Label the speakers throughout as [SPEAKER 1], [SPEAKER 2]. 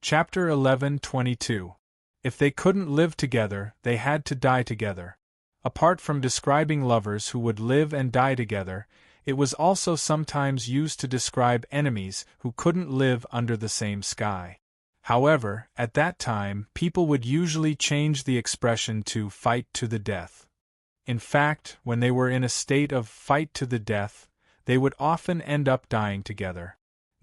[SPEAKER 1] Chapter 11:22. If they couldn't live together, they had to die together. Apart from describing lovers who would live and die together, it was also sometimes used to describe enemies who couldn't live under the same sky. However, at that time, people would usually change the expression to fight to the death. In fact, when they were in a state of fight to the death, they would often end up dying together.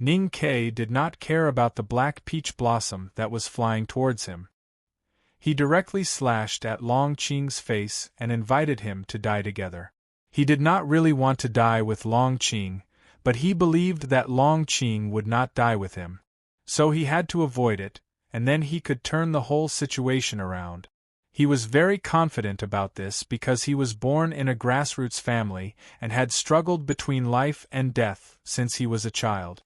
[SPEAKER 1] Ning Ke did not care about the black peach blossom that was flying towards him. He directly slashed at Long Qing's face and invited him to die together. He did not really want to die with Long Qing, but he believed that Long Qing would not die with him. So he had to avoid it, and then he could turn the whole situation around. He was very confident about this because he was born in a grassroots family and had struggled between life and death since he was a child.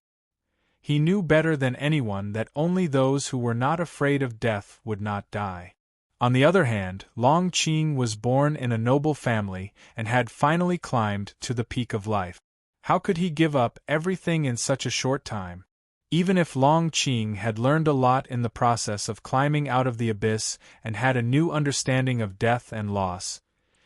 [SPEAKER 1] He knew better than anyone that only those who were not afraid of death would not die. On the other hand, Long Qing was born in a noble family and had finally climbed to the peak of life. How could he give up everything in such a short time? Even if Long Qing had learned a lot in the process of climbing out of the abyss and had a new understanding of death and loss,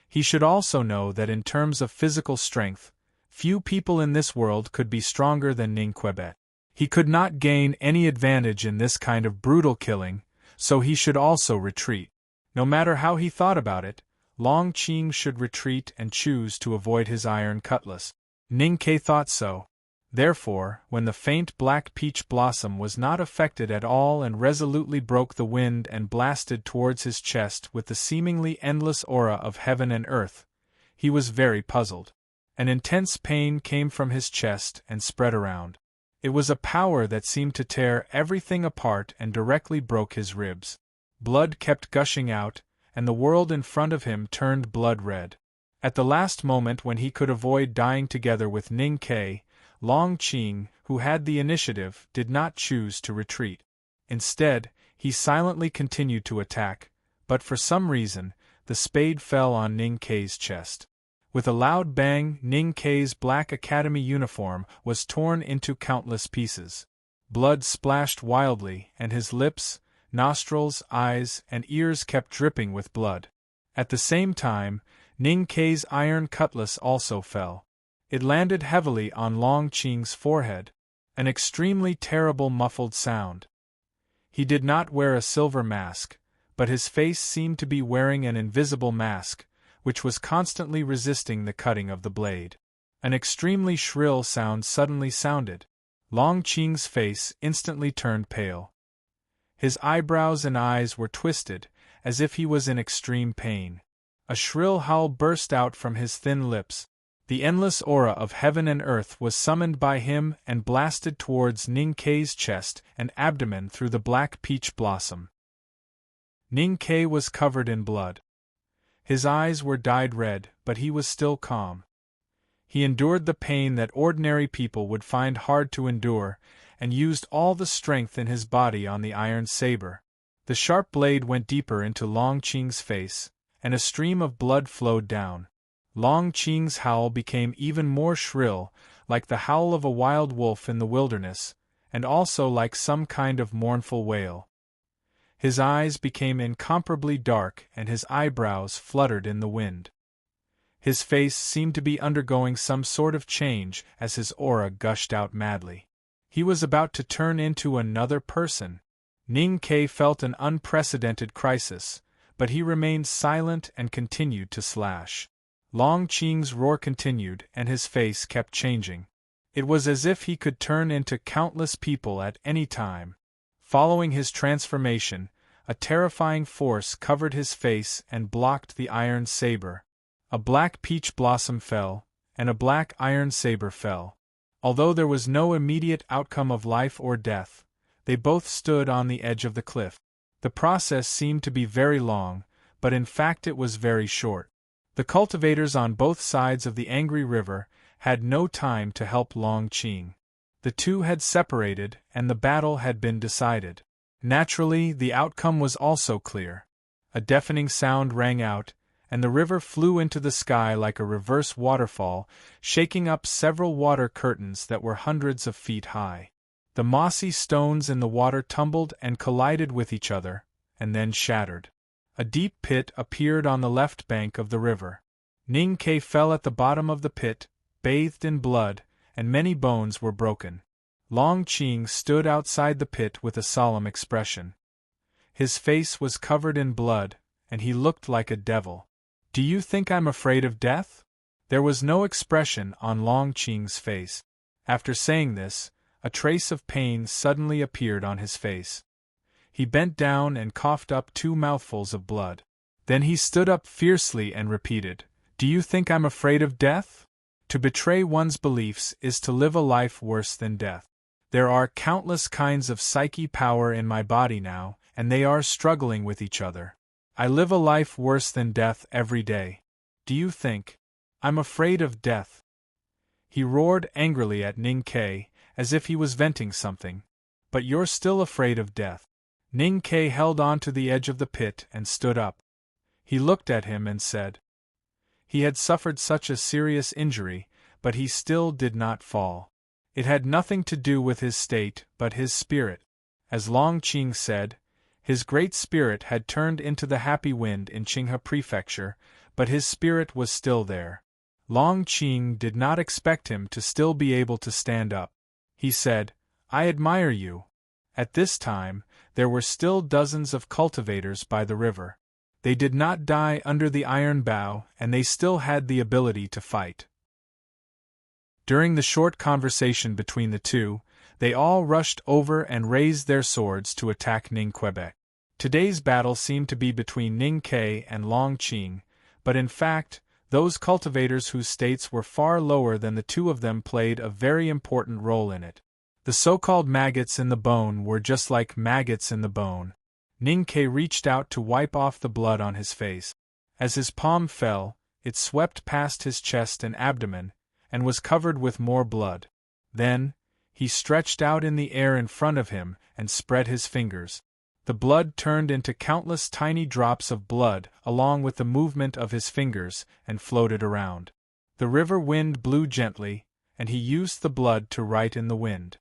[SPEAKER 1] he should also know that in terms of physical strength, few people in this world could be stronger than Ning Quebet. He could not gain any advantage in this kind of brutal killing, so he should also retreat. No matter how he thought about it, Long Qing should retreat and choose to avoid his iron cutlass. Ning Ke thought so. Therefore, when the faint black peach blossom was not affected at all and resolutely broke the wind and blasted towards his chest with the seemingly endless aura of heaven and earth, he was very puzzled. An intense pain came from his chest and spread around. It was a power that seemed to tear everything apart and directly broke his ribs. Blood kept gushing out, and the world in front of him turned blood red. At the last moment when he could avoid dying together with Ning Ke, Long Qing, who had the initiative, did not choose to retreat. Instead, he silently continued to attack, but for some reason, the spade fell on Ning Ke's chest. With a loud bang, Ning Ke's black academy uniform was torn into countless pieces. Blood splashed wildly, and his lips, nostrils, eyes, and ears kept dripping with blood. At the same time, Ning Ke's iron cutlass also fell. It landed heavily on Long Qing's forehead, an extremely terrible muffled sound. He did not wear a silver mask, but his face seemed to be wearing an invisible mask, which was constantly resisting the cutting of the blade. An extremely shrill sound suddenly sounded. Long Qing's face instantly turned pale. His eyebrows and eyes were twisted, as if he was in extreme pain. A shrill howl burst out from his thin lips. The endless aura of heaven and earth was summoned by him and blasted towards Ning Ke's chest and abdomen through the black peach blossom. Ning Ke was covered in blood. His eyes were dyed red, but he was still calm. He endured the pain that ordinary people would find hard to endure, and used all the strength in his body on the iron saber. The sharp blade went deeper into Long Qing's face, and a stream of blood flowed down. Long Qing's howl became even more shrill, like the howl of a wild wolf in the wilderness, and also like some kind of mournful wail. His eyes became incomparably dark and his eyebrows fluttered in the wind. His face seemed to be undergoing some sort of change as his aura gushed out madly. He was about to turn into another person. Ning Ke felt an unprecedented crisis, but he remained silent and continued to slash. Long Qing's roar continued and his face kept changing. It was as if he could turn into countless people at any time. Following his transformation, a terrifying force covered his face and blocked the iron saber. A black peach blossom fell, and a black iron saber fell. Although there was no immediate outcome of life or death, they both stood on the edge of the cliff. The process seemed to be very long, but in fact it was very short. The cultivators on both sides of the angry river had no time to help Long Qing. The two had separated and the battle had been decided. Naturally, the outcome was also clear. A deafening sound rang out, and the river flew into the sky like a reverse waterfall, shaking up several water curtains that were hundreds of feet high. The mossy stones in the water tumbled and collided with each other, and then shattered. A deep pit appeared on the left bank of the river. Ning Ke fell at the bottom of the pit, bathed in blood, and many bones were broken. Long Qing stood outside the pit with a solemn expression. His face was covered in blood, and he looked like a devil. "Do you think I'm afraid of death?" There was no expression on Long Qing's face. After saying this, a trace of pain suddenly appeared on his face. He bent down and coughed up 2 mouthfuls of blood. Then he stood up fiercely and repeated, "Do you think I'm afraid of death? To betray one's beliefs is to live a life worse than death. There are countless kinds of psyche power in my body now, and they are struggling with each other. I live a life worse than death every day. Do you think I'm afraid of death?" He roared angrily at Ning Ke, as if he was venting something. "But you're still afraid of death." Ning Ke held on to the edge of the pit and stood up. He looked at him and said. He had suffered such a serious injury, but he still did not fall. It had nothing to do with his state, but his spirit. As Long Qing said, his great spirit had turned into the happy wind in Qinghe Prefecture, but his spirit was still there. Long Qing did not expect him to still be able to stand up. He said, "I admire you." At this time, there were still dozens of cultivators by the river. They did not die under the iron bow, and they still had the ability to fight. During the short conversation between the two, they all rushed over and raised their swords to attack Ning Quebec. Today's battle seemed to be between Ning Ke and Long Qing, but in fact, those cultivators whose states were far lower than the two of them played a very important role in it. The so-called maggots in the bone were just like maggots in the bone. Ning Ke reached out to wipe off the blood on his face. As his palm fell, it swept past his chest and abdomen, and was covered with more blood. Then, he stretched out in the air in front of him and spread his fingers. The blood turned into countless tiny drops of blood along with the movement of his fingers and floated around. The river wind blew gently, and he used the blood to write in the wind.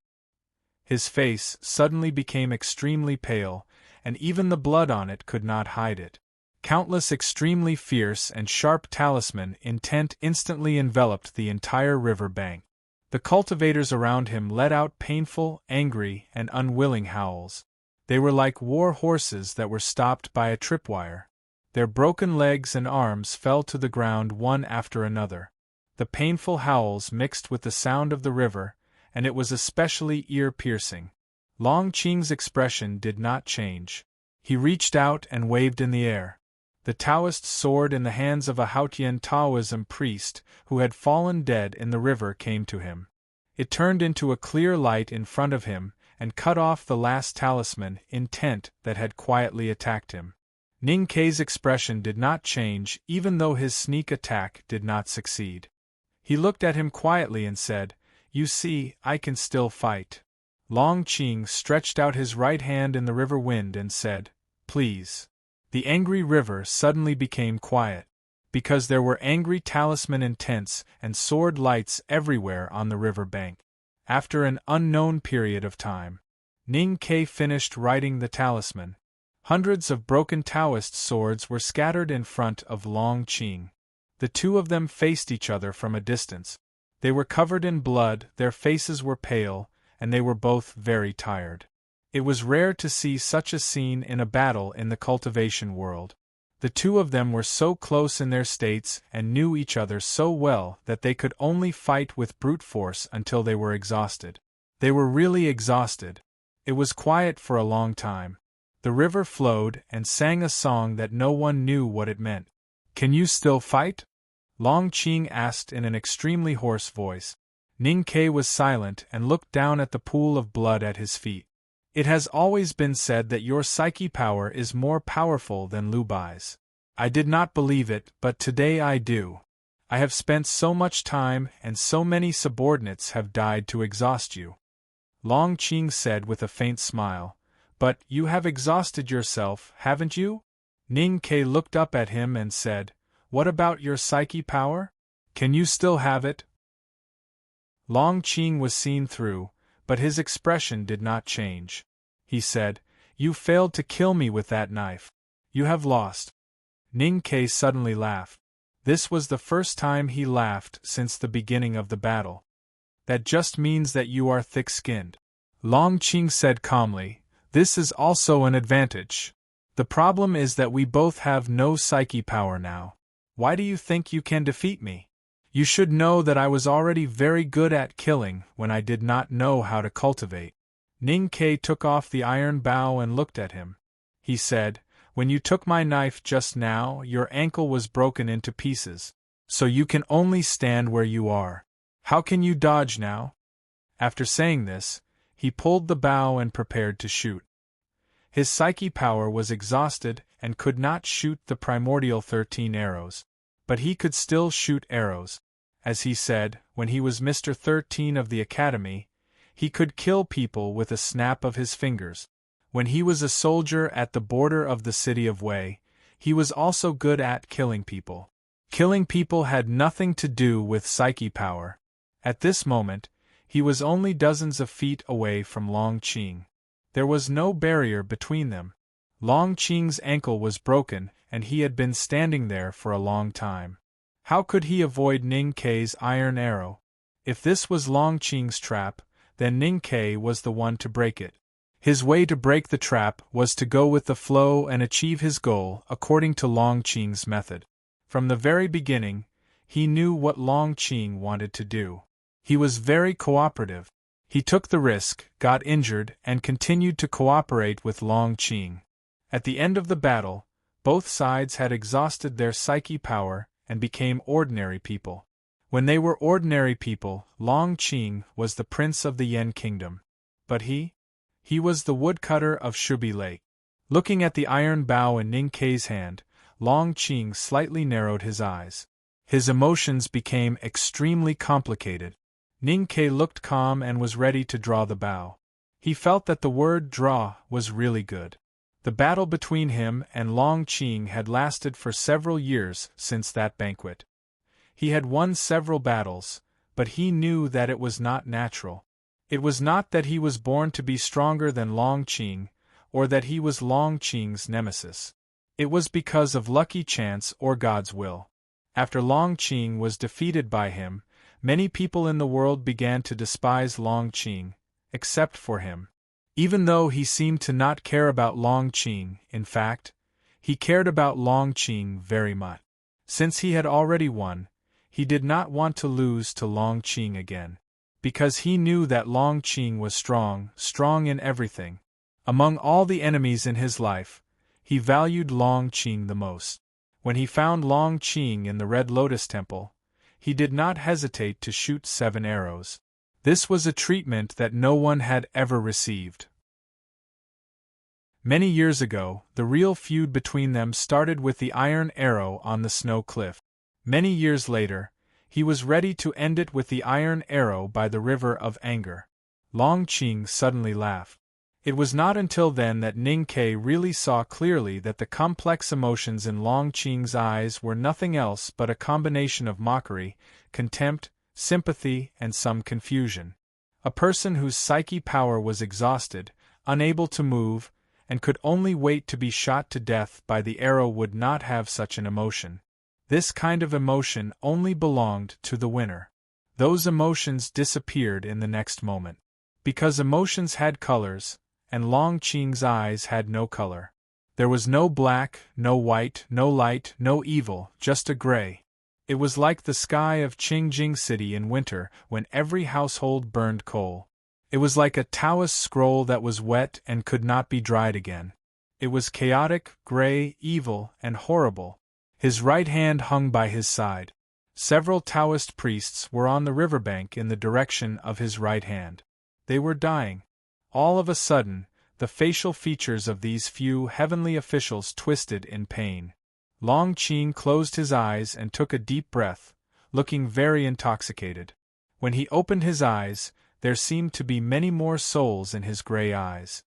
[SPEAKER 1] His face suddenly became extremely pale, and even the blood on it could not hide it. Countless extremely fierce and sharp talisman intent instantly enveloped the entire river bank. The cultivators around him let out painful, angry, and unwilling howls. They were like war horses that were stopped by a tripwire. Their broken legs and arms fell to the ground one after another. The painful howls mixed with the sound of the river, and it was especially ear-piercing. Long Qing's expression did not change. He reached out and waved in the air. The Taoist sword in the hands of a Haotian Taoism priest who had fallen dead in the river came to him. It turned into a clear light in front of him and cut off the last talisman intent that had quietly attacked him. Ning Ke's expression did not change even though his sneak attack did not succeed. He looked at him quietly and said, "You see, I can still fight." Long Qing stretched out his right hand in the river wind and said, "Please." The angry river suddenly became quiet, because there were angry talisman intents and sword lights everywhere on the river bank. After an unknown period of time, Ning Ke finished writing the talisman. Hundreds of broken Taoist swords were scattered in front of Long Qing. The two of them faced each other from a distance. They were covered in blood, their faces were pale, and they were both very tired. It was rare to see such a scene in a battle in the cultivation world. The two of them were so close in their states and knew each other so well that they could only fight with brute force until they were exhausted. They were really exhausted. It was quiet for a long time. The river flowed and sang a song that no one knew what it meant. "Can you still fight?" Long Qing asked in an extremely hoarse voice. Ning Ke was silent and looked down at the pool of blood at his feet. "It has always been said that your psyche power is more powerful than Lu Bai's. I did not believe it, but today I do. I have spent so much time and so many subordinates have died to exhaust you." Long Qing said with a faint smile, "But you have exhausted yourself, haven't you?" Ning Ke looked up at him and said, "What about your psyche power? Can you still have it?" Long Qing was seen through, But his expression did not change. He said, "You failed to kill me with that knife. You have lost." Ning Ke suddenly laughed. This was the first time he laughed since the beginning of the battle. "That just means that you are thick-skinned," Long Qing said calmly. "This is also an advantage. The problem is that we both have no psyche power now. Why do you think you can defeat me? You should know that I was already very good at killing when I did not know how to cultivate." Ning Ke took off the iron bow and looked at him. He said, "When you took my knife just now, your ankle was broken into pieces. So you can only stand where you are. How can you dodge now?" After saying this, he pulled the bow and prepared to shoot. His psyche power was exhausted and could not shoot the primordial 13 arrows. But he could still shoot arrows. As he said, when he was Mr. 13 of the Academy, he could kill people with a snap of his fingers. When he was a soldier at the border of the city of Wei, he was also good at killing people. Killing people had nothing to do with psyche power. At this moment, he was only dozens of feet away from Long Qing. There was no barrier between them. Long Qing's ankle was broken, and he had been standing there for a long time. How could he avoid Ning Ke's iron arrow? If this was Long Qing's trap, then Ning Ke was the one to break it. His way to break the trap was to go with the flow and achieve his goal according to Long Qing's method. From the very beginning, he knew what Long Qing wanted to do. He was very cooperative. He took the risk, got injured, and continued to cooperate with Long Qing. At the end of the battle, both sides had exhausted their psyche power and became ordinary people. When they were ordinary people, Long Qing was the prince of the Yen kingdom. But he was the woodcutter of Shubi Lake. Looking at the iron bow in Ning Ke's hand, Long Qing slightly narrowed his eyes. His emotions became extremely complicated. Ning Ke looked calm and was ready to draw the bow. He felt that the word draw was really good. The battle between him and Long Qing had lasted for several years since that banquet. He had won several battles, but he knew that it was not natural. It was not that he was born to be stronger than Long Qing, or that he was Long Qing's nemesis. It was because of lucky chance or God's will. After Long Qing was defeated by him, many people in the world began to despise Long Qing, except for him. Even though he seemed to not care about Long Qing, in fact, he cared about Long Qing very much. Since he had already won, he did not want to lose to Long Qing again. Because he knew that Long Qing was strong in everything. Among all the enemies in his life, he valued Long Qing the most. When he found Long Qing in the Red Lotus Temple, he did not hesitate to shoot 7 arrows. This was a treatment that no one had ever received. Many years ago, the real feud between them started with the iron arrow on the snow cliff. Many years later, he was ready to end it with the iron arrow by the river of anger. Long Qing suddenly laughed. It was not until then that Ning Ke really saw clearly that the complex emotions in Long Qing's eyes were nothing else but a combination of mockery, contempt, sympathy, and some confusion. A person whose psyche power was exhausted, unable to move, and could only wait to be shot to death by the arrow would not have such an emotion. This kind of emotion only belonged to the winner. Those emotions disappeared in the next moment. Because emotions had colors, and Long Qing's eyes had no color. There was no black, no white, no light, no evil, just a gray. It was like the sky of Qingjing City in winter when every household burned coal. It was like a Taoist scroll that was wet and could not be dried again. It was chaotic, gray, evil, and horrible. His right hand hung by his side. Several Taoist priests were on the riverbank in the direction of his right hand. They were dying. All of a sudden, the facial features of these few heavenly officials twisted in pain. Long Qing closed his eyes and took a deep breath, looking very intoxicated. When he opened his eyes, there seemed to be many more souls in his gray eyes.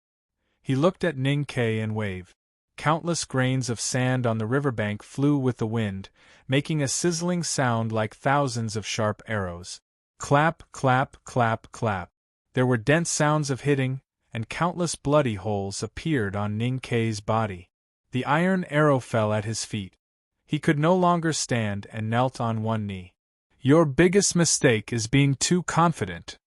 [SPEAKER 1] He looked at Ning Ke and waved. Countless grains of sand on the riverbank flew with the wind, making a sizzling sound like thousands of sharp arrows. Clap, clap, clap, clap. There were dense sounds of hitting, and countless bloody holes appeared on Ning Kei's body. The iron arrow fell at his feet. He could no longer stand and knelt on one knee. Your biggest mistake is being too confident.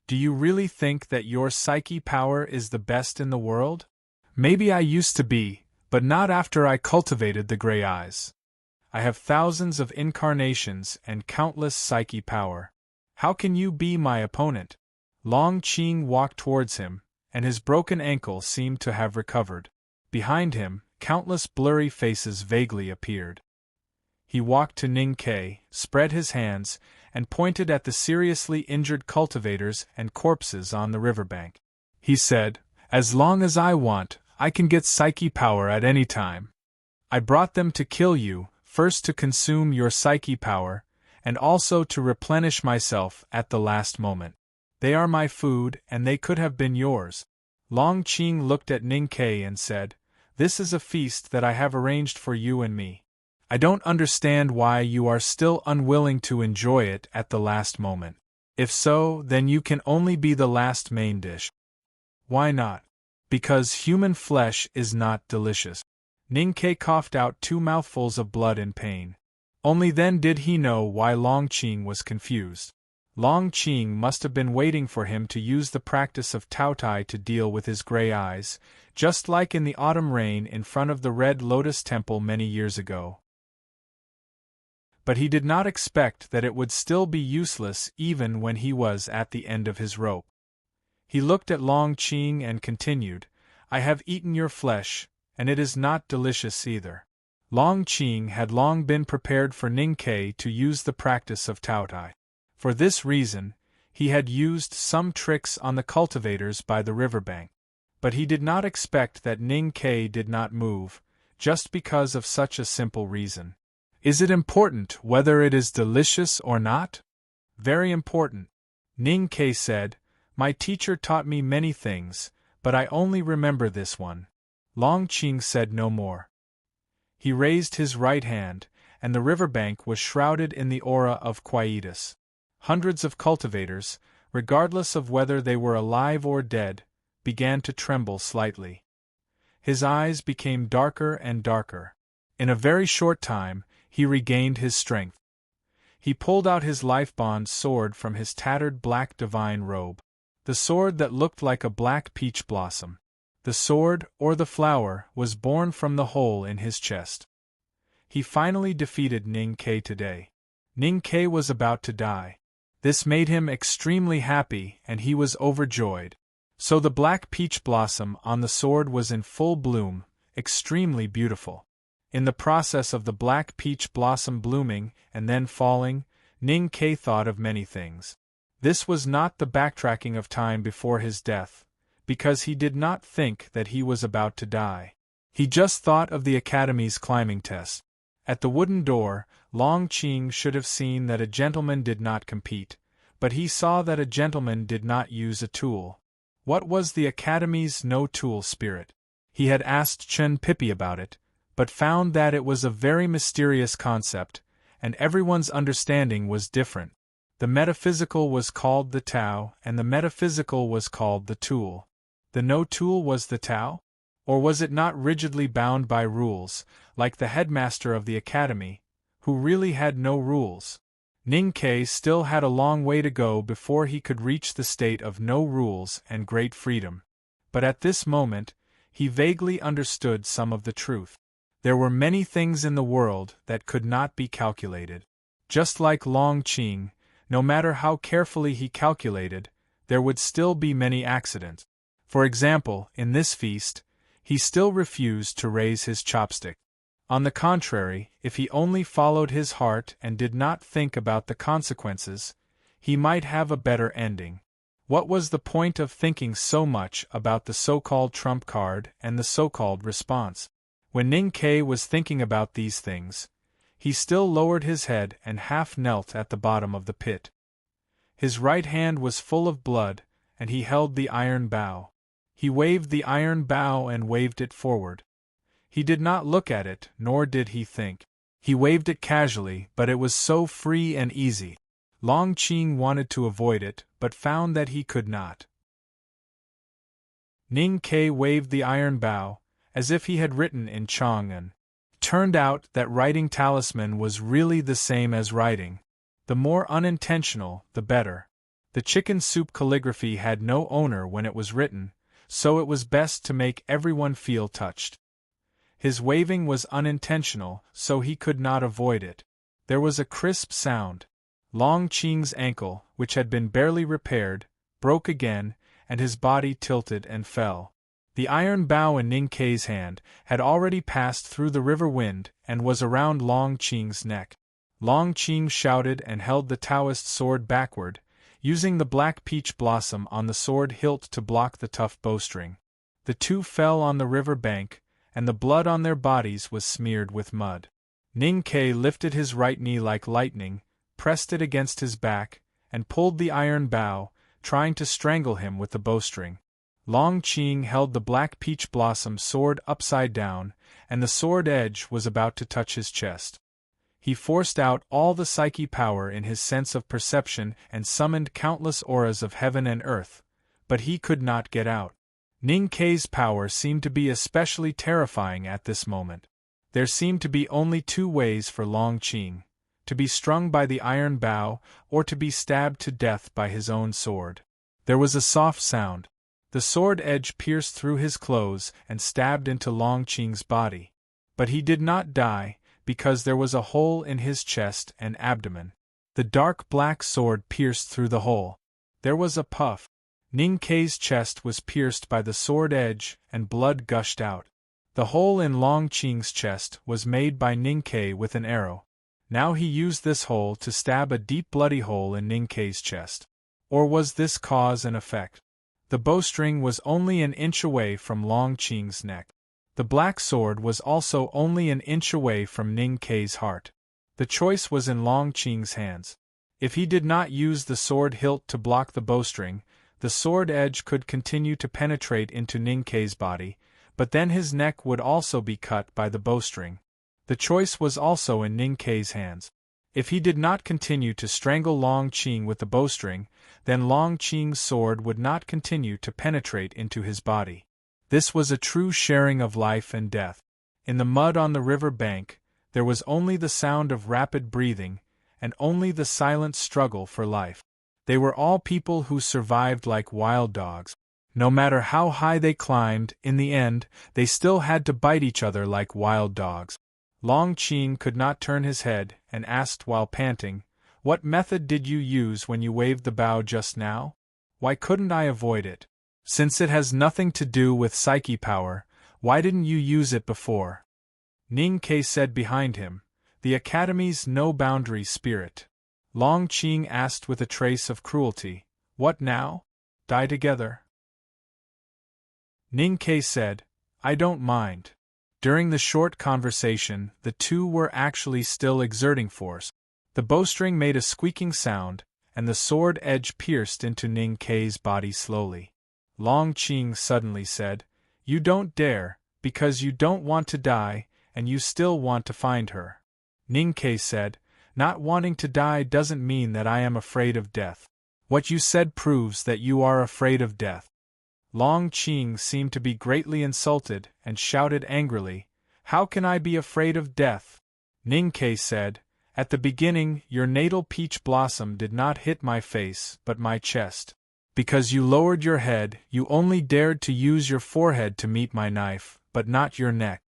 [SPEAKER 1] Do you really think that your psyche power is the best in the world? Maybe I used to be, but not after I cultivated the gray eyes. I have thousands of incarnations and countless psyche power. How can you be my opponent? Long Qing walked towards him, and his broken ankle seemed to have recovered. Behind him, countless blurry faces vaguely appeared. He walked to Ning Kei, spread his hands, and pointed at the seriously injured cultivators and corpses on the riverbank. He said, "As long as I want, I can get psyche power at any time. I brought them to kill you, first to consume your psyche power, and also to replenish myself at the last moment. They are my food, and they could have been yours." Long Qing looked at Ning Kei and said, "This is a feast that I have arranged for you and me. I don't understand why you are still unwilling to enjoy it at the last moment. If so, then you can only be the last main dish." "Why not?" "Because human flesh is not delicious." Ning Kei coughed out 2 mouthfuls of blood in pain. Only then did he know why Long Qing was confused. Long Qing must have been waiting for him to use the practice of Taotai to deal with his gray eyes, just like in the autumn rain in front of the Red Lotus Temple many years ago. But he did not expect that it would still be useless even when he was at the end of his rope. He looked at Long Qing and continued, "I have eaten your flesh, and it is not delicious either." Long Qing had long been prepared for Ning Kei to use the practice of Taotai. For this reason, he had used some tricks on the cultivators by the riverbank. But he did not expect that Ning Kei did not move, just because of such a simple reason. Is it important whether it is delicious or not? Very important. Ning Kei said, "My teacher taught me many things, but I only remember this one." Long Qing said no more. He raised his right hand, and the riverbank was shrouded in the aura of quietus. Hundreds of cultivators, regardless of whether they were alive or dead, began to tremble slightly. His eyes became darker and darker. In a very short time, he regained his strength. He pulled out his life-bond sword from his tattered black divine robe. The sword that looked like a black peach blossom. The sword, or the flower, was born from the hole in his chest. He finally defeated Ning Kei today. Ning Kei was about to die. This made him extremely happy, and he was overjoyed. So the black peach blossom on the sword was in full bloom, extremely beautiful. In the process of the black peach blossom blooming and then falling, Ning Kei thought of many things. This was not the backtracking of time before his death, because he did not think that he was about to die. He just thought of the Academy's climbing test. At the wooden door, Long Qing should have seen that a gentleman did not compete, but he saw that a gentleman did not use a tool. What was the Academy's no-tool spirit? He had asked Chen Pippi about it, but found that it was a very mysterious concept, and everyone's understanding was different. The metaphysical was called the Tao, and the metaphysical was called the tool. The no-tool was the Tao? Or was it not rigidly bound by rules, like the headmaster of the Academy, who really had no rules? Ning Kei still had a long way to go before he could reach the state of no rules and great freedom. But at this moment, he vaguely understood some of the truth. There were many things in the world that could not be calculated. Just like Long Qing, no matter how carefully he calculated, there would still be many accidents. For example, in this feast, he still refused to raise his chopstick. On the contrary, if he only followed his heart and did not think about the consequences, he might have a better ending. What was the point of thinking so much about the so-called trump card and the so-called response? When Ning Kei was thinking about these things, he still lowered his head and half knelt at the bottom of the pit. His right hand was full of blood, and he held the iron bow. He waved the iron bow and waved it forward. He did not look at it, nor did he think. He waved it casually, but it was so free and easy. Long Qing wanted to avoid it, but found that he could not. Ning Ke waved the iron bow, as if he had written in Chang'an. Turned out that writing talisman was really the same as writing. The more unintentional, the better. The chicken soup calligraphy had no owner when it was written, so it was best to make everyone feel touched. His waving was unintentional, so he could not avoid it. There was a crisp sound. Long Qing's ankle, which had been barely repaired, broke again, and his body tilted and fell. The iron bow in Ning Ke's hand had already passed through the river wind and was around Long Qing's neck. Long Qing shouted and held the Taoist sword backward, using the black peach blossom on the sword hilt to block the tough bowstring. The two fell on the river bank, and the blood on their bodies was smeared with mud. Ning Ke lifted his right knee like lightning, pressed it against his back, and pulled the iron bow, trying to strangle him with the bowstring. Long Qing held the black peach blossom sword upside down, and the sword edge was about to touch his chest. He forced out all the psyche power in his sense of perception and summoned countless auras of heaven and earth, but he could not get out. Ning Ke's power seemed to be especially terrifying at this moment. There seemed to be only two ways for Long Qing: to be strung by the iron bow, or to be stabbed to death by his own sword. There was a soft sound. The sword edge pierced through his clothes and stabbed into Long Qing's body. But he did not die, because there was a hole in his chest and abdomen. The dark black sword pierced through the hole. There was a puff. Ning Ke's chest was pierced by the sword edge, and blood gushed out. The hole in Long Qing's chest was made by Ning Ke with an arrow. Now he used this hole to stab a deep bloody hole in Ning Ke's chest. Or was this cause and effect? The bowstring was only an inch away from Long Qing's neck. The black sword was also only an inch away from Ning Ke's heart. The choice was in Long Qing's hands. If he did not use the sword hilt to block the bowstring, the sword edge could continue to penetrate into Ning Ke's body, but then his neck would also be cut by the bowstring. The choice was also in Ning Ke's hands. If he did not continue to strangle Long Qing with the bowstring, then Long Qing's sword would not continue to penetrate into his body. This was a true sharing of life and death. In the mud on the river bank, there was only the sound of rapid breathing, and only the silent struggle for life. They were all people who survived like wild dogs. No matter how high they climbed, in the end, they still had to bite each other like wild dogs. Long Qing could not turn his head, and asked while panting, "What method did you use when you waved the bow just now? Why couldn't I avoid it? Since it has nothing to do with psyche power, why didn't you use it before?" Ning Ke said behind him, "The Academy's no-boundary spirit." Long Qing asked with a trace of cruelty, "What now? Die together?" Ning Ke said, "I don't mind." During the short conversation, the two were actually still exerting force. The bowstring made a squeaking sound, and the sword edge pierced into Ning Ke's body slowly. Long Qing suddenly said, "You don't dare, because you don't want to die, and you still want to find her." Ning Ke said, "Not wanting to die doesn't mean that I am afraid of death. What you said proves that you are afraid of death." Long Qing seemed to be greatly insulted and shouted angrily, "How can I be afraid of death?" Ning Ke said, "At the beginning, your natal peach blossom did not hit my face but my chest. Because you lowered your head, you only dared to use your forehead to meet my knife, but not your neck."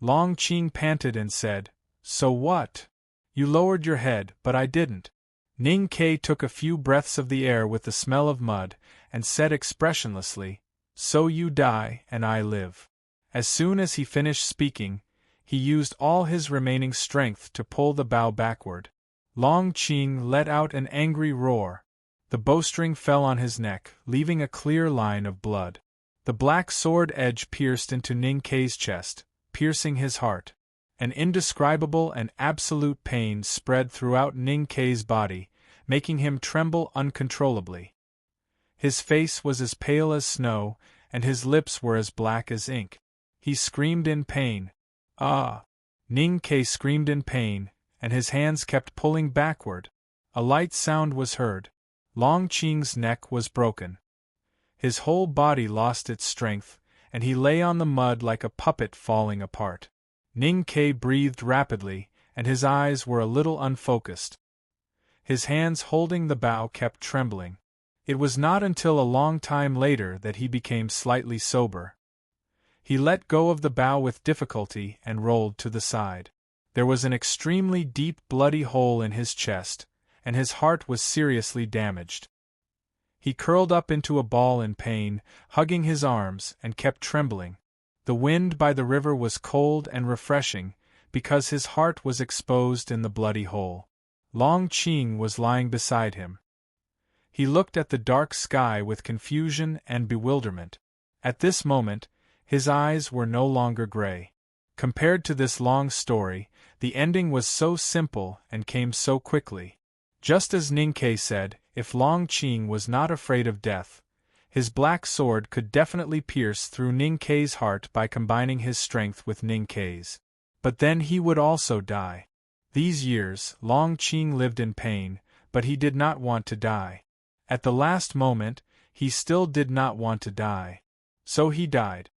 [SPEAKER 1] Long Qing panted and said, "So what? You lowered your head, but I didn't." Ning Ke took a few breaths of the air with the smell of mud, and said expressionlessly, "So you die and I live." As soon as he finished speaking, he used all his remaining strength to pull the bow backward. Long Qing let out an angry roar. The bowstring fell on his neck, leaving a clear line of blood. The black sword edge pierced into Ning Ke's chest, piercing his heart. An indescribable and absolute pain spread throughout Ning Ke's body, making him tremble uncontrollably. His face was as pale as snow, and his lips were as black as ink. He screamed in pain. "Ah!" Ning Ke screamed in pain, and his hands kept pulling backward. A light sound was heard. Long Qing's neck was broken. His whole body lost its strength, and he lay on the mud like a puppet falling apart. Ning Ke breathed rapidly, and his eyes were a little unfocused. His hands holding the bow kept trembling. It was not until a long time later that he became slightly sober. He let go of the bow with difficulty and rolled to the side. There was an extremely deep bloody hole in his chest, and his heart was seriously damaged. He curled up into a ball in pain, hugging his arms, and kept trembling. The wind by the river was cold and refreshing, because his heart was exposed in the bloody hole. Long Qing was lying beside him. He looked at the dark sky with confusion and bewilderment. At this moment, his eyes were no longer gray. Compared to this long story, the ending was so simple and came so quickly. Just as Ning Ke said, if Long Qing was not afraid of death, his black sword could definitely pierce through Ning Ke's heart by combining his strength with Ning Ke's. But then he would also die. These years, Long Qing lived in pain, but he did not want to die. At the last moment, he still did not want to die. So he died.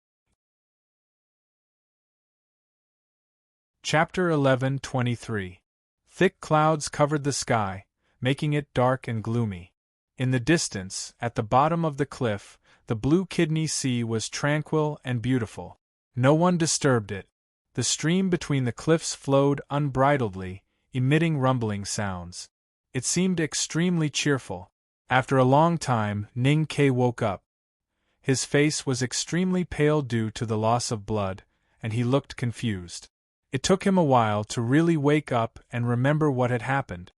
[SPEAKER 1] Chapter 11:23. Thick clouds covered the sky, making it dark and gloomy. In the distance, at the bottom of the cliff, the blue kidney sea was tranquil and beautiful. No one disturbed it. The stream between the cliffs flowed unbridledly, emitting rumbling sounds. It seemed extremely cheerful. After a long time, Ning Ke woke up. His face was extremely pale due to the loss of blood, and he looked confused. It took him a while to really wake up and remember what had happened.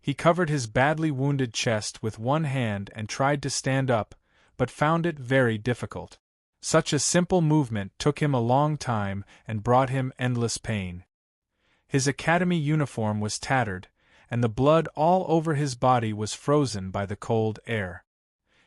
[SPEAKER 1] He covered his badly wounded chest with one hand and tried to stand up, but found it very difficult. Such a simple movement took him a long time and brought him endless pain. His academy uniform was tattered, and the blood all over his body was frozen by the cold air.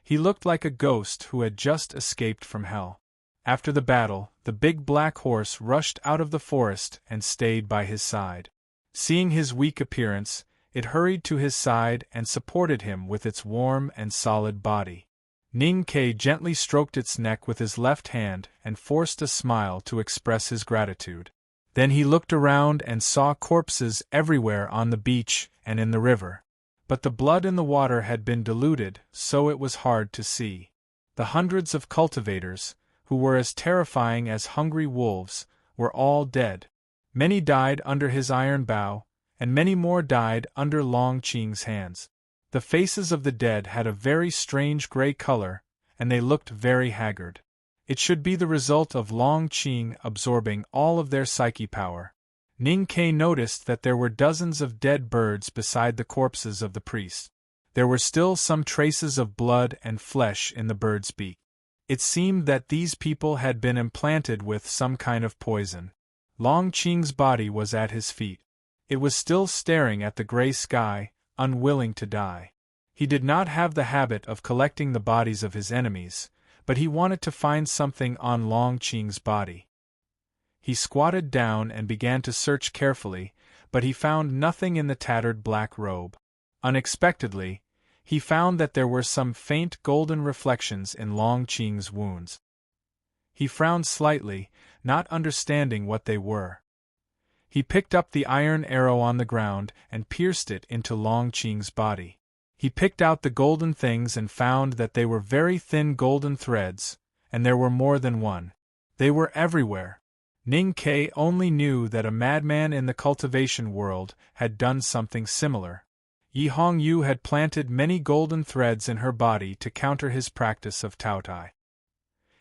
[SPEAKER 1] He looked like a ghost who had just escaped from hell. After the battle, the big black horse rushed out of the forest and stayed by his side. Seeing his weak appearance, it hurried to his side and supported him with its warm and solid body. Ning Ke gently stroked its neck with his left hand and forced a smile to express his gratitude. Then he looked around and saw corpses everywhere on the beach and in the river. But the blood in the water had been diluted, so it was hard to see. The hundreds of cultivators, who were as terrifying as hungry wolves, were all dead. Many died under his iron bow, and many more died under Long Qing's hands. The faces of the dead had a very strange gray color, and they looked very haggard. It should be the result of Long Qing absorbing all of their psyche power. Ning Ke noticed that there were dozens of dead birds beside the corpses of the priests. There were still some traces of blood and flesh in the bird's beak. It seemed that these people had been implanted with some kind of poison. Long Qing's body was at his feet. It was still staring at the gray sky, unwilling to die. He did not have the habit of collecting the bodies of his enemies, but he wanted to find something on Long Qing's body. He squatted down and began to search carefully, but he found nothing in the tattered black robe. Unexpectedly, he found that there were some faint golden reflections in Long Qing's wounds. He frowned slightly, not understanding what they were. He picked up the iron arrow on the ground and pierced it into Long Qing's body. He picked out the golden things and found that they were very thin golden threads, and there were more than one. They were everywhere. Ning Ke only knew that a madman in the cultivation world had done something similar. Yi Hongyu had planted many golden threads in her body to counter his practice of Taotai.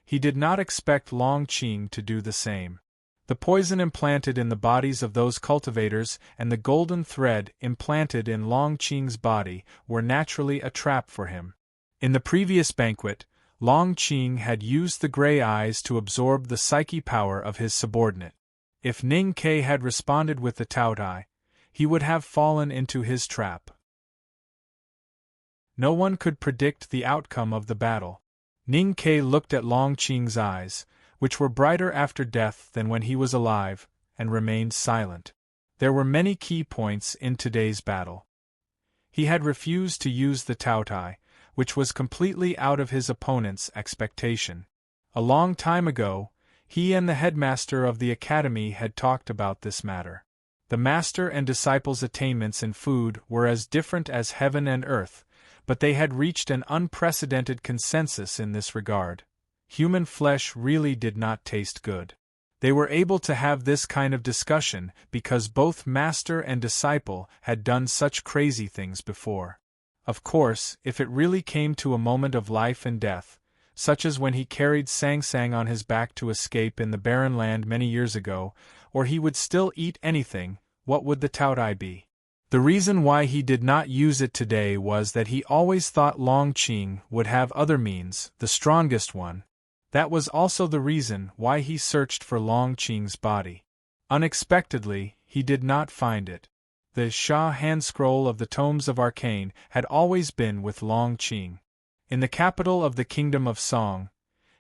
[SPEAKER 1] He did not expect Long Qing to do the same. The poison implanted in the bodies of those cultivators and the golden thread implanted in Long Qing's body were naturally a trap for him. In the previous banquet, Long Qing had used the gray eyes to absorb the psyche power of his subordinate. If Ning Ke had responded with the Taotai, he would have fallen into his trap. No one could predict the outcome of the battle. Ning Ke looked at Long Qing's eyes, which were brighter after death than when he was alive, and remained silent. There were many key points in today's battle. He had refused to use the Taotai, which was completely out of his opponent's expectation. A long time ago, he and the headmaster of the academy had talked about this matter. The master and disciple's attainments in food were as different as heaven and earth, but they had reached an unprecedented consensus in this regard. Human flesh really did not taste good. They were able to have this kind of discussion because both master and disciple had done such crazy things before. Of course, if it really came to a moment of life and death, such as when he carried Sang Sang on his back to escape in the barren land many years ago, or he would still eat anything, what would the Taotai be? The reason why he did not use it today was that he always thought Long Qing would have other means, the strongest one. That was also the reason why he searched for Long Qing's body. Unexpectedly, he did not find it. The Sha hand scroll of the Tomes of Arcane had always been with Long Qing. In the capital of the Kingdom of Song,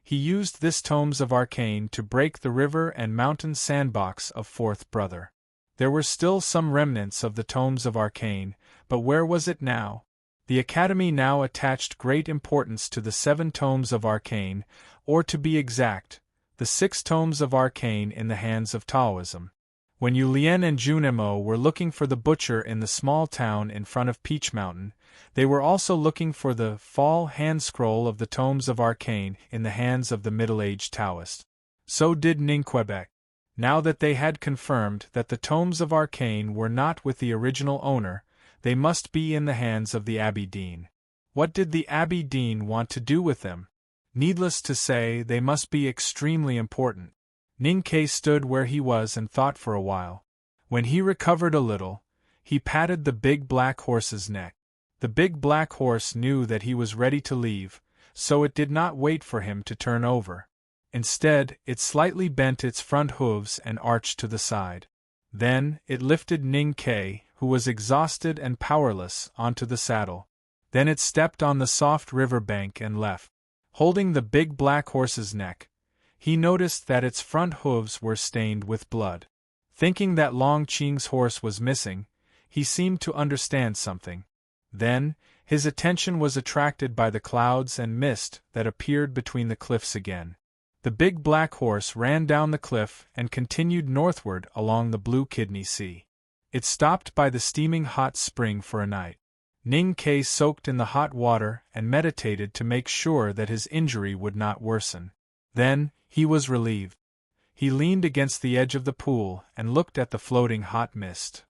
[SPEAKER 1] he used this Tomes of Arcane to break the river and mountain sandbox of Fourth Brother. There were still some remnants of the Tomes of Arcane, but where was it now? The Academy now attached great importance to the 7 Tomes of Arcane, or to be exact, the 6 Tomes of Arcane in the hands of Taoism. When Yu Lian and Junemo were looking for the butcher in the small town in front of Peach Mountain, they were also looking for the Fall hand scroll of the Tomes of Arcane in the hands of the middle-aged Taoist. So did Ning Quebec. Now that they had confirmed that the Tomes of Arcane were not with the original owner, they must be in the hands of the Abbey Dean. What did the Abbey Dean want to do with them? Needless to say, they must be extremely important. Ning Ke stood where he was and thought for a while. When he recovered a little, he patted the big black horse's neck. The big black horse knew that he was ready to leave, so it did not wait for him to turn over. Instead, it slightly bent its front hooves and arched to the side. Then, it lifted Ning Ke, who was exhausted and powerless, onto the saddle. Then it stepped on the soft river bank and left. Holding the big black horse's neck, he noticed that its front hooves were stained with blood. Thinking that Long Qing's horse was missing, he seemed to understand something. Then, his attention was attracted by the clouds and mist that appeared between the cliffs again. The big black horse ran down the cliff and continued northward along the Blue Kidney Sea. It stopped by the steaming hot spring for a night. Ning Ke soaked in the hot water and meditated to make sure that his injury would not worsen. Then, he was relieved. He leaned against the edge of the pool and looked at the floating hot mist.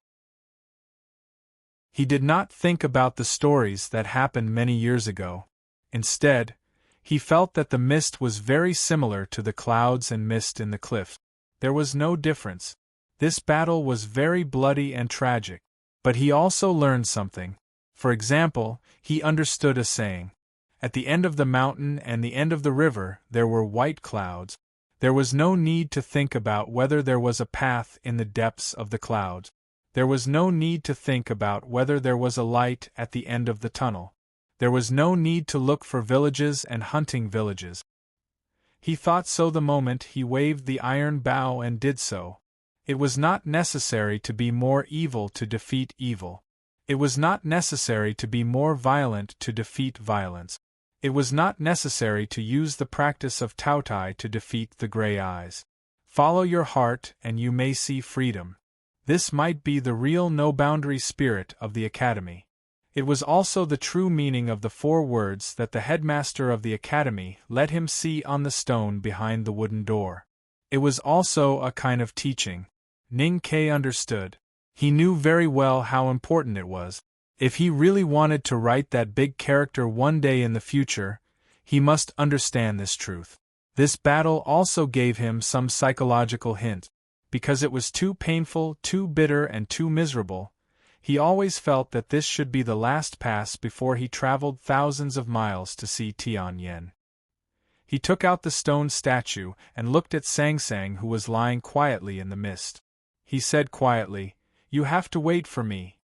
[SPEAKER 1] He did not think about the stories that happened many years ago. Instead, he felt that the mist was very similar to the clouds and mist in the cliff. There was no difference. This battle was very bloody and tragic. But he also learned something. For example, he understood a saying. At the end of the mountain and the end of the river there were white clouds. There was no need to think about whether there was a path in the depths of the clouds. There was no need to think about whether there was a light at the end of the tunnel. There was no need to look for villages and hunting villages. He thought so the moment he waved the iron bow and did so. It was not necessary to be more evil to defeat evil. It was not necessary to be more violent to defeat violence. It was not necessary to use the practice of Taotai to defeat the gray eyes. Follow your heart and you may see freedom. This might be the real no-boundary spirit of the Academy. It was also the true meaning of the 4 words that the headmaster of the Academy let him see on the stone behind the wooden door. It was also a kind of teaching. Ning Ke understood. He knew very well how important it was. If he really wanted to write that big character one day in the future, he must understand this truth. This battle also gave him some psychological hint. Because it was too painful, too bitter and too miserable, he always felt that this should be the last pass before he traveled thousands of miles to see Tianyan. He took out the stone statue and looked at Sang Sang, who was lying quietly in the mist. He said quietly, "You have to wait for me."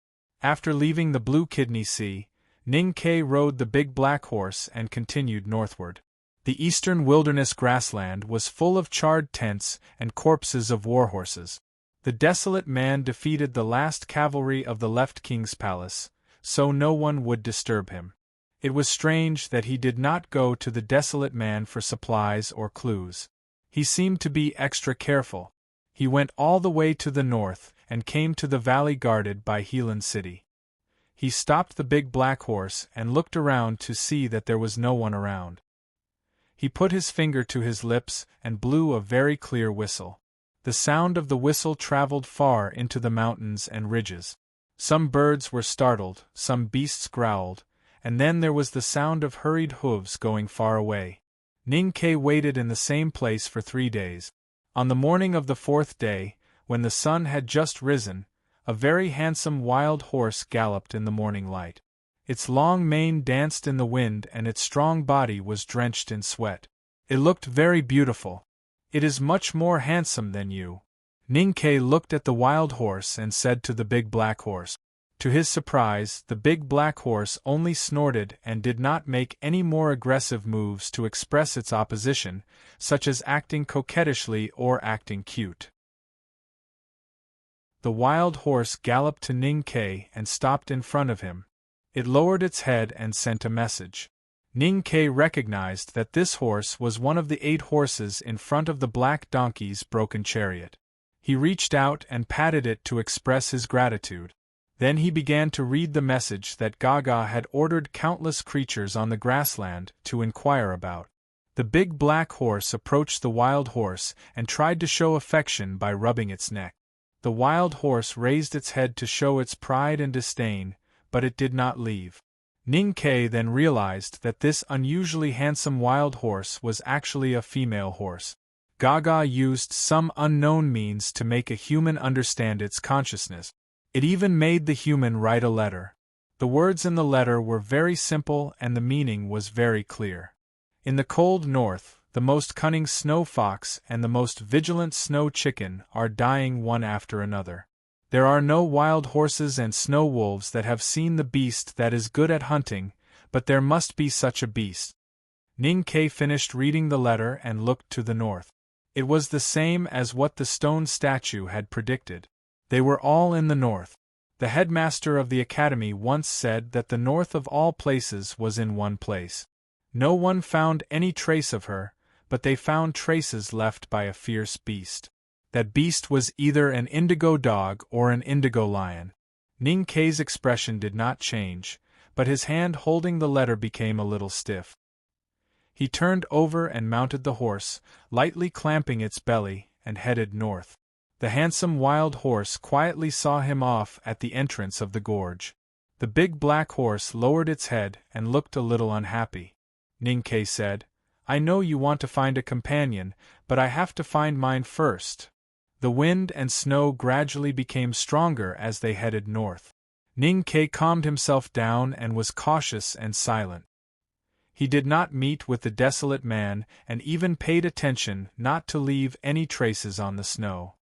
[SPEAKER 1] After leaving the Blue Kidney Sea, Ning Ke rode the big black horse and continued northward. The eastern wilderness grassland was full of charred tents and corpses of warhorses. The desolate man defeated the last cavalry of the left king's palace, so no one would disturb him. It was strange that he did not go to the desolate man for supplies or clues. He seemed to be extra careful. He went all the way to the north and came to the valley guarded by Helan City. He stopped the big black horse and looked around to see that there was no one around. He put his finger to his lips and blew a very clear whistle. The sound of the whistle traveled far into the mountains and ridges. Some birds were startled, some beasts growled, and then there was the sound of hurried hooves going far away. Ning-Ke waited in the same place for 3 days. On the morning of the 4th day, when the sun had just risen, a very handsome wild horse galloped in the morning light. Its long mane danced in the wind and its strong body was drenched in sweat. It looked very beautiful. "It is much more handsome than you." Ning-Ke looked at the wild horse and said to the big black horse. To his surprise, the big black horse only snorted and did not make any more aggressive moves to express its opposition, such as acting coquettishly or acting cute. The wild horse galloped to Ning-Ke and stopped in front of him. It lowered its head and sent a message. Ning-Ke recognized that this horse was one of the 8 horses in front of the black donkey's broken chariot. He reached out and patted it to express his gratitude. Then he began to read the message that Gaga had ordered countless creatures on the grassland to inquire about. The big black horse approached the wild horse and tried to show affection by rubbing its neck. The wild horse raised its head to show its pride and disdain, but it did not leave. Ning-Ke then realized that this unusually handsome wild horse was actually a female horse. Gaga used some unknown means to make a human understand its consciousness. It even made the human write a letter. The words in the letter were very simple and the meaning was very clear. In the cold north, the most cunning snow fox and the most vigilant snow chicken are dying one after another. There are no wild horses and snow wolves that have seen the beast that is good at hunting, but there must be such a beast. Ning-Ke finished reading the letter and looked to the north. It was the same as what the stone statue had predicted. They were all in the north. The headmaster of the academy once said that the north of all places was in one place. No one found any trace of her, but they found traces left by a fierce beast. That beast was either an indigo dog or an indigo lion. Ning-Ke's expression did not change, but his hand holding the letter became a little stiff. He turned over and mounted the horse, lightly clamping its belly, and headed north. The handsome wild horse quietly saw him off at the entrance of the gorge. The big black horse lowered its head and looked a little unhappy. Ning-Ke said, "I know you want to find a companion, but I have to find mine first." The wind and snow gradually became stronger as they headed north. Ning-Ke calmed himself down and was cautious and silent. He did not meet with the desolate man and even paid attention not to leave any traces on the snow.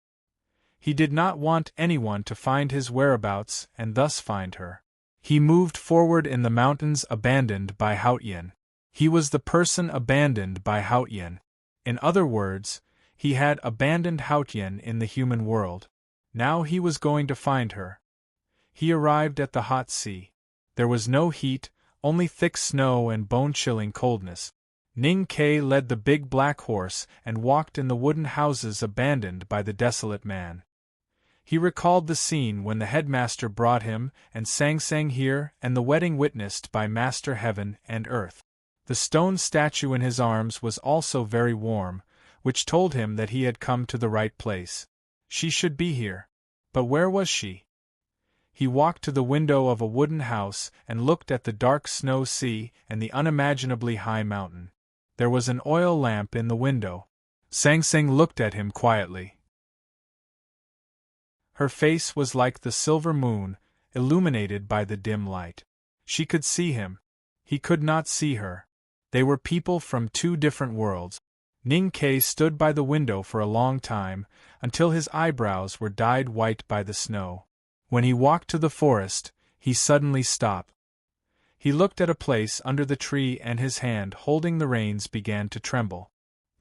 [SPEAKER 1] He did not want anyone to find his whereabouts and thus find her. He moved forward in the mountains abandoned by Haotian. He was the person abandoned by Haotian. In other words, he had abandoned Haotian in the human world. Now he was going to find her. He arrived at the hot sea. There was no heat, only thick snow and bone-chilling coldness. Ning-Ke led the big black horse and walked in the wooden houses abandoned by the desolate man. He recalled the scene when the headmaster brought him and Sang here and the wedding witnessed by Master Heaven and Earth. The stone statue in his arms was also very warm, which told him that he had come to the right place. She should be here. But where was she? He walked to the window of a wooden house and looked at the dark snow sea and the unimaginably high mountain. There was an oil lamp in the window. Sang looked at him quietly. Her face was like the silver moon, illuminated by the dim light. She could see him. He could not see her. They were people from 2 different worlds. Ning-Ke stood by the window for a long time, until his eyebrows were dyed white by the snow. When he walked to the forest, he suddenly stopped. He looked at a place under the tree and his hand holding the reins began to tremble.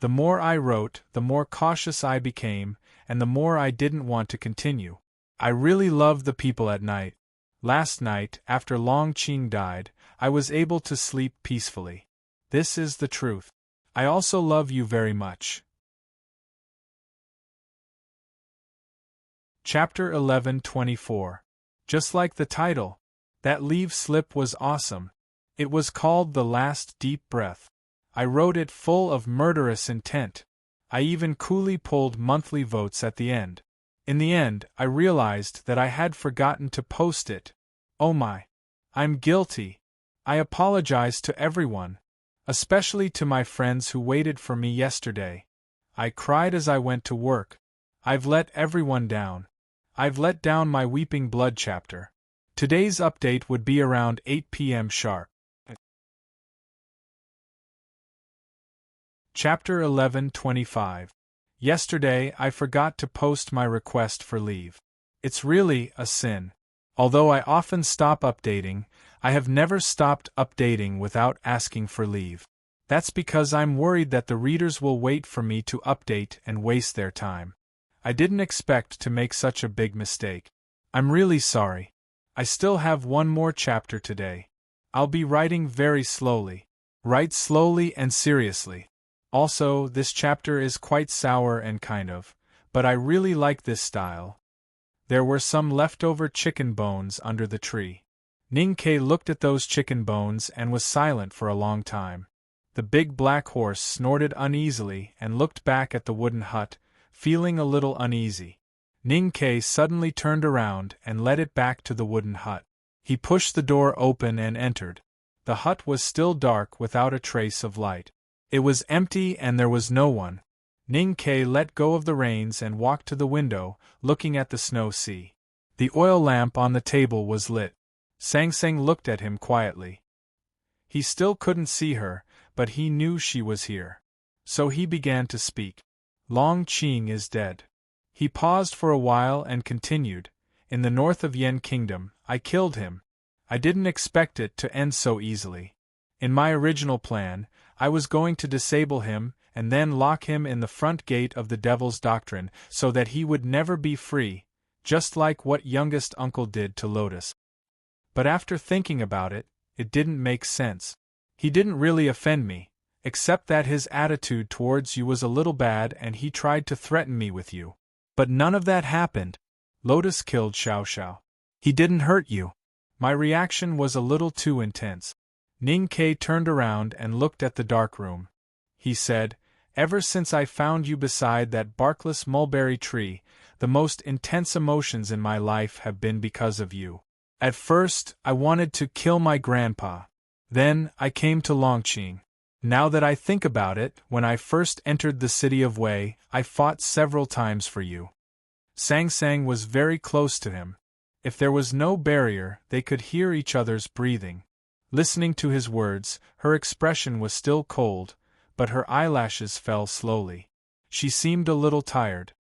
[SPEAKER 1] The more I wrote, the more cautious I became, and the more I didn't want to continue. I really loved the people at night. Last night, after Long Qing died, I was able to sleep peacefully. This is the truth. I also love you very much. Chapter 11:24. Just like the title. That leave slip was awesome. It was called The Last Deep Breath. I wrote it full of murderous intent. I even coolly pulled monthly votes at the end. In the end, I realized that I had forgotten to post it. Oh my. I'm guilty. I apologize to everyone, especially to my friends who waited for me yesterday. I cried as I went to work. I've let everyone down. I've let down my Weeping Blood chapter. Today's update would be around 8 p.m. sharp. Chapter 11:25. Yesterday I forgot to post my request for leave. It's really a sin. Although I often stop updating, I have never stopped updating without asking for leave. That's because I'm worried that the readers will wait for me to update and waste their time. I didn't expect to make such a big mistake. I'm really sorry. I still have one more chapter today. I'll be writing very slowly. Write slowly and seriously. Also, this chapter is quite sour and kind of, but I really like this style. There were some leftover chicken bones under the tree. Ning-Kei looked at those chicken bones and was silent for a long time. The big black horse snorted uneasily and looked back at the wooden hut, feeling a little uneasy. Ning-Kei suddenly turned around and led it back to the wooden hut. He pushed the door open and entered. The hut was still dark without a trace of light. It was empty and there was no one. Ning-Kei let go of the reins and walked to the window, looking at the snow sea. The oil lamp on the table was lit. Sang-Sang looked at him quietly. He still couldn't see her, but he knew she was here. So he began to speak. Long Qing is dead. He paused for a while and continued, in the north of Yen Kingdom, I killed him. I didn't expect it to end so easily. In my original plan, I was going to disable him and then lock him in the front gate of the Devil's Doctrine so that he would never be free, just like what youngest uncle did to Lotus. But after thinking about it, it didn't make sense. He didn't really offend me, except that his attitude towards you was a little bad and he tried to threaten me with you. But none of that happened. Lotus killed Xiao Xiao. He didn't hurt you. My reaction was a little too intense. Ning-Kei turned around and looked at the dark room. He said, ever since I found you beside that barkless mulberry tree, the most intense emotions in my life have been because of you. At first, I wanted to kill my grandpa. Then, I came to Longqing. Now that I think about it, when I first entered the city of Wei, I fought several times for you. Sang-Sang was very close to him. If there was no barrier, they could hear each other's breathing. Listening to his words, her expression was still cold, but her eyelashes fell slowly. She seemed a little tired.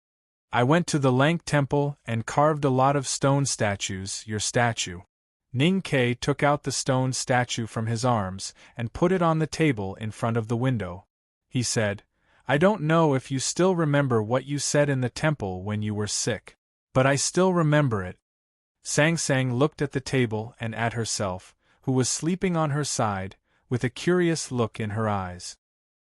[SPEAKER 1] I went to the Lank Temple and carved a lot of stone statues, your statue. Ning-Kei took out the stone statue from his arms and put it on the table in front of the window. He said, I don't know if you still remember what you said in the temple when you were sick, but I still remember it. Sang-Sang looked at the table and at herself, who was sleeping on her side, with a curious look in her eyes.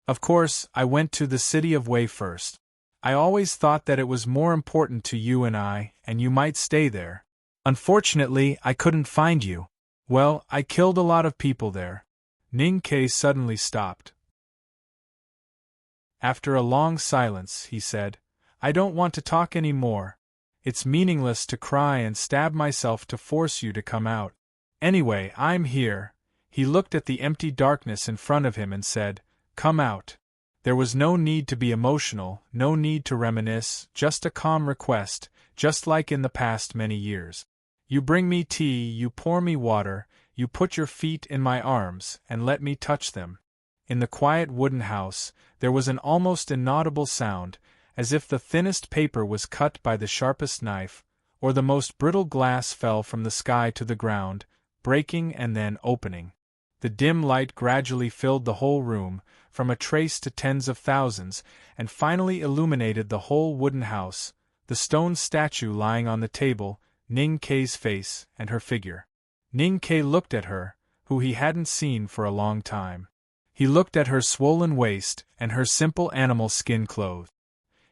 [SPEAKER 1] Of course, I went to the city of Wei first. I always thought that it was more important to you and you might stay there. Unfortunately, I couldn't find you. Well, I killed a lot of people there. Ning-Kei suddenly stopped. After a long silence, he said, I don't want to talk any more. It's meaningless to cry and stab myself to force you to come out. Anyway, I'm here. He looked at the empty darkness in front of him and said, Come out. There was no need to be emotional, no need to reminisce, just a calm request, just like in the past many years. You bring me tea, you pour me water, you put your feet in my arms, and let me touch them. In the quiet wooden house, there was an almost inaudible sound, as if the thinnest paper was cut by the sharpest knife, or the most brittle glass fell from the sky to the ground, breaking and then opening. The dim light gradually filled the whole room, from a trace to tens of thousands, and finally illuminated the whole wooden house, the stone statue lying on the table, Ning Kei's face and her figure. Ning Kei looked at her, who he hadn't seen for a long time. He looked at her swollen waist and her simple animal skin clothes.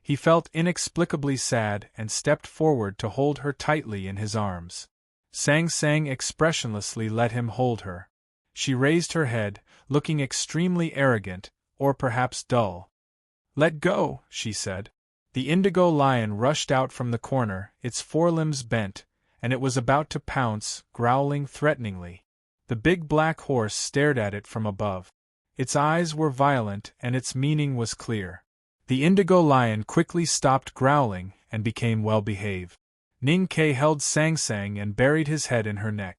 [SPEAKER 1] He felt inexplicably sad and stepped forward to hold her tightly in his arms. Sang Sang expressionlessly let him hold her. She raised her head, looking extremely arrogant, or perhaps dull. "Let go," she said. The indigo lion rushed out from the corner, its forelimbs bent, and it was about to pounce, growling threateningly. The big black horse stared at it from above. Its eyes were violent and its meaning was clear. The indigo lion quickly stopped growling and became well-behaved. Ning Kei held Sang Sang and buried his head in her neck.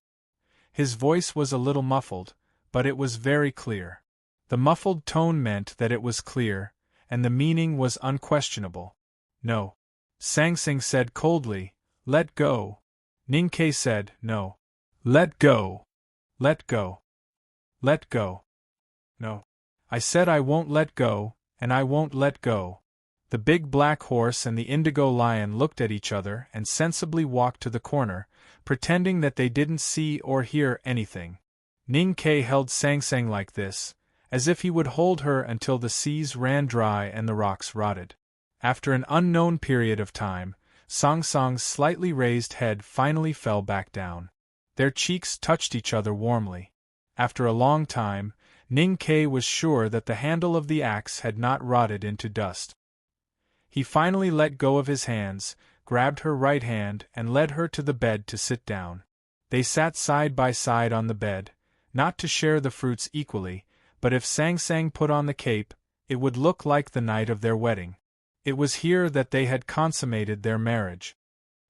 [SPEAKER 1] His voice was a little muffled, but it was very clear. The muffled tone meant that it was clear, and the meaning was unquestionable. "No," Sang Sang said coldly. "Let go." Ning Kei said, "No. Let go. Let go. Let go. No. I said I won't let go, and I won't let go." The big black horse and the indigo lion looked at each other and sensibly walked to the corner, pretending that they didn't see or hear anything. Ning Kei held Sang Sang like this, as if he would hold her until the seas ran dry and the rocks rotted. After an unknown period of time, Sang Sang's slightly raised head finally fell back down. Their cheeks touched each other warmly. After a long time, Ning Kei was sure that the handle of the axe had not rotted into dust. He finally let go of his hands, grabbed her right hand and led her to the bed to sit down. They sat side by side on the bed, not to share the fruits equally, but if Sang Sang put on the cape, it would look like the night of their wedding. It was here that they had consummated their marriage.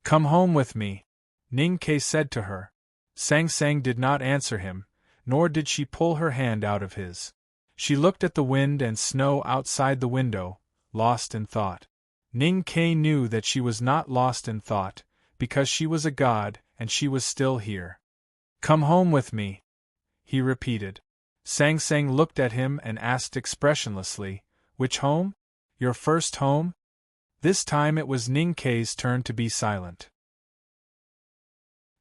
[SPEAKER 1] "Come home with me," Ning Kei said to her. Sang Sang did not answer him, nor did she pull her hand out of his. She looked at the wind and snow outside the window, lost in thought. Ning Kei knew that she was not lost in thought, because she was a god and she was still here. "Come home with me," he repeated. Sang Sang looked at him and asked expressionlessly, "Which home? Your first home?" This time it was Ning Kei's turn to be silent.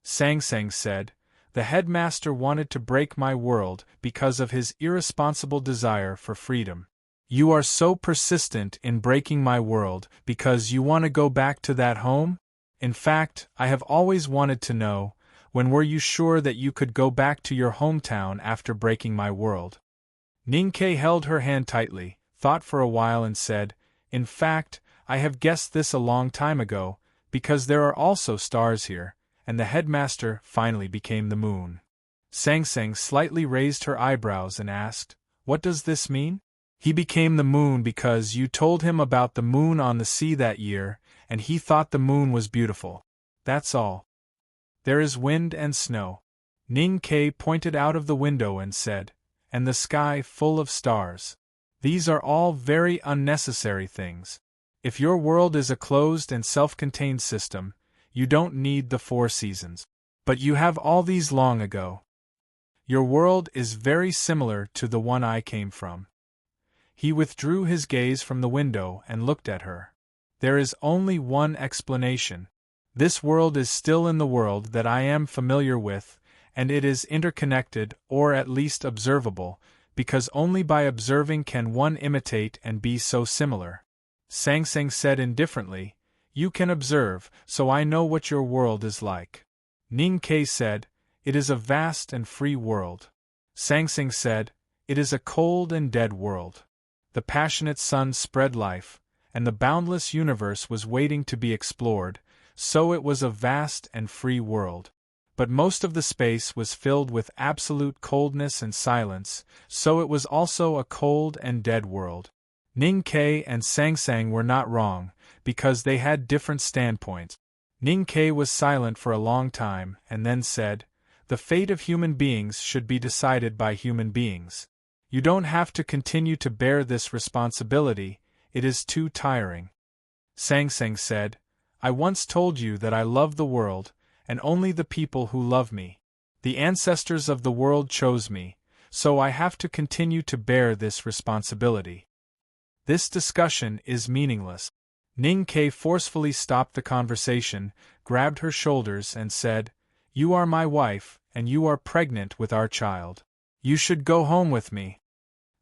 [SPEAKER 1] Sang Sang said, "The headmaster wanted to break my world because of his irresponsible desire for freedom. You are so persistent in breaking my world because you want to go back to that home? In fact, I have always wanted to know, when were you sure that you could go back to your hometown after breaking my world?" Ning Kei held her hand tightly, thought for a while and said, "In fact, I have guessed this a long time ago, because there are also stars here, and the headmaster finally became the moon." Sang Sang slightly raised her eyebrows and asked, "What does this mean?" "He became the moon because you told him about the moon on the sea that year, and he thought the moon was beautiful. That's all. There is wind and snow." Ning Kei pointed out of the window and said, "And the sky full of stars. These are all very unnecessary things. If your world is a closed and self-contained system, you don't need the 4 seasons. But you have all these long ago. Your world is very similar to the one I came from." He withdrew his gaze from the window and looked at her. "There is only one explanation. This world is still in the world that I am familiar with, and it is interconnected, or at least observable, because only by observing can one imitate and be so similar." Sang Sang said indifferently, "You can observe, so I know what your world is like." Ning Kei said, "It is a vast and free world." Sang Sang said, "It is a cold and dead world. The passionate sun spread life, and the boundless universe was waiting to be explored, so it was a vast and free world. But most of the space was filled with absolute coldness and silence, so it was also a cold and dead world." Ning Kei and Sang Sang were not wrong, because they had different standpoints. Ning Kei was silent for a long time, and then said, "The fate of human beings should be decided by human beings. You don't have to continue to bear this responsibility, it is too tiring." Sang Sang said, "I once told you that I love the world, and only the people who love me. The ancestors of the world chose me, so I have to continue to bear this responsibility. This discussion is meaningless." Ning Kei forcefully stopped the conversation, grabbed her shoulders and said, "You are my wife, and you are pregnant with our child. You should go home with me."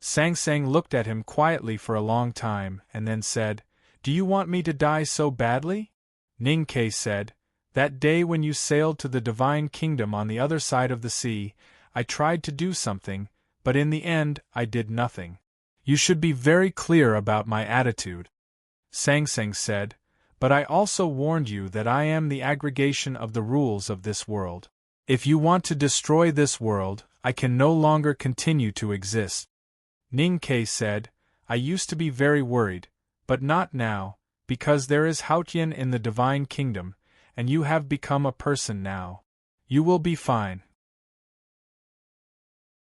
[SPEAKER 1] Sang Sang looked at him quietly for a long time and then said, "Do you want me to die so badly?" Ning Ke said, "That day when you sailed to the divine kingdom on the other side of the sea, I tried to do something, but in the end I did nothing. You should be very clear about my attitude." Sang Sang said, "But I also warned you that I am the aggregation of the rules of this world. If you want to destroy this world, I can no longer continue to exist." Ning Ke said, "I used to be very worried, but not now, because there is Haotian in the divine kingdom, and you have become a person now. You will be fine."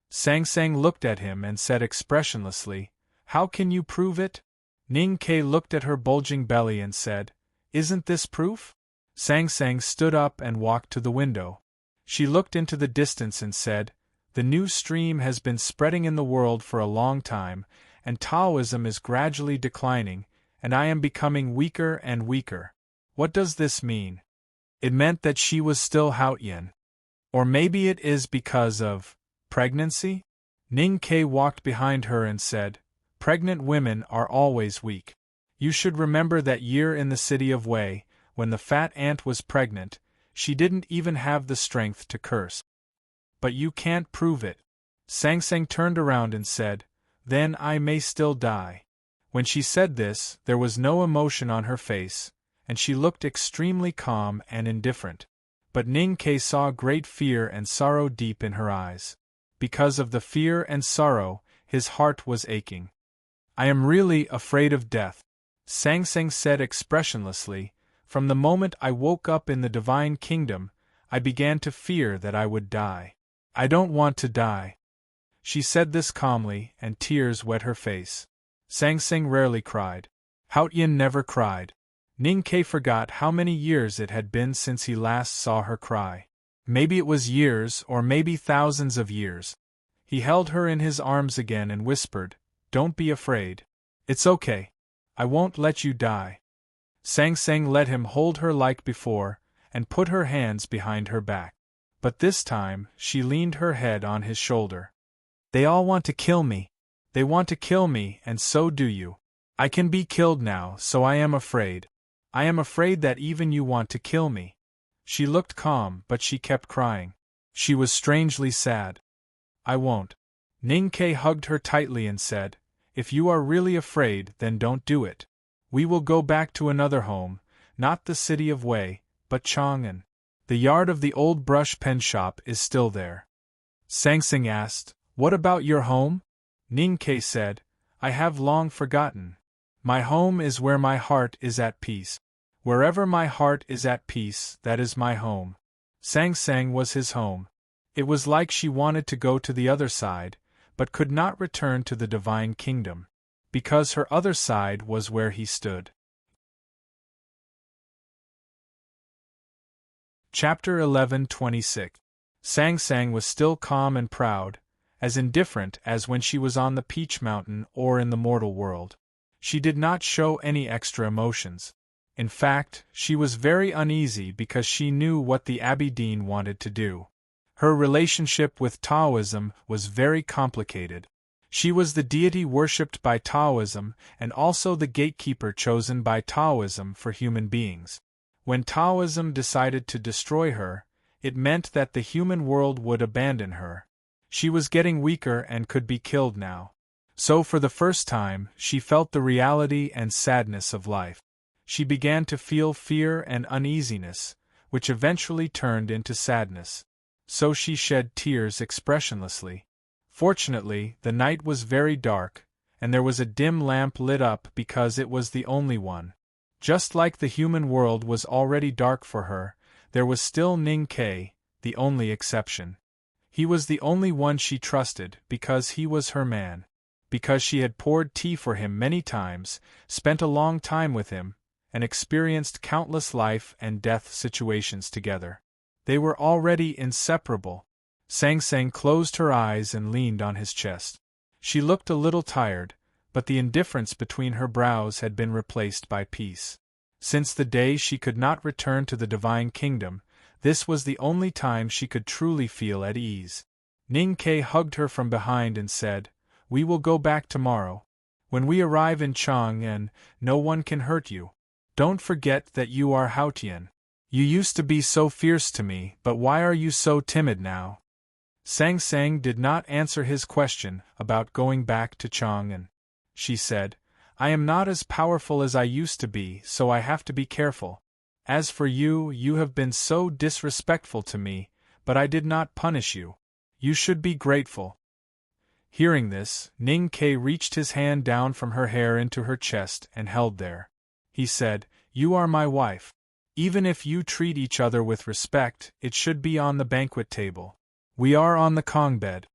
[SPEAKER 1] Sang Sang looked at him and said expressionlessly, "How can you prove it?" Ning Ke looked at her bulging belly and said, "Isn't this proof?" Sang Sang stood up and walked to the window. She looked into the distance and said, "The new stream has been spreading in the world for a long time, and Taoism is gradually declining, and I am becoming weaker and weaker. What does this mean?" It meant that she was still Haotian. Or maybe it is because of pregnancy? Ning Ke walked behind her and said, "Pregnant women are always weak. You should remember that year in the city of Wei, when the fat ant was pregnant, she didn't even have the strength to curse." "But you can't prove it." Sang Sang turned around and said, "Then I may still die." When she said this, there was no emotion on her face, and she looked extremely calm and indifferent. But Ning Ke saw great fear and sorrow deep in her eyes. Because of the fear and sorrow, his heart was aching. "I am really afraid of death," Sang Sang said expressionlessly. "From the moment I woke up in the divine kingdom, I began to fear that I would die. I don't want to die." She said this calmly, and tears wet her face. Sang Sang rarely cried. Haotian never cried. Ning Ke forgot how many years it had been since he last saw her cry. Maybe it was years, or maybe thousands of years. He held her in his arms again and whispered, "Don't be afraid. It's okay. I won't let you die." Sang Sang let him hold her like before, and put her hands behind her back. But this time, she leaned her head on his shoulder. "They all want to kill me. They want to kill me, and so do you. I can be killed now, so I am afraid. I am afraid that even you want to kill me." She looked calm, but she kept crying. She was strangely sad. "I won't." Ning Ke hugged her tightly and said, "If you are really afraid, then don't do it. We will go back to another home, not the city of Wei, but Chang'an. The yard of the old brush pen shop is still there." Sang Sang asked, "What about your home?" Ning Ke said, "I have long forgotten. My home is where my heart is at peace. Wherever my heart is at peace, that is my home." Sang Sang was his home. It was like she wanted to go to the other side, but could not return to the divine kingdom, because her other side was where he stood. Chapter 11:26. Sang Sang was still calm and proud, as indifferent as when she was on the Peach Mountain or in the mortal world. She did not show any extra emotions. In fact, she was very uneasy because she knew what the Abbey Dean wanted to do. Her relationship with Taoism was very complicated. She was the deity worshipped by Taoism and also the gatekeeper chosen by Taoism for human beings. When Taoism decided to destroy her, it meant that the human world would abandon her. She was getting weaker and could be killed now. So for the first time, she felt the reality and sadness of life. She began to feel fear and uneasiness, which eventually turned into sadness. So she shed tears expressionlessly. Fortunately, the night was very dark, and there was a dim lamp lit up because it was the only one. Just like the human world was already dark for her, there was still Ning Ke, the only exception. He was the only one she trusted because he was her man. Because she had poured tea for him many times, spent a long time with him, and experienced countless life and death situations together. They were already inseparable. Sang Sang closed her eyes and leaned on his chest. She looked a little tired, but the indifference between her brows had been replaced by peace. Since the day she could not return to the divine kingdom, this was the only time she could truly feel at ease. Ning Ke hugged her from behind and said, "We will go back tomorrow. When we arrive in Chang'an, no one can hurt you. Don't forget that you are Haotian. You used to be so fierce to me, but why are you so timid now?" Sang Sang did not answer his question about going back to Chang'an. She said, "I am not as powerful as I used to be, so I have to be careful. As for you, you have been so disrespectful to me, but I did not punish you. You should be grateful." Hearing this, Ning Ke reached his hand down from her hair into her chest and held there. He said, "You are my wife. Even if you treat each other with respect, it should be on the banquet table. We are on the Kong bed."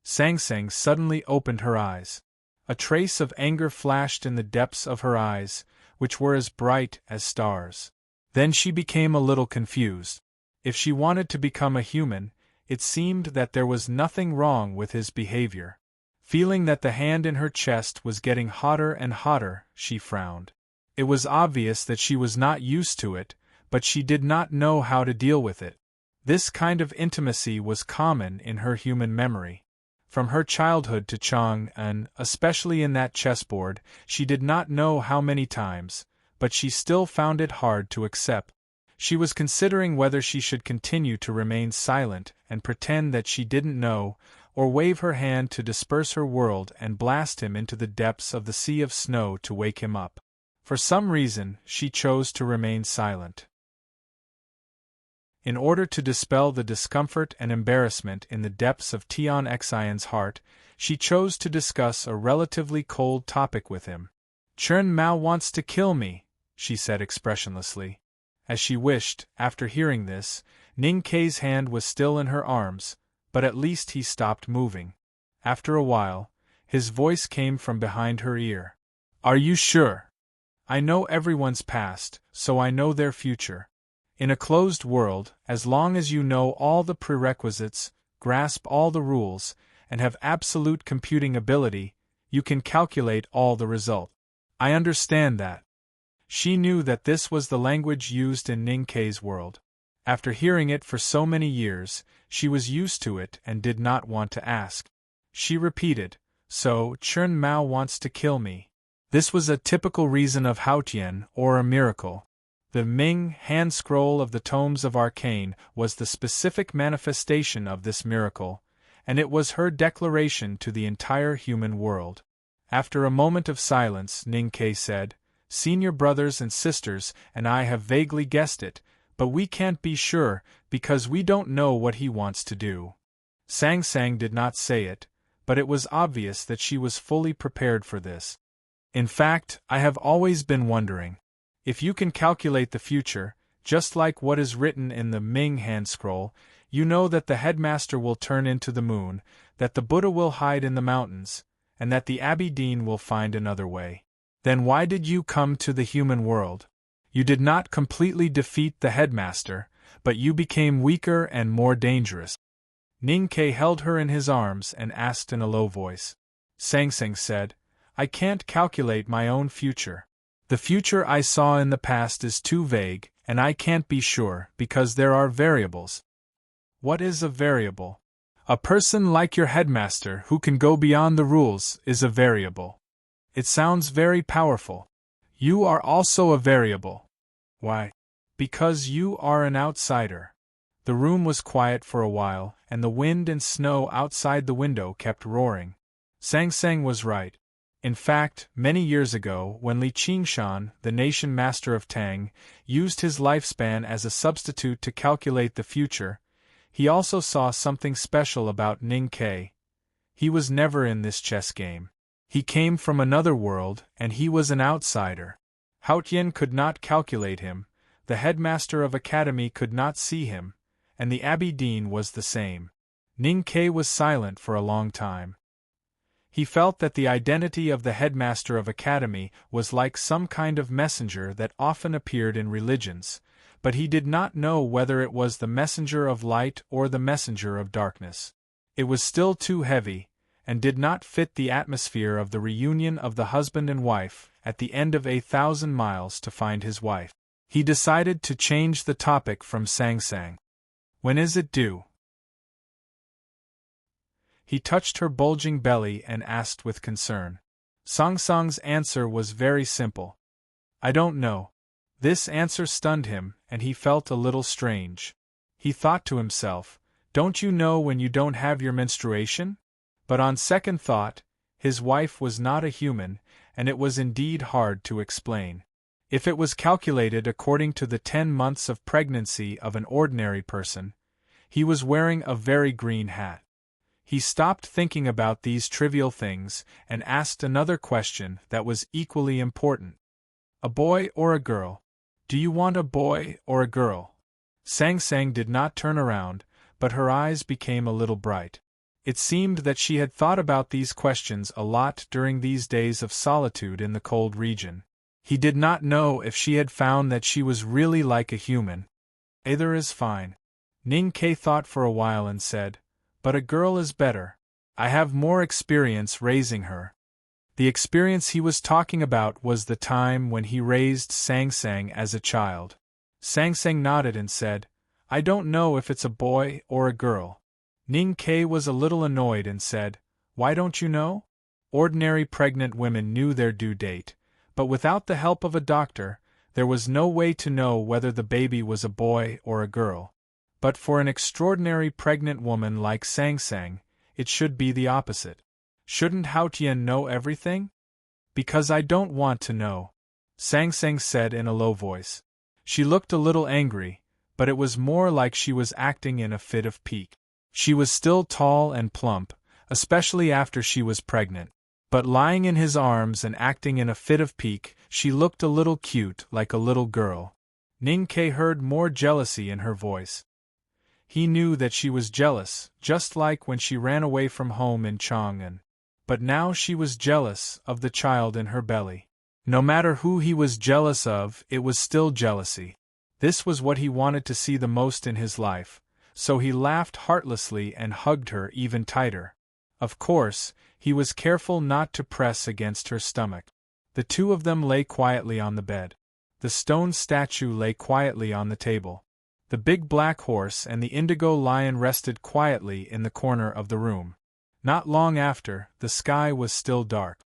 [SPEAKER 1] Sang Sang suddenly opened her eyes. A trace of anger flashed in the depths of her eyes, which were as bright as stars. Then she became a little confused. If she wanted to become a human, it seemed that there was nothing wrong with his behavior. Feeling that the hand in her chest was getting hotter and hotter, she frowned. It was obvious that she was not used to it, but she did not know how to deal with it. This kind of intimacy was common in her human memory. From her childhood to Chang'an, especially in that chessboard, she did not know how many times, but she still found it hard to accept. She was considering whether she should continue to remain silent and pretend that she didn't know, or wave her hand to disperse her world and blast him into the depths of the sea of snow to wake him up. For some reason, she chose to remain silent. In order to dispel the discomfort and embarrassment in the depths of Tian Xian's heart, she chose to discuss a relatively cold topic with him. "Chen Mao wants to kill me," she said expressionlessly. As she wished, after hearing this, Ning Ke's hand was still in her arms, but at least he stopped moving. After a while, his voice came from behind her ear. "Are you sure? I know everyone's past, so I know their future. In a closed world, as long as you know all the prerequisites, grasp all the rules, and have absolute computing ability, you can calculate all the result. I understand that." She knew that this was the language used in Ning Ke's world. After hearing it for so many years, she was used to it and did not want to ask. She repeated, "So, Chen Mao wants to kill me." This was a typical reason of Haotian, or a miracle. The Ming hand scroll of the Tomes of Arcane was the specific manifestation of this miracle, and it was her declaration to the entire human world. After a moment of silence, Ning Ke said, "Senior brothers and sisters and I have vaguely guessed it, but we can't be sure, because we don't know what he wants to do." Sang Sang did not say it, but it was obvious that she was fully prepared for this. "In fact, I have always been wondering. If you can calculate the future, just like what is written in the Ming hand scroll, you know that the headmaster will turn into the moon, that the Buddha will hide in the mountains, and that the Abbey Dean will find another way. Then why did you come to the human world? You did not completely defeat the headmaster, but you became weaker and more dangerous." Ning Ke held her in his arms and asked in a low voice. Sang Sang said, "I can't calculate my own future. The future I saw in the past is too vague, and I can't be sure because there are variables." "What is a variable?" "A person like your headmaster who can go beyond the rules is a variable." "It sounds very powerful." "You are also a variable." "Why?" "Because you are an outsider." The room was quiet for a while, and the wind and snow outside the window kept roaring. Sang Sang was right. In fact, many years ago, when Li Qingshan, the nation master of Tang, used his lifespan as a substitute to calculate the future, he also saw something special about Ning Ke. He was never in this chess game. He came from another world, and he was an outsider. Haotian could not calculate him, the headmaster of academy could not see him, and the Abbey Dean was the same. Ning Ke was silent for a long time. He felt that the identity of the headmaster of academy was like some kind of messenger that often appeared in religions, but he did not know whether it was the messenger of light or the messenger of darkness. It was still too heavy, and did not fit the atmosphere of the reunion of the husband and wife, at the end of 1,000 miles to find his wife. He decided to change the topic from Sang Sang. When is it due? He touched her bulging belly and asked with concern. Sang Sang's answer was very simple. I don't know. This answer stunned him, and he felt a little strange. He thought to himself, don't you know when you don't have your menstruation? But on second thought, his wife was not a human, and it was indeed hard to explain. If it was calculated according to the 10 months of pregnancy of an ordinary person, he was wearing a very green hat. He stopped thinking about these trivial things and asked another question that was equally important. A boy or a girl? Do you want a boy or a girl? Sang Sang did not turn around, but her eyes became a little bright. It seemed that she had thought about these questions a lot during these days of solitude in the cold region. He did not know if she had found that she was really like a human. Either is fine. Ning Ke thought for a while and said, but a girl is better. I have more experience raising her. The experience he was talking about was the time when he raised Sang Sang as a child. Sang Sang nodded and said, I don't know if it's a boy or a girl. Ning Ke was a little annoyed and said, why don't you know? Ordinary pregnant women knew their due date, but without the help of a doctor, there was no way to know whether the baby was a boy or a girl. But for an extraordinary pregnant woman like Sang Sang, it should be the opposite. Shouldn't Hao Tian know everything? Because I don't want to know, Sang Sang said in a low voice. She looked a little angry, but it was more like she was acting in a fit of pique. She was still tall and plump, especially after she was pregnant. But lying in his arms and acting in a fit of pique, she looked a little cute, like a little girl. Ning Ke heard more jealousy in her voice. He knew that she was jealous, just like when she ran away from home in Chang'an. But now she was jealous of the child in her belly. No matter who he was jealous of, it was still jealousy. This was what he wanted to see the most in his life, so he laughed heartlessly and hugged her even tighter. Of course, he was careful not to press against her stomach. The two of them lay quietly on the bed. The stone statue lay quietly on the table. The big black horse and the indigo lion rested quietly in the corner of the room. Not long after, the sky was still dark.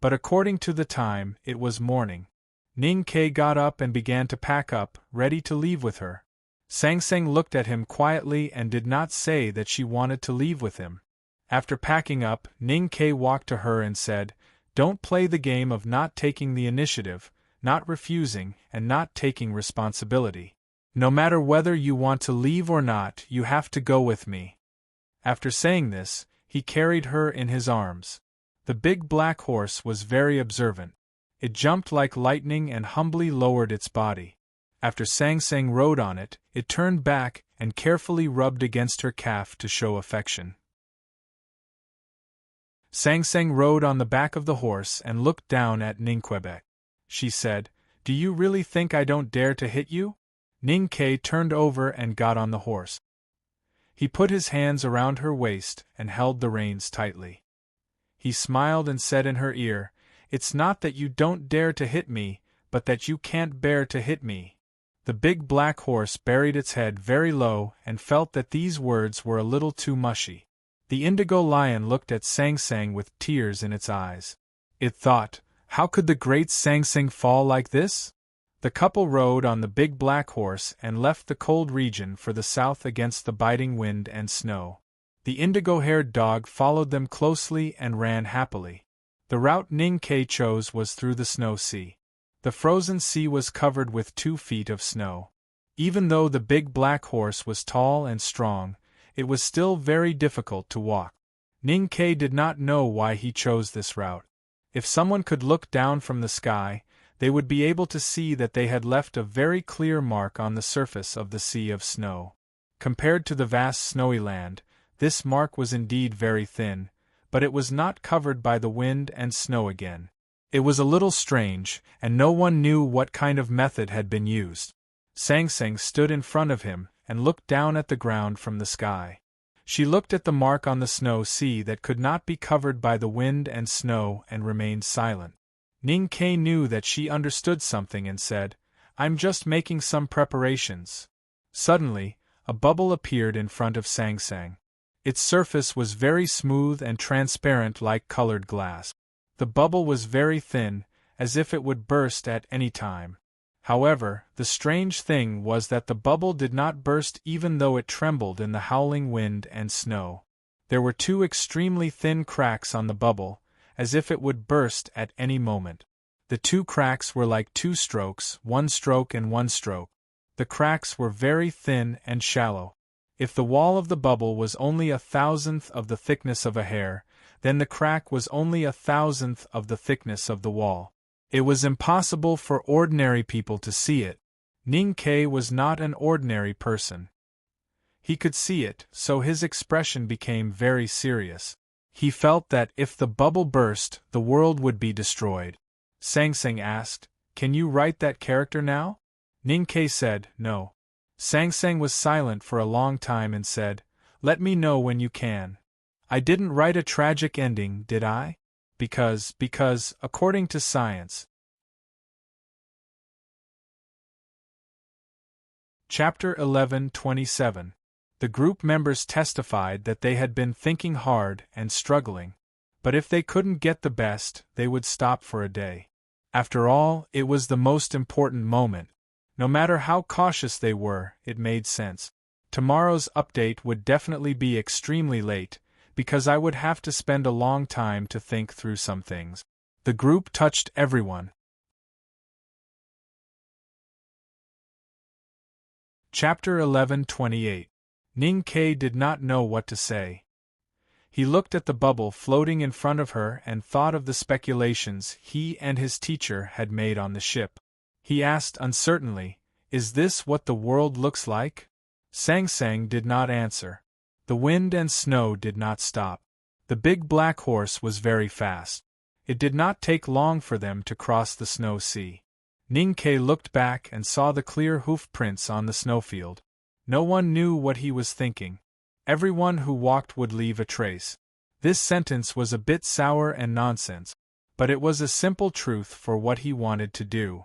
[SPEAKER 1] But according to the time, it was morning. Ning Ke got up and began to pack up, ready to leave with her. Sang Sang looked at him quietly and did not say that she wanted to leave with him. After packing up, Ning Ke walked to her and said, don't play the game of not taking the initiative, not refusing, and not taking responsibility. No matter whether you want to leave or not, you have to go with me. After saying this, he carried her in his arms. The big black horse was very observant. It jumped like lightning and humbly lowered its body. After Sang Sang rode on it, it turned back and carefully rubbed against her calf to show affection. Sang Sang rode on the back of the horse and looked down at Ning Quebec. She said, do you really think I don't dare to hit you? Ning Ke turned over and got on the horse. He put his hands around her waist and held the reins tightly. He smiled and said in her ear, it's not that you don't dare to hit me, but that you can't bear to hit me. The big black horse buried its head very low and felt that these words were a little too mushy. The indigo lion looked at Sang Sang with tears in its eyes. It thought, how could the great Sang Sang fall like this? The couple rode on the big black horse and left the cold region for the south against the biting wind and snow. The indigo-haired dog followed them closely and ran happily. The route Ning Ke chose was through the snow sea. The frozen sea was covered with 2 feet of snow. Even though the big black horse was tall and strong, it was still very difficult to walk. Ning Ke did not know why he chose this route. If someone could look down from the sky, they would be able to see that they had left a very clear mark on the surface of the sea of snow. Compared to the vast snowy land, this mark was indeed very thin, but it was not covered by the wind and snow again. It was a little strange, and no one knew what kind of method had been used. Sang Sang stood in front of him and looked down at the ground from the sky. She looked at the mark on the snow sea that could not be covered by the wind and snow and remained silent. Ning Ke knew that she understood something and said, "I'm just making some preparations." Suddenly, a bubble appeared in front of Sang Sang. Its surface was very smooth and transparent like colored glass. The bubble was very thin, as if it would burst at any time. However, the strange thing was that the bubble did not burst even though it trembled in the howling wind and snow. There were two extremely thin cracks on the bubble, as if it would burst at any moment. The two cracks were like two strokes, one stroke and one stroke. The cracks were very thin and shallow. If the wall of the bubble was only 1,000th of the thickness of a hair, then the crack was only 1,000th of the thickness of the wall. It was impossible for ordinary people to see it. Ning Ke was not an ordinary person. He could see it, so his expression became very serious. He felt that if the bubble burst, the world would be destroyed. Sang Sang asked, "Can you write that character now?" Ning Ke said, "No." Sang Sang was silent for a long time and said, "Let me know when you can." "I didn't write a tragic ending, did I? Because, according to science." Chapter 11:27. The group members testified that they had been thinking hard and struggling. But if they couldn't get the best, they would stop for a day. After all, it was the most important moment. No matter how cautious they were, it made sense. Tomorrow's update would definitely be extremely late, because I would have to spend a long time to think through some things. The group touched everyone. Chapter 11:28. Ning Ke did not know what to say. He looked at the bubble floating in front of her and thought of the speculations he and his teacher had made on the ship. He asked uncertainly, "Is this what the world looks like?" Sang Sang did not answer. The wind and snow did not stop. The big black horse was very fast. It did not take long for them to cross the snow sea. Ning Ke looked back and saw the clear hoof prints on the snowfield. No one knew what he was thinking. Everyone who walked would leave a trace. This sentence was a bit sour and nonsense, but it was a simple truth for what he wanted to do.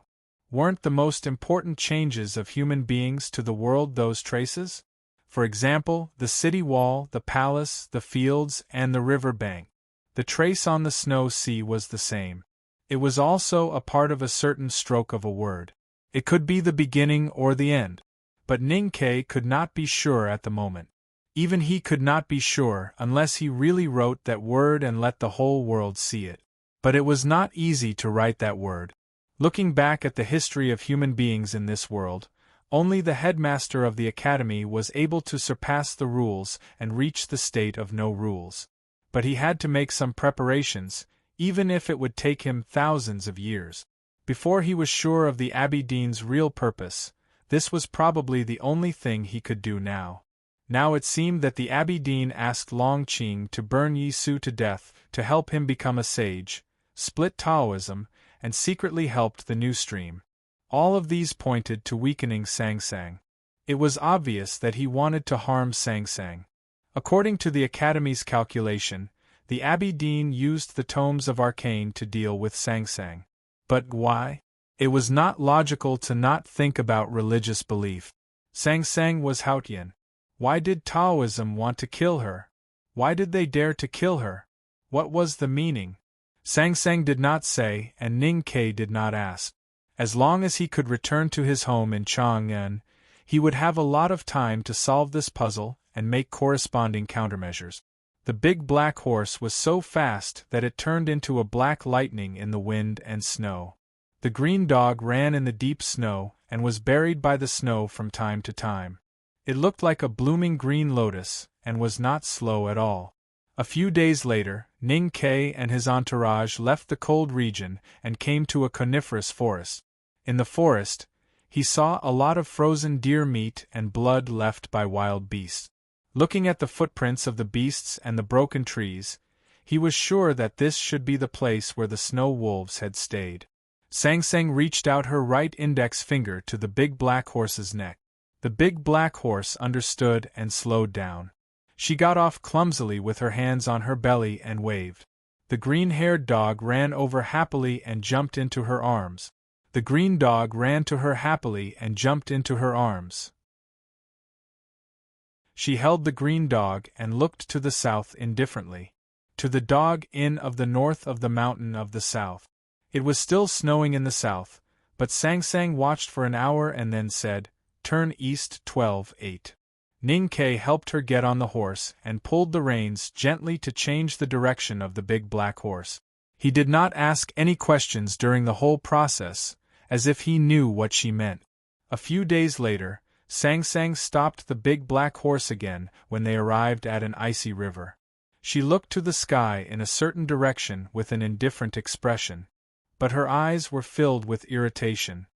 [SPEAKER 1] Weren't the most important changes of human beings to the world those traces? For example, the city wall, the palace, the fields, and the river bank. The trace on the snow sea was the same. It was also a part of a certain stroke of a word. It could be the beginning or the end. But Ning Ke could not be sure at the moment. Even he could not be sure unless he really wrote that word and let the whole world see it. But it was not easy to write that word. Looking back at the history of human beings in this world, only the headmaster of the academy was able to surpass the rules and reach the state of no rules. But he had to make some preparations, even if it would take him thousands of years. Before he was sure of the Abbey Dean's real purpose, this was probably the only thing he could do now. Now it seemed that the Abbey Dean asked Long Qing to burn Yi Su to death to help him become a sage, split Taoism, and secretly helped the new stream. All of these pointed to weakening Sang Sang. It was obvious that he wanted to harm Sang Sang. According to the Academy's calculation, the Abbey Dean used the tomes of arcane to deal with Sang Sang. But why? It was not logical to not think about religious belief. Sang Sang was Haotian. Why did Taoism want to kill her? Why did they dare to kill her? What was the meaning? Sang Sang did not say, and Ning Ke did not ask. As long as he could return to his home in Chang'an, he would have a lot of time to solve this puzzle and make corresponding countermeasures. The big black horse was so fast that it turned into a black lightning in the wind and snow. The green dog ran in the deep snow and was buried by the snow from time to time. It looked like a blooming green lotus and was not slow at all. A few days later, Ning Ke and his entourage left the cold region and came to a coniferous forest. In the forest, he saw a lot of frozen deer meat and blood left by wild beasts. Looking at the footprints of the beasts and the broken trees, he was sure that this should be the place where the snow wolves had stayed. Sang Sang reached out her right index finger to the big black horse's neck. The big black horse understood and slowed down. She got off clumsily with her hands on her belly and waved. The green-haired dog ran over happily and jumped into her arms. The green dog ran to her happily and jumped into her arms. She held the green dog and looked to the south indifferently. To the dog in of the north of the mountain of the south. It was still snowing in the south, but Sang Sang watched for an hour and then said, "Turn east 12-8." Ning Ke helped her get on the horse and pulled the reins gently to change the direction of the big black horse. He did not ask any questions during the whole process, as if he knew what she meant. A few days later, Sang Sang stopped the big black horse again when they arrived at an icy river. She looked to the sky in a certain direction with an indifferent expression, but her eyes were filled with irritation.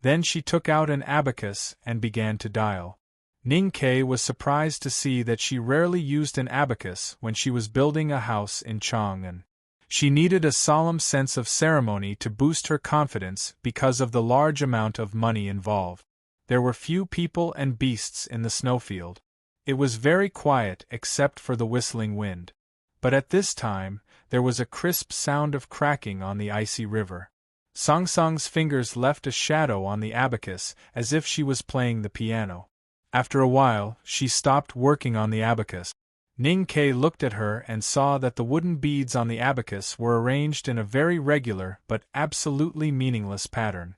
[SPEAKER 1] Then she took out an abacus and began to dial. Ning Ke was surprised to see that she rarely used an abacus when she was building a house in Chang'an. She needed a solemn sense of ceremony to boost her confidence because of the large amount of money involved. There were few people and beasts in the snowfield. It was very quiet except for the whistling wind. But at this time, there was a crisp sound of cracking on the icy river. Sang Sang's fingers left a shadow on the abacus as if she was playing the piano. After a while, she stopped working on the abacus. Ning Ke looked at her and saw that the wooden beads on the abacus were arranged in a very regular but absolutely meaningless pattern.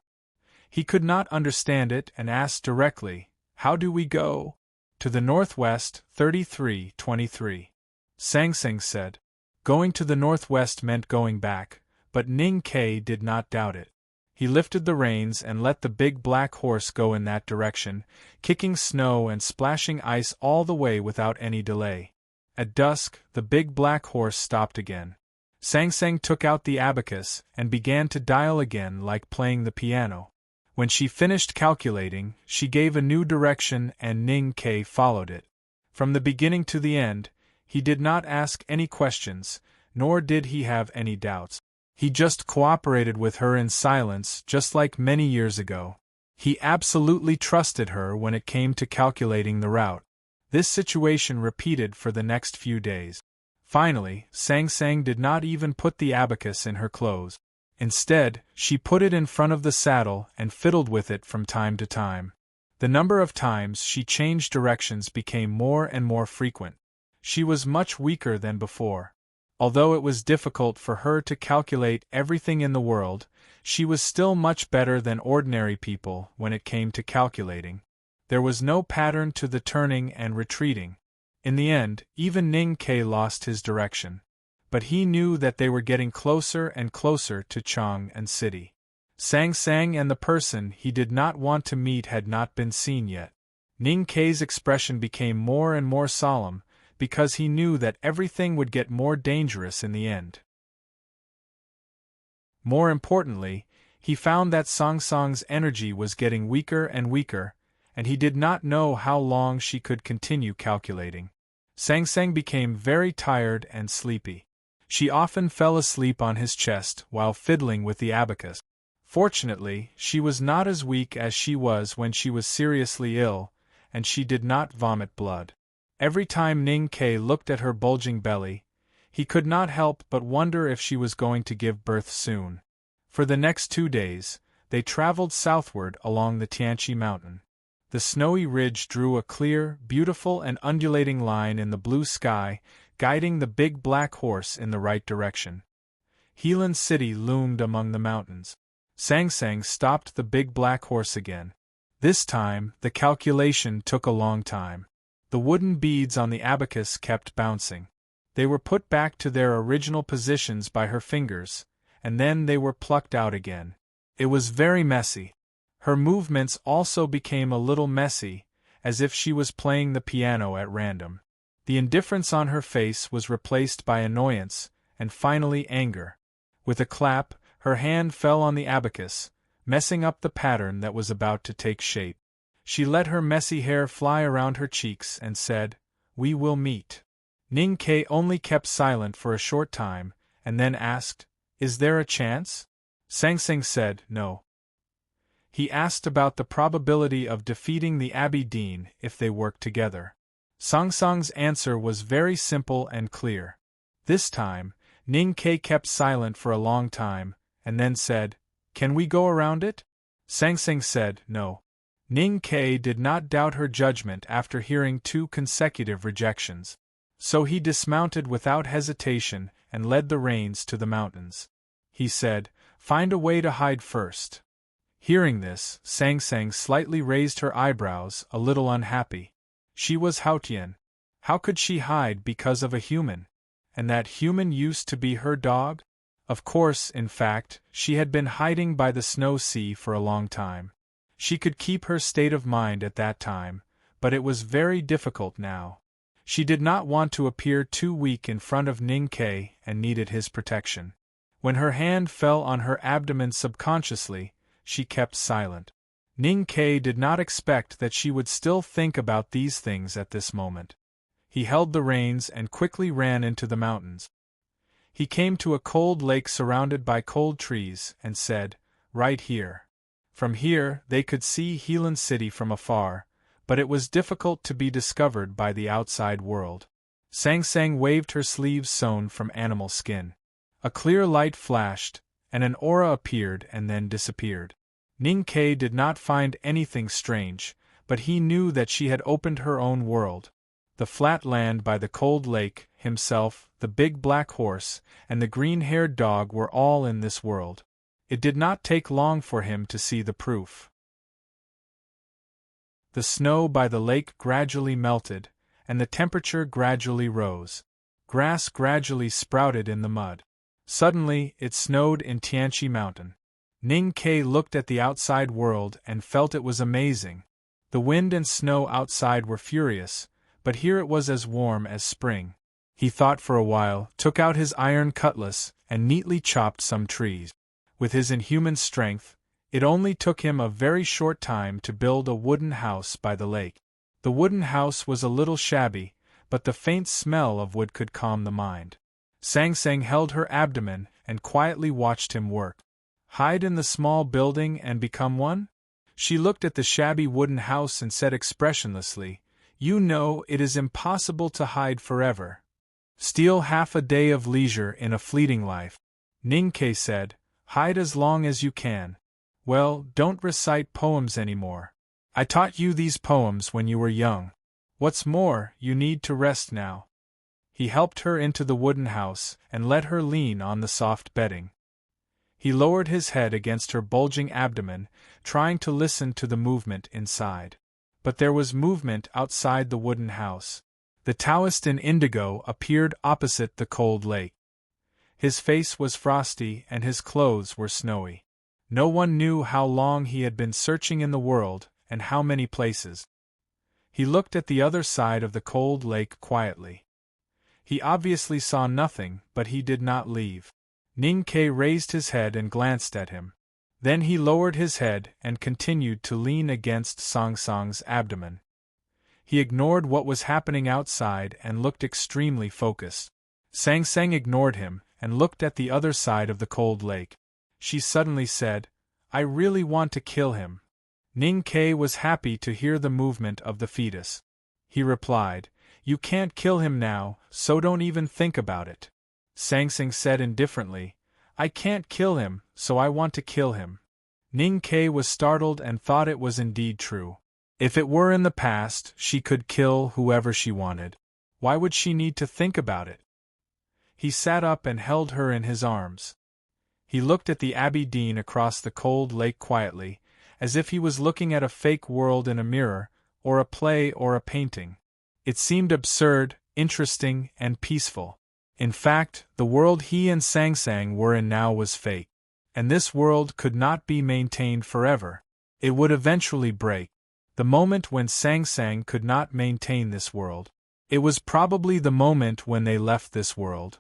[SPEAKER 1] He could not understand it and asked directly, "How do we go?" "To the northwest, 33-23. Sang Sang said. Going to the northwest meant going back, but Ning Ke did not doubt it. He lifted the reins and let the big black horse go in that direction, kicking snow and splashing ice all the way without any delay. At dusk, the big black horse stopped again. Sang Sang took out the abacus and began to dial again like playing the piano. When she finished calculating, she gave a new direction and Ning Ke followed it. From the beginning to the end, he did not ask any questions, nor did he have any doubts. He just cooperated with her in silence just like many years ago. He absolutely trusted her when it came to calculating the route. This situation repeated for the next few days. Finally, Sang Sang did not even put the abacus in her clothes. Instead, she put it in front of the saddle and fiddled with it from time to time. The number of times she changed directions became more and more frequent. She was much weaker than before. Although it was difficult for her to calculate everything in the world, she was still much better than ordinary people when it came to calculating. There was no pattern to the turning and retreating. In the end, even Ning Ke lost his direction. But he knew that they were getting closer and closer to Chang'an City. Sang Sang and the person he did not want to meet had not been seen yet. Ning Ke's expression became more and more solemn, because he knew that everything would get more dangerous in the end. More importantly, he found that Sang Sang's energy was getting weaker and weaker, and he did not know how long she could continue calculating. Sang Sang became very tired and sleepy. She often fell asleep on his chest while fiddling with the abacus. Fortunately, she was not as weak as she was when she was seriously ill, and she did not vomit blood. Every time Ning Ke looked at her bulging belly, he could not help but wonder if she was going to give birth soon. For the next 2 days, they traveled southward along the Tianqi mountain. The snowy ridge drew a clear, beautiful and undulating line in the blue sky, guiding the big black horse in the right direction. Helan City loomed among the mountains. Sang Sang stopped the big black horse again. This time, the calculation took a long time. The wooden beads on the abacus kept bouncing. They were put back to their original positions by her fingers, and then they were plucked out again. It was very messy. Her movements also became a little messy, as if she was playing the piano at random. The indifference on her face was replaced by annoyance, and finally anger. With a clap, her hand fell on the abacus, messing up the pattern that was about to take shape. She let her messy hair fly around her cheeks and said, "We will meet." Ning Ke only kept silent for a short time, and then asked, "Is there a chance?" Sang Sang said, "No." He asked about the probability of defeating the Abbey Dean if they worked together. Sang Sang's answer was very simple and clear. This time, Ning Ke kept silent for a long time, and then said, "Can we go around it?" Sang Sang said, "No." Ning Ke did not doubt her judgment after hearing 2 consecutive rejections. So he dismounted without hesitation and led the reins to the mountains. He said, "Find a way to hide first." Hearing this, Sang Sang slightly raised her eyebrows, a little unhappy. She was Haotian. How could she hide because of a human? And that human used to be her dog? Of course, in fact, she had been hiding by the snow sea for a long time. She could keep her state of mind at that time, but it was very difficult now. She did not want to appear too weak in front of Ning Ke and needed his protection. When her hand fell on her abdomen subconsciously, she kept silent. Ning Ke did not expect that she would still think about these things at this moment. He held the reins and quickly ran into the mountains. He came to a cold lake surrounded by cold trees and said, "Right here." From here, they could see Helan City from afar, but it was difficult to be discovered by the outside world. Sang Sang waved her sleeves sewn from animal skin. A clear light flashed, and an aura appeared and then disappeared. Ning Ke did not find anything strange, but he knew that she had opened her own world. The flat land by the cold lake, himself, the big black horse, and the green-haired dog were all in this world. It did not take long for him to see the proof. The snow by the lake gradually melted, and the temperature gradually rose. Grass gradually sprouted in the mud. Suddenly, it snowed in Tianqi Mountain. Ning Ke looked at the outside world and felt it was amazing. The wind and snow outside were furious, but here it was as warm as spring. He thought for a while, took out his iron cutlass, and neatly chopped some trees. With his inhuman strength, it only took him a very short time to build a wooden house by the lake. The wooden house was a little shabby, but the faint smell of wood could calm the mind. Sang Sang held her abdomen and quietly watched him work. Hide in the small building and become one? She looked at the shabby wooden house and said expressionlessly, "You know it is impossible to hide forever. Steal half a day of leisure in a fleeting life." Ning Ke said, "Hide as long as you can. Well, don't recite poems anymore. I taught you these poems when you were young. What's more, you need to rest now." He helped her into the wooden house and let her lean on the soft bedding. He lowered his head against her bulging abdomen, trying to listen to the movement inside. But there was movement outside the wooden house. The Taoist in indigo appeared opposite the cold lake. His face was frosty and his clothes were snowy. No one knew how long he had been searching in the world and how many places. He looked at the other side of the cold lake quietly. He obviously saw nothing, but he did not leave. Ning Ke raised his head and glanced at him. Then he lowered his head and continued to lean against Sang Sang's abdomen. He ignored what was happening outside and looked extremely focused. Sang Sang ignored him and looked at the other side of the cold lake. She suddenly said, "I really want to kill him." Ning Ke was happy to hear the movement of the fetus. He replied, "You can't kill him now, so don't even think about it." Sang Sang said indifferently, "I can't kill him, so I want to kill him." Ning Ke was startled and thought it was indeed true. If it were in the past, she could kill whoever she wanted. Why would she need to think about it? He sat up and held her in his arms. He looked at the Abbey Dean across the cold lake quietly, as if he was looking at a fake world in a mirror, or a play or a painting. It seemed absurd, interesting, and peaceful. In fact, the world he and Sang Sang were in now was fake. And this world could not be maintained forever. It would eventually break. The moment when Sang Sang could not maintain this world. It was probably the moment when they left this world.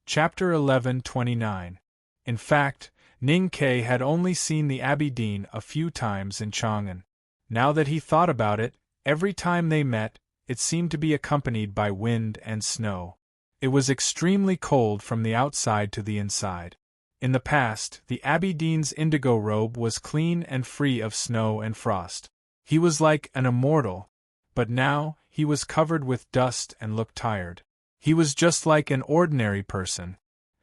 [SPEAKER 1] Chapter 11:29. In fact, Ning Ke had only seen the Abbey Dean a few times in Chang'an. Now that he thought about it, every time they met, it seemed to be accompanied by wind and snow. It was extremely cold from the outside to the inside. In the past, the Abbey Dean's indigo robe was clean and free of snow and frost. He was like an immortal. But now, he was covered with dust and looked tired. He was just like an ordinary person.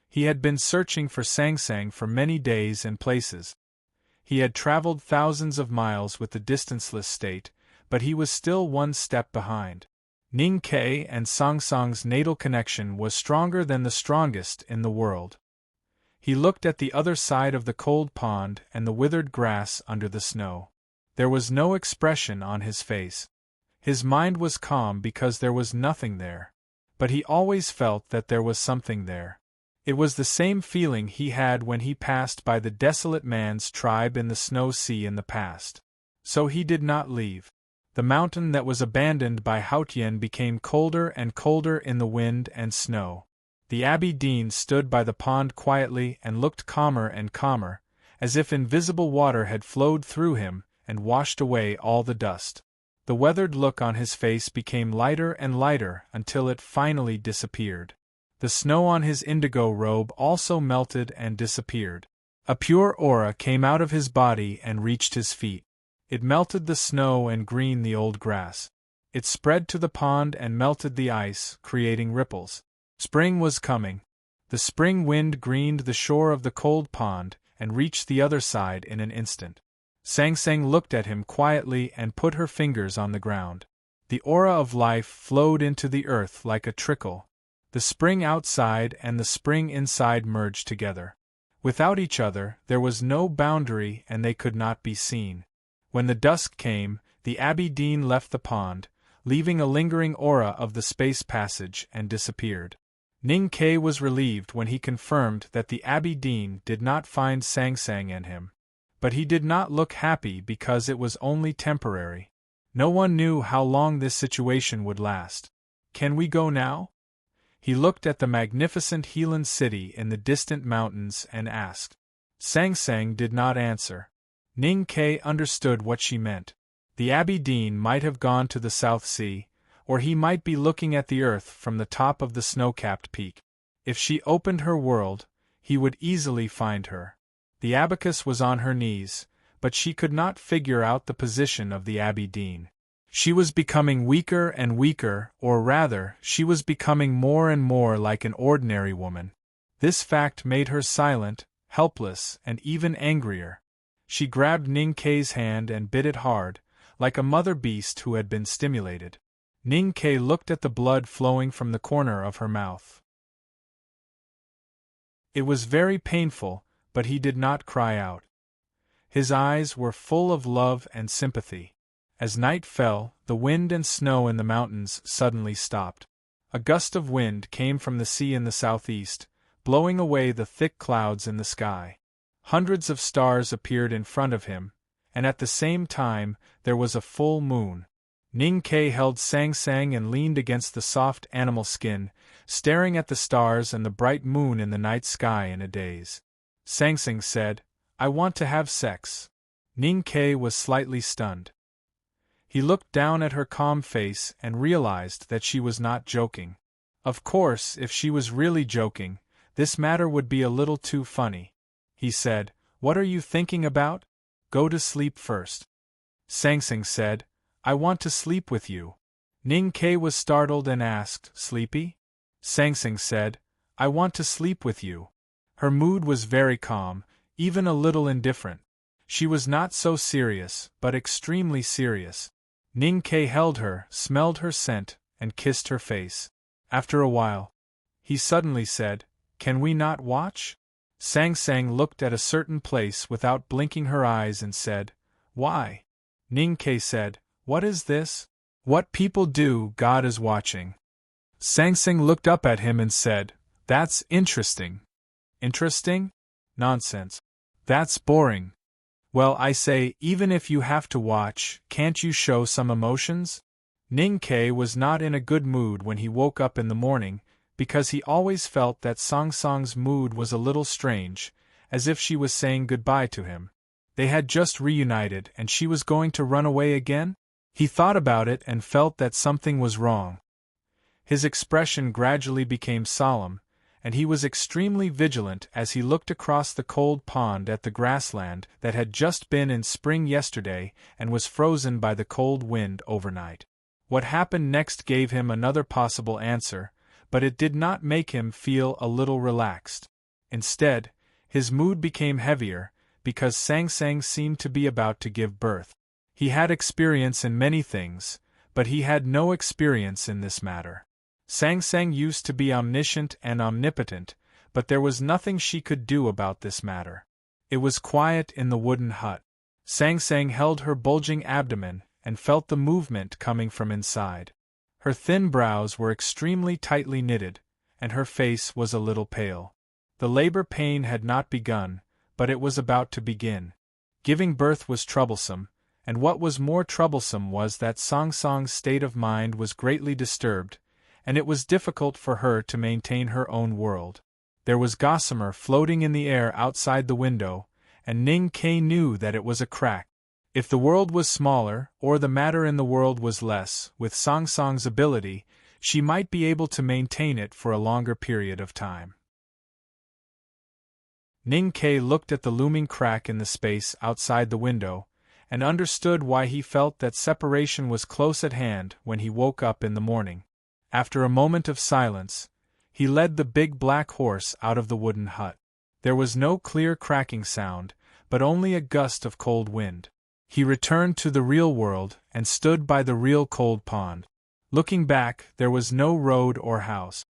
[SPEAKER 1] He had been searching for Sang for many days and places. He had traveled thousands of miles with the distanceless state, but he was still one step behind. Ning Ke and Song's natal connection was stronger than the strongest in the world. He looked at the other side of the cold pond and the withered grass under the snow. There was no expression on his face. His mind was calm because there was nothing there. But he always felt that there was something there. It was the same feeling he had when he passed by the desolate man's tribe in the snow sea in the past. So he did not leave. The mountain that was abandoned by Haotian became colder and colder in the wind and snow. The Abbey Dean stood by the pond quietly and looked calmer and calmer, as if invisible water had flowed through him and washed away all the dust. The weathered look on his face became lighter and lighter until it finally disappeared. The snow on his indigo robe also melted and disappeared. A pure aura came out of his body and reached his feet. It melted the snow and greened the old grass. It spread to the pond and melted the ice, creating ripples. Spring was coming. The spring wind greened the shore of the cold pond and reached the other side in an instant. Sang looked at him quietly and put her fingers on the ground. The aura of life flowed into the earth like a trickle. The spring outside and the spring inside merged together. Without each other, there was no boundary and they could not be seen. When the dusk came, the Abbey Dean left the pond, leaving a lingering aura of the space passage and disappeared. Ning Ke was relieved when he confirmed that the Abbey Dean did not find Sang in him. But he did not look happy because it was only temporary. No one knew how long this situation would last. Can we go now? He looked at the magnificent Helan city in the distant mountains and asked. Sang did not answer. Ning Ke understood what she meant. The Abbey Dean might have gone to the South Sea, or he might be looking at the earth from the top of the snow-capped peak. If she opened her world, he would easily find her. The abacus was on her knees, but she could not figure out the position of the Abbey Dean. She was becoming weaker and weaker, or rather, she was becoming more and more like an ordinary woman. This fact made her silent, helpless, and even angrier. She grabbed Ning Ke's hand and bit it hard, like a mother beast who had been stimulated. Ning Ke looked at the blood flowing from the corner of her mouth. It was very painful, but he did not cry out. His eyes were full of love and sympathy. As night fell, the wind and snow in the mountains suddenly stopped. A gust of wind came from the sea in the southeast, blowing away the thick clouds in the sky. Hundreds of stars appeared in front of him, and at the same time, there was a full moon. Ning Ke held Sang and leaned against the soft animal skin, staring at the stars and the bright moon in the night sky in a daze. Sang said, "I want to have sex." Ning Ke was slightly stunned. He looked down at her calm face and realized that she was not joking. Of course, if she was really joking, this matter would be a little too funny. He said, "What are you thinking about? Go to sleep first." Sang said, "I want to sleep with you." Ning Ke was startled and asked, "Sleepy?" Sang said, "I want to sleep with you." Her mood was very calm, even a little indifferent. She was not so serious, but extremely serious. Ning Ke held her, smelled her scent, and kissed her face. After a while, he suddenly said, "Can we not watch?" Sang looked at a certain place without blinking her eyes and said, "Why?" Ning Ke said, "What is this? What people do, God is watching." Sang looked up at him and said, "That's interesting." Interesting? Nonsense. That's boring. Well, I say, even if you have to watch, can't you show some emotions? Ning Ke was not in a good mood when he woke up in the morning, because he always felt that Song's mood was a little strange, as if she was saying goodbye to him. They had just reunited and she was going to run away again? He thought about it and felt that something was wrong. His expression gradually became solemn, and he was extremely vigilant as he looked across the cold pond at the grassland that had just been in spring yesterday and was frozen by the cold wind overnight. What happened next gave him another possible answer, but it did not make him feel a little relaxed. Instead, his mood became heavier, because Sang Sang seemed to be about to give birth. He had experience in many things, but he had no experience in this matter. Sang Sang used to be omniscient and omnipotent, but there was nothing she could do about this matter. It was quiet in the wooden hut. Sang Sang held her bulging abdomen and felt the movement coming from inside. Her thin brows were extremely tightly knitted, and her face was a little pale. The labor pain had not begun, but it was about to begin. Giving birth was troublesome, and what was more troublesome was that Sang Sang's state of mind was greatly disturbed, and it was difficult for her to maintain her own world. There was gossamer floating in the air outside the window, and Ning Kai knew that it was a crack. If the world was smaller, or the matter in the world was less, with Sang Sang's ability, she might be able to maintain it for a longer period of time. Ning Kai looked at the looming crack in the space outside the window, and understood why he felt that separation was close at hand when he woke up in the morning. After a moment of silence, he led the big black horse out of the wooden hut. There was no clear cracking sound, but only a gust of cold wind. He returned to the real world and stood by the real cold pond. Looking back, there was no road or house.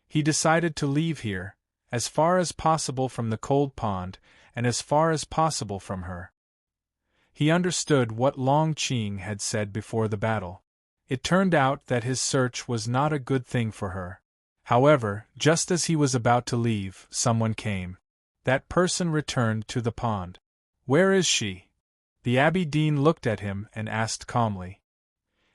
[SPEAKER 1] He decided to leave here, as far as possible from the cold pond, and as far as possible from her. He understood what Long Qing had said before the battle. It turned out that his search was not a good thing for her. However, just as he was about to leave, someone came. That person returned to the pond. "Where is she?" The Abbey Dean looked at him and asked calmly.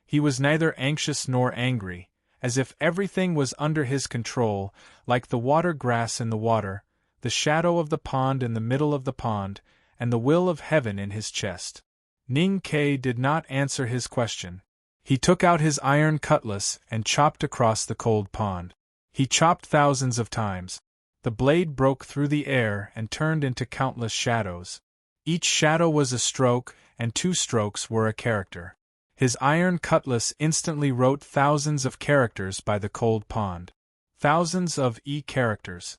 [SPEAKER 1] He was neither anxious nor angry, as if everything was under his control, like the water grass in the water, the shadow of the pond in the middle of the pond, and the will of heaven in his chest. Ning Kai did not answer his question. He took out his iron cutlass and chopped across the cold pond. He chopped thousands of times. The blade broke through the air and turned into countless shadows. Each shadow was a stroke, and 2 strokes were a character. His iron cutlass instantly wrote thousands of characters by the cold pond. Thousands of characters.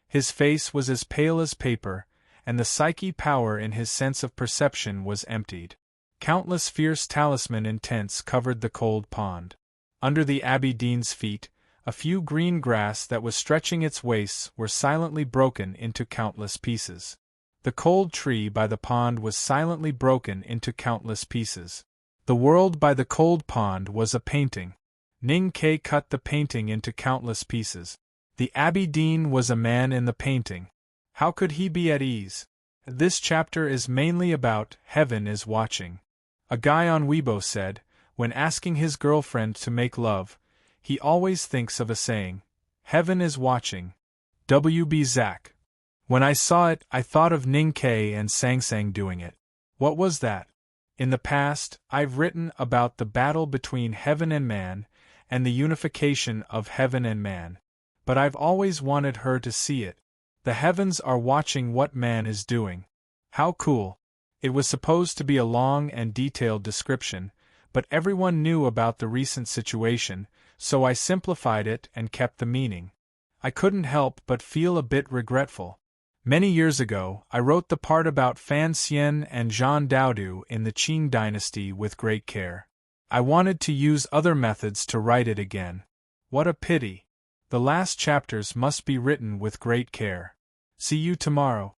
[SPEAKER 1] His face was as pale as paper, and the psyche power in his sense of perception was emptied. Countless fierce talisman intents covered the cold pond. Under the Abbey Dean's feet, a few green grass that was stretching its wastes were silently broken into countless pieces. The cold tree by the pond was silently broken into countless pieces. The world by the cold pond was a painting. Ning Kai cut the painting into countless pieces. The Abbey Dean was a man in the painting. How could he be at ease? This chapter is mainly about "Heaven is watching." A guy on Weibo said, when asking his girlfriend to make love, he always thinks of a saying, "Heaven is watching." W.B. Zach. When I saw it, I thought of Ning Kai and Sang Sang doing it. What was that? In the past, I've written about the battle between heaven and man, and the unification of heaven and man. But I've always wanted her to see it. The heavens are watching what man is doing. How cool. It was supposed to be a long and detailed description, but everyone knew about the recent situation, so I simplified it and kept the meaning. I couldn't help but feel a bit regretful. Many years ago, I wrote the part about Fan Xian and Zhang Daodu in the Qing dynasty with great care. I wanted to use other methods to write it again. What a pity. The last chapters must be written with great care. See you tomorrow.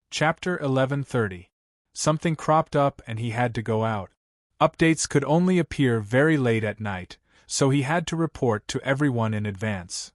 [SPEAKER 1] Chapter 1130. Something cropped up and he had to go out. Updates could only appear very late at night, so he had to report to everyone in advance.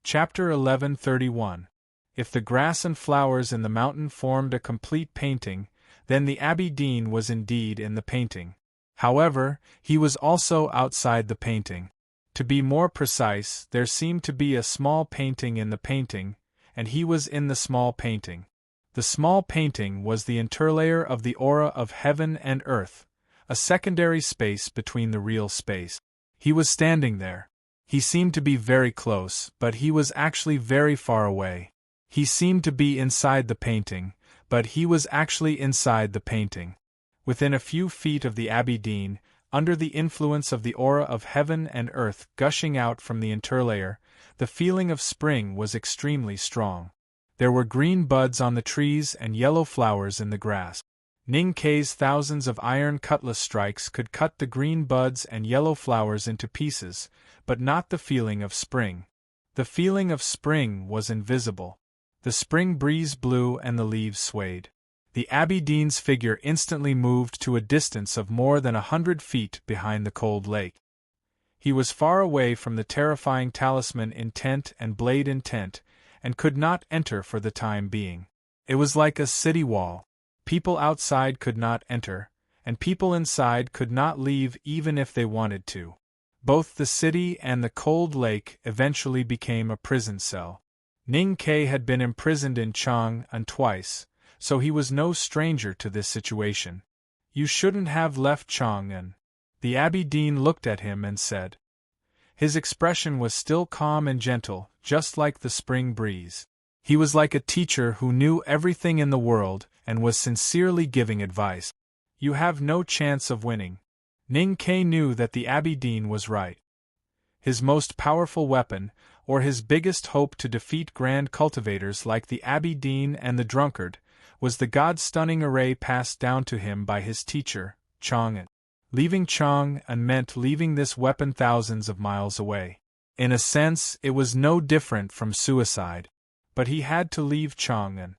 [SPEAKER 1] Chapter 1131. If the grass and flowers in the mountain formed a complete painting, then the Abbey Dean was indeed in the painting. However, he was also outside the painting. To be more precise, there seemed to be a small painting in the painting, and he was in the small painting. The small painting was the interlayer of the aura of heaven and earth, a secondary space between the real space. He was standing there. He seemed to be very close, but he was actually very far away. He seemed to be inside the painting, but he was actually inside the painting. Within a few feet of the Abbey Dean, under the influence of the aura of heaven and earth gushing out from the interlayer, the feeling of spring was extremely strong. There were green buds on the trees and yellow flowers in the grass. Ning Kei's thousands of iron cutlass strikes could cut the green buds and yellow flowers into pieces, but not the feeling of spring. The feeling of spring was invisible. The spring breeze blew and the leaves swayed. The Abbey Dean's figure instantly moved to a distance of more than 100 feet behind the cold lake. He was far away from the terrifying talisman intent and blade intent, and could not enter for the time being. It was like a city wall. People outside could not enter, and people inside could not leave even if they wanted to. Both the city and the cold lake eventually became a prison cell. Ning Kei had been imprisoned in Chang'an twice, so he was no stranger to this situation. You shouldn't have left Chang'an. The Abbey Dean looked at him and said. His expression was still calm and gentle, just like the spring breeze. He was like a teacher who knew everything in the world and was sincerely giving advice. You have no chance of winning. Ning Kei knew that the Abbey Dean was right. His most powerful weapon, or his biggest hope to defeat grand cultivators like the Abbey Dean and the drunkard, was the god-stunning array passed down to him by his teacher, Chang'an. Leaving Chang'an meant leaving this weapon thousands of miles away. In a sense, it was no different from suicide. But he had to leave Chang'an.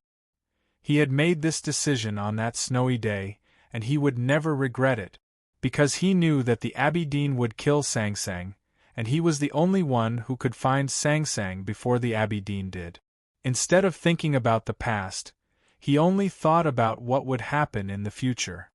[SPEAKER 1] He had made this decision on that snowy day, and he would never regret it, because he knew that the Abbey Dean would kill Sang Sang, and he was the only one who could find Sang Sang before the Abbey Dean did. Instead of thinking about the past, he only thought about what would happen in the future.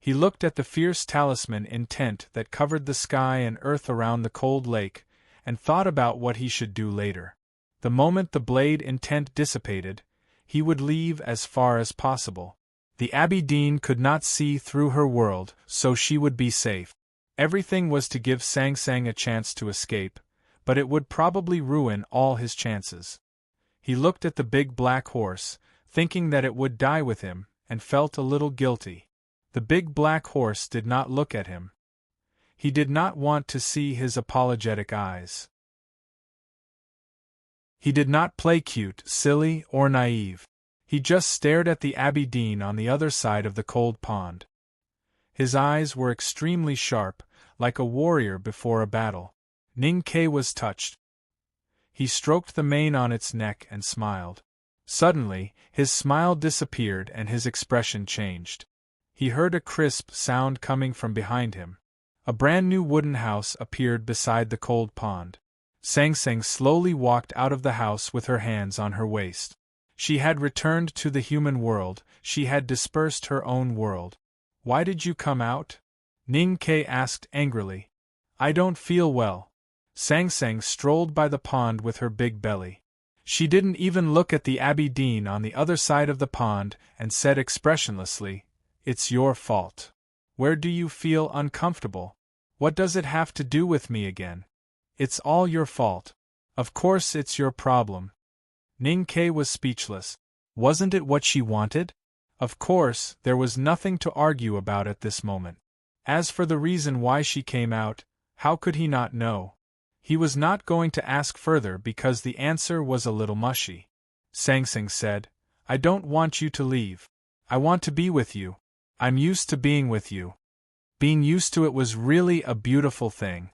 [SPEAKER 1] He looked at the fierce talisman intent that covered the sky and earth around the cold lake, and thought about what he should do later. The moment the blade intent dissipated, he would leave as far as possible. The Abbey Dean could not see through her world, so she would be safe. Everything was to give Sang Sang a chance to escape, but it would probably ruin all his chances. He looked at the big black horse, thinking that it would die with him, and felt a little guilty. The big black horse did not look at him. He did not want to see his apologetic eyes. He did not play cute, silly, or naive. He just stared at the Abbey Dean on the other side of the cold pond. His eyes were extremely sharp, like a warrior before a battle. Ning Kei was touched. He stroked the mane on its neck and smiled. Suddenly, his smile disappeared and his expression changed. He heard a crisp sound coming from behind him. A brand new wooden house appeared beside the cold pond. Sang Sang slowly walked out of the house with her hands on her waist. She had returned to the human world, she had dispersed her own world. Why did you come out? Ning Kei asked angrily. I don't feel well. Sang Sang strolled by the pond with her big belly. She didn't even look at the Abbey Dean on the other side of the pond and said expressionlessly, It's your fault. Where do you feel uncomfortable? What does it have to do with me again? It's all your fault. Of course it's your problem. Ning Kei was speechless. Wasn't it what she wanted? Of course, there was nothing to argue about at this moment. As for the reason why she came out, how could he not know? He was not going to ask further because the answer was a little mushy. Sang Sang said, I don't want you to leave. I want to be with you. I'm used to being with you. Being used to it was really a beautiful thing.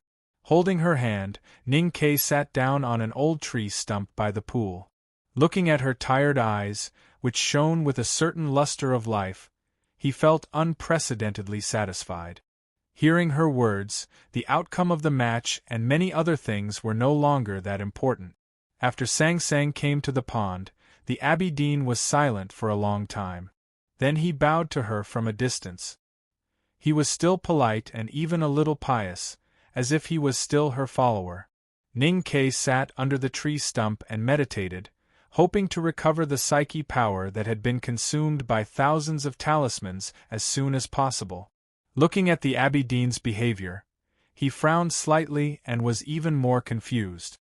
[SPEAKER 1] Holding her hand, Ning Kei sat down on an old tree stump by the pool. Looking at her tired eyes, which shone with a certain luster of life, he felt unprecedentedly satisfied. Hearing her words, the outcome of the match and many other things were no longer that important. After Sang Sang came to the pond, the Abbey Dean was silent for a long time. Then he bowed to her from a distance. He was still polite and even a little pious, as if he was still her follower. Ning Kei sat under the tree stump and meditated, hoping to recover the psyche power that had been consumed by thousands of talismans as soon as possible. Looking at the Abbey Dean's behavior, He frowned slightly and was even more confused.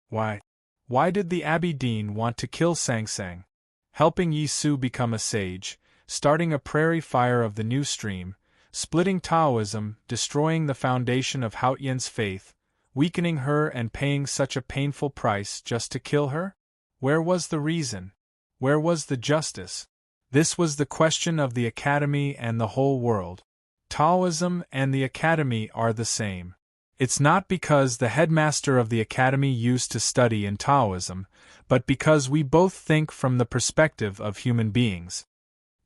[SPEAKER 1] Why? Why did the Abbey Dean want to kill Sang Sang? Helping Yi Su become a sage, starting a prairie fire of the new stream, splitting Taoism, destroying the foundation of Haotian's faith, weakening her and paying such a painful price just to kill her? Where was the reason? Where was the justice? This was the question of the Academy and the whole world. Taoism and the Academy are the same. It's not because the headmaster of the Academy used to study in Taoism, but because we both think from the perspective of human beings.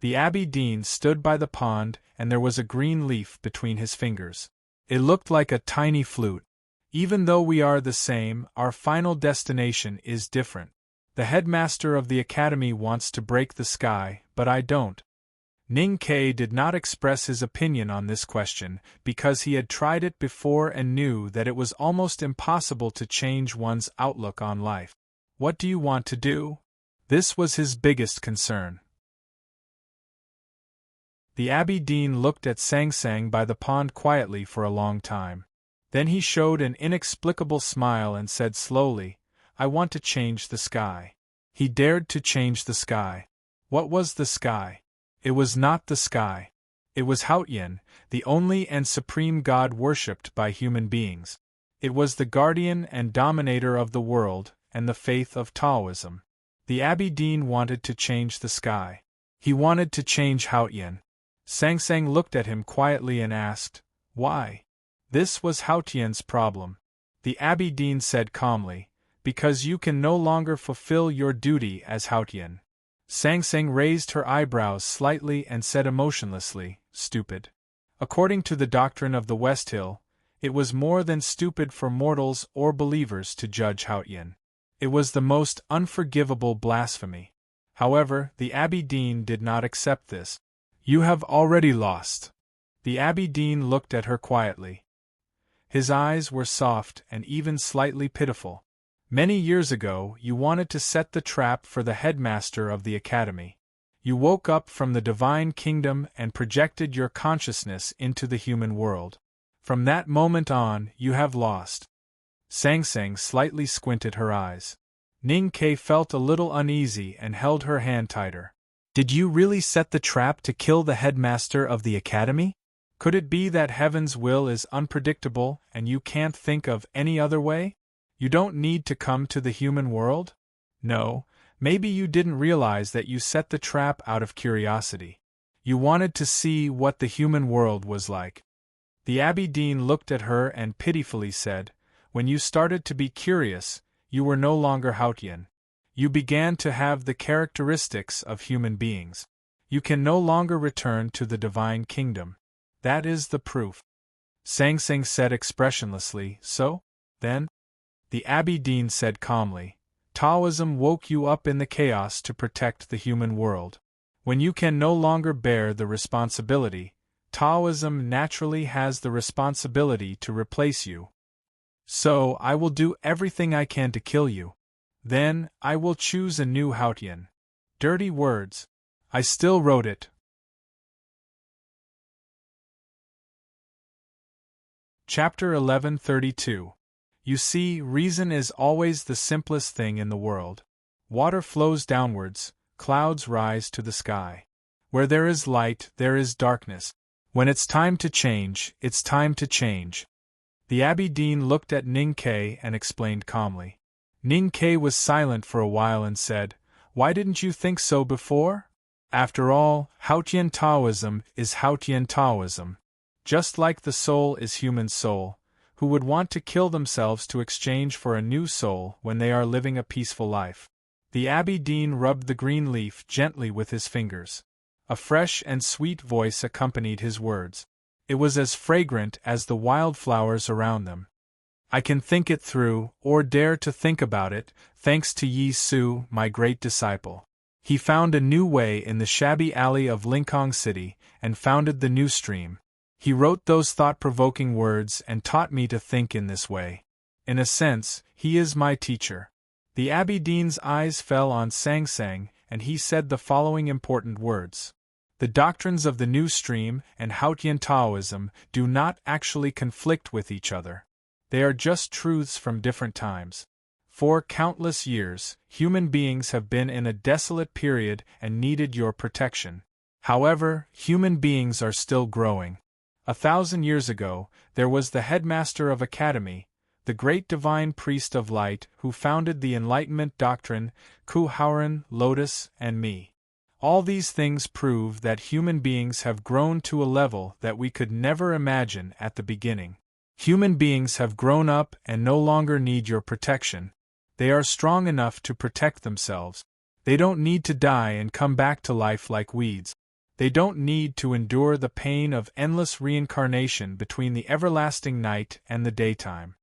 [SPEAKER 1] The Abbey Dean stood by the pond, and there was a green leaf between his fingers. It looked like a tiny flute. Even though we are the same, our final destination is different. The headmaster of the Academy wants to break the sky, but I don't. Ning Ke did not express his opinion on this question because he had tried it before and knew that it was almost impossible to change one's outlook on life. What do you want to do? This was his biggest concern. The Abbey Dean looked at Sang Sang by the pond quietly for a long time. Then he showed an inexplicable smile and said slowly, "I want to change the sky." He dared to change the sky. What was the sky? It was not the sky. It was Haotian, the only and supreme God worshipped by human beings. It was the guardian and dominator of the world and the faith of Taoism. The Abbey Dean wanted to change the sky. He wanted to change Haotian. Sang Sang looked at him quietly and asked, "Why?" This was Haotian's problem. The Abbey Dean said calmly, "Because you can no longer fulfill your duty as Haotian." Sang Sang raised her eyebrows slightly and said emotionlessly, "Stupid." According to the doctrine of the West Hill, it was more than stupid for mortals or believers to judge Haotian. It was the most unforgivable blasphemy. However, the Abbey Dean did not accept this. "You have already lost." The Abbey Dean looked at her quietly. His eyes were soft and even slightly pitiful. "Many years ago, you wanted to set the trap for the headmaster of the Academy. You woke up from the divine kingdom and projected your consciousness into the human world. From that moment on, you have lost." Sang Sang slightly squinted her eyes. Ning Ke felt a little uneasy and held her hand tighter. "Did you really set the trap to kill the headmaster of the Academy? Could it be that heaven's will is unpredictable and you can't think of any other way? You don't need to come to the human world? No, maybe you didn't realize that you set the trap out of curiosity. You wanted to see what the human world was like." The Abbey Dean looked at her and pitifully said, "When you started to be curious, you were no longer Haotian. You began to have the characteristics of human beings. You can no longer return to the divine kingdom. That is the proof." Sang Sang said expressionlessly, "So? Then?" The Abbey Dean said calmly, "Taoism woke you up in the chaos to protect the human world. When you can no longer bear the responsibility, Taoism naturally has the responsibility to replace you. So I will do everything I can to kill you. Then I will choose a new Haotian." Dirty words. I still wrote it. Chapter 1132. You see, reason is always the simplest thing in the world. Water flows downwards, clouds rise to the sky. Where there is light, there is darkness. When it's time to change, it's time to change. The Abbey Dean looked at Ning Ke and explained calmly. Ning Ke was silent for a while and said, "Why didn't you think so before? After all, Haotian Taoism is Haotian Taoism. Just like the soul is human soul, who would want to kill themselves to exchange for a new soul when they are living a peaceful life." The Abbey Dean rubbed the green leaf gently with his fingers. A fresh and sweet voice accompanied his words. It was as fragrant as the wildflowers around them. "I can think it through, or dare to think about it, thanks to Yi Su, my great disciple. He found a new way in the shabby alley of Linkong City, and founded the new stream. He wrote those thought-provoking words and taught me to think in this way. In a sense, he is my teacher." The Abbey Dean's eyes fell on Sang Sang, and he said the following important words. The doctrines of the New Stream and Hautian Taoism do not actually conflict with each other. They are just truths from different times. For countless years, human beings have been in a desolate period and needed your protection. However, human beings are still growing. 1,000 years ago, there was the headmaster of academy, the great divine priest of light who founded the Enlightenment doctrine, Ku Hauran, Lotus, and me. All these things prove that human beings have grown to a level that we could never imagine at the beginning. Human beings have grown up and no longer need your protection. They are strong enough to protect themselves. They don't need to die and come back to life like weeds. They don't need to endure the pain of endless reincarnation between the everlasting night and the daytime.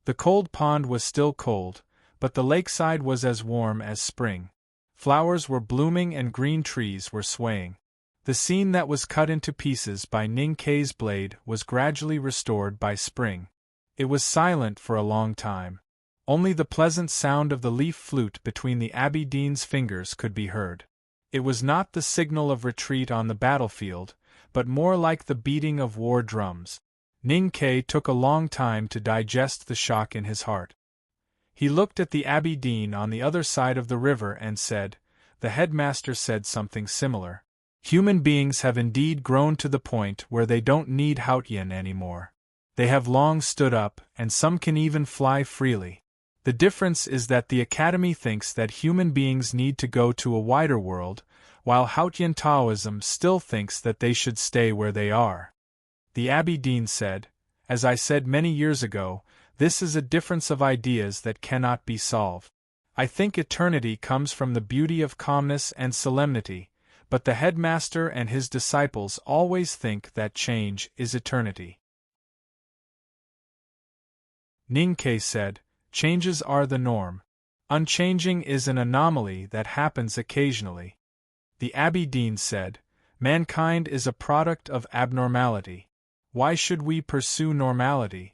[SPEAKER 1] The cold pond was still cold, but the lakeside was as warm as spring. Flowers were blooming and green trees were swaying. The scene that was cut into pieces by Ning Kei's blade was gradually restored by spring. It was silent for a long time. Only the pleasant sound of the leaf flute between the Abbey Dean's fingers could be heard. It was not the signal of retreat on the battlefield, but more like the beating of war drums. Ning Kei took a long time to digest the shock in his heart. He looked at the Abbey Dean on the other side of the river and said, "The headmaster said something similar. Human beings have indeed grown to the point where they don't need Hautian anymore. They have long stood up, and some can even fly freely. The difference is that the Academy thinks that human beings need to go to a wider world, while Hautian Taoism still thinks that they should stay where they are." The Abbey Dean said, "As I said many years ago, this is a difference of ideas that cannot be solved. I think eternity comes from the beauty of calmness and solemnity, but the headmaster and his disciples always think that change is eternity." Ning Kei said, "Changes are the norm. Unchanging is an anomaly that happens occasionally." The Abbey Dean said, "Mankind is a product of abnormality. Why should we pursue normality?"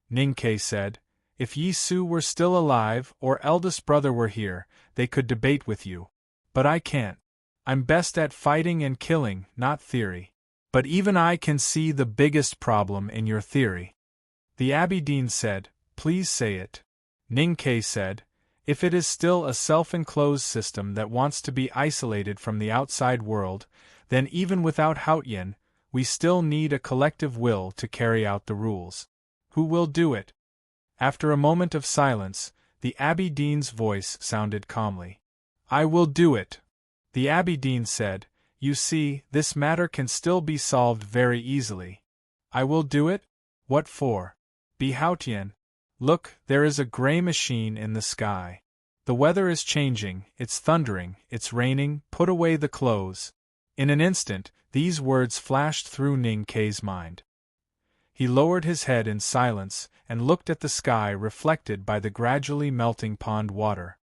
[SPEAKER 1] Ning Kei said, "If Yi Su were still alive or eldest brother were here, they could debate with you. But I can't. I'm best at fighting and killing, not theory. But even I can see the biggest problem in your theory." The Abbey Dean said, "Please say it." Ning Kei said, "If it is still a self-enclosed system that wants to be isolated from the outside world, then even without Hautian, we still need a collective will to carry out the rules. Who will do it?" After a moment of silence, the Abbey Dean's voice sounded calmly. "I will do it." The Abbey Dean said, "You see, this matter can still be solved very easily." "I will do it? What for?" "Be Hautian. Look, there is a gray machine in the sky. The weather is changing, it's thundering, it's raining, put away the clothes." In an instant, these words flashed through Ning Kei's mind. He lowered his head in silence and looked at the sky reflected by the gradually melting pond water.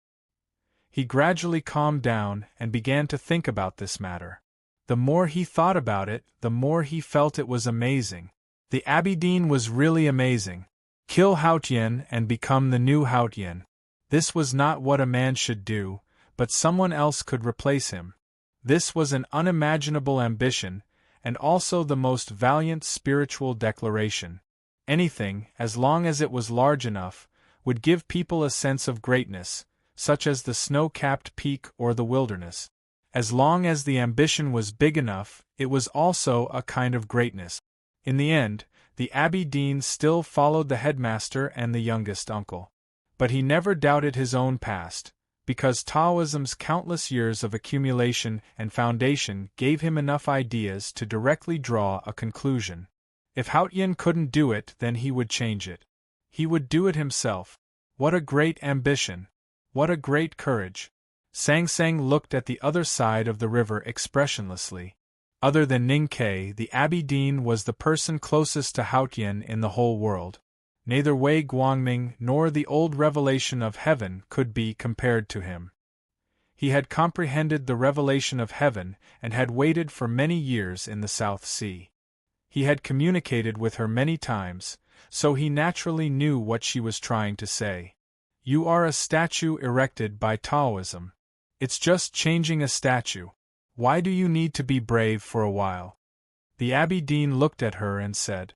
[SPEAKER 1] He gradually calmed down and began to think about this matter. The more he thought about it, the more he felt it was amazing. The Abbey Dean was really amazing. Kill Hautian and become the new Hautian. This was not what a man should do, but someone else could replace him. This was an unimaginable ambition, and also the most valiant spiritual declaration. Anything, as long as it was large enough, would give people a sense of greatness, such as the snow-capped peak or the wilderness. As long as the ambition was big enough, it was also a kind of greatness. In the end, the Abbey Dean still followed the headmaster and the youngest uncle. But he never doubted his own past, because Taoism's countless years of accumulation and foundation gave him enough ideas to directly draw a conclusion. If Hautian couldn't do it, then he would change it. He would do it himself. What a great ambition! What a great courage! Sang Sang looked at the other side of the river expressionlessly. Other than Ning Kei, the Abbey Dean was the person closest to Hautian in the whole world. Neither Wei Guangming nor the old revelation of heaven could be compared to him. He had comprehended the revelation of heaven and had waited for many years in the South Sea. He had communicated with her many times, so he naturally knew what she was trying to say. You are a statue erected by Taoism. It's just changing a statue. Why do you need to be brave for a while? The Abbey Dean looked at her and said.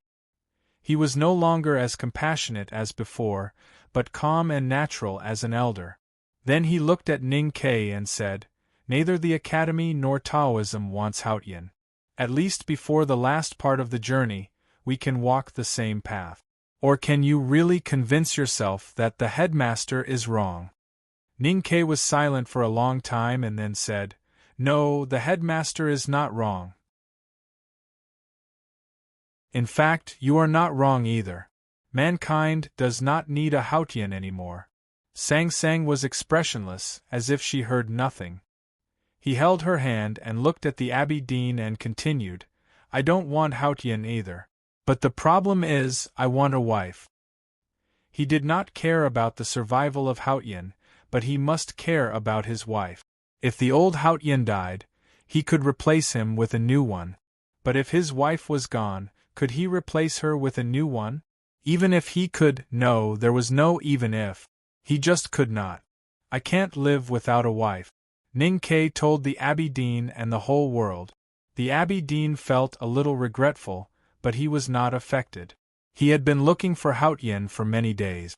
[SPEAKER 1] He was no longer as compassionate as before, but calm and natural as an elder. Then he looked at Ning Ke and said, Neither the Academy nor Taoism wants Haotian. At least before the last part of the journey, we can walk the same path. Or can you really convince yourself that the headmaster is wrong? Ning Ke was silent for a long time and then said, No, the headmaster is not wrong. In fact, you are not wrong either. Mankind does not need a Haotian anymore. Sang Sang was expressionless, as if she heard nothing. He held her hand and looked at the Abbey Dean and continued, I don't want Haotian either. But the problem is, I want a wife. He did not care about the survival of Haotian, but he must care about his wife. If the old Haotian died, he could replace him with a new one. But if his wife was gone, could he replace her with a new one? Even if he could, no, there was no even if. He just could not. I can't live without a wife. Ning Ke told the Abbey Dean and the whole world. The Abbey Dean felt a little regretful, but he was not affected. He had been looking for Haotian for many days.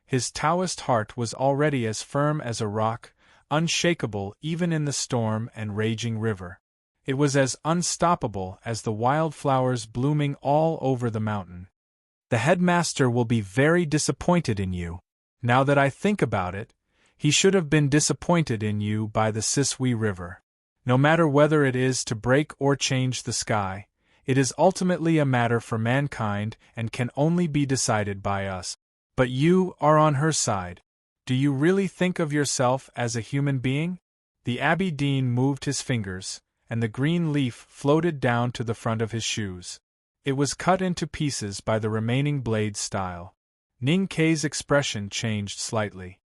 [SPEAKER 1] His Taoist heart was already as firm as a rock, unshakable even in the storm and raging river. It was as unstoppable as the wildflowers blooming all over the mountain. The headmaster will be very disappointed in you. Now that I think about it, he should have been disappointed in you by the Sisui River. No matter whether it is to break or change the sky, it is ultimately a matter for mankind and can only be decided by us. But you are on her side. Do you really think of yourself as a human being? The Abbey Dean moved his fingers, and the green leaf floated down to the front of his shoes. It was cut into pieces by the remaining blade style. Ning Ke's expression changed slightly.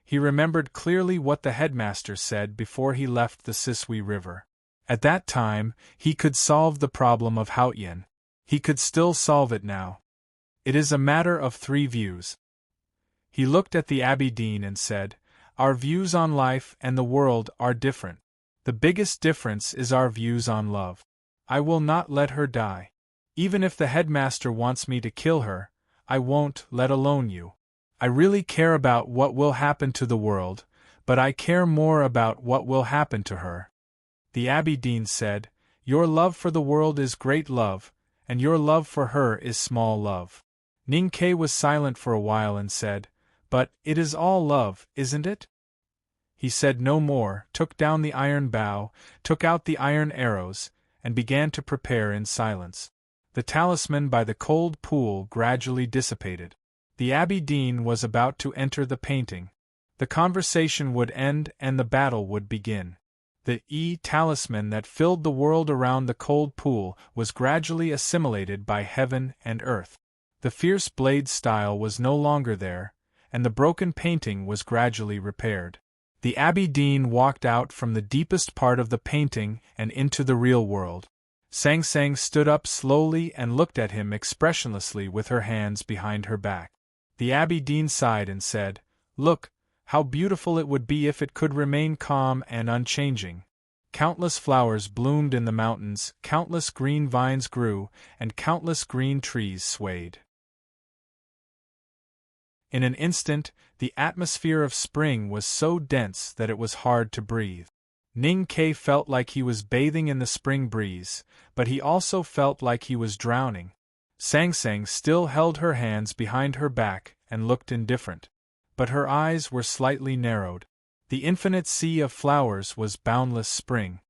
[SPEAKER 1] He remembered clearly what the headmaster said before he left the Sisui River. At that time, he could solve the problem of Haotian. He could still solve it now. It is a matter of 3 views. He looked at the Abbey Dean and said, Our views on life and the world are different. The biggest difference is our views on love. I will not let her die. Even if the headmaster wants me to kill her, I won't, let alone you. I really care about what will happen to the world, but I care more about what will happen to her. The Abbey Dean said, Your love for the world is great love, and your love for her is small love. Ning Ke was silent for a while and said, But it is all love, isn't it? He said no more, took down the iron bow, took out the iron arrows, and began to prepare in silence. The talisman by the cold pool gradually dissipated. The Abbey Dean was about to enter the painting. The conversation would end and the battle would begin. The talisman that filled the world around the cold pool was gradually assimilated by heaven and earth. The fierce blade style was no longer there, and the broken painting was gradually repaired. The Abbey Dean walked out from the deepest part of the painting and into the real world. Sang Sang stood up slowly and looked at him expressionlessly with her hands behind her back. The Abbey Dean sighed and said, Look, how beautiful it would be if it could remain calm and unchanging. Countless flowers bloomed in the mountains, countless green vines grew, and countless green trees swayed. In an instant, the atmosphere of spring was so dense that it was hard to breathe. Ning Ke felt like he was bathing in the spring breeze, but he also felt like he was drowning. Sang Sang still held her hands behind her back and looked indifferent. But her eyes were slightly narrowed. The infinite sea of flowers was boundless spring.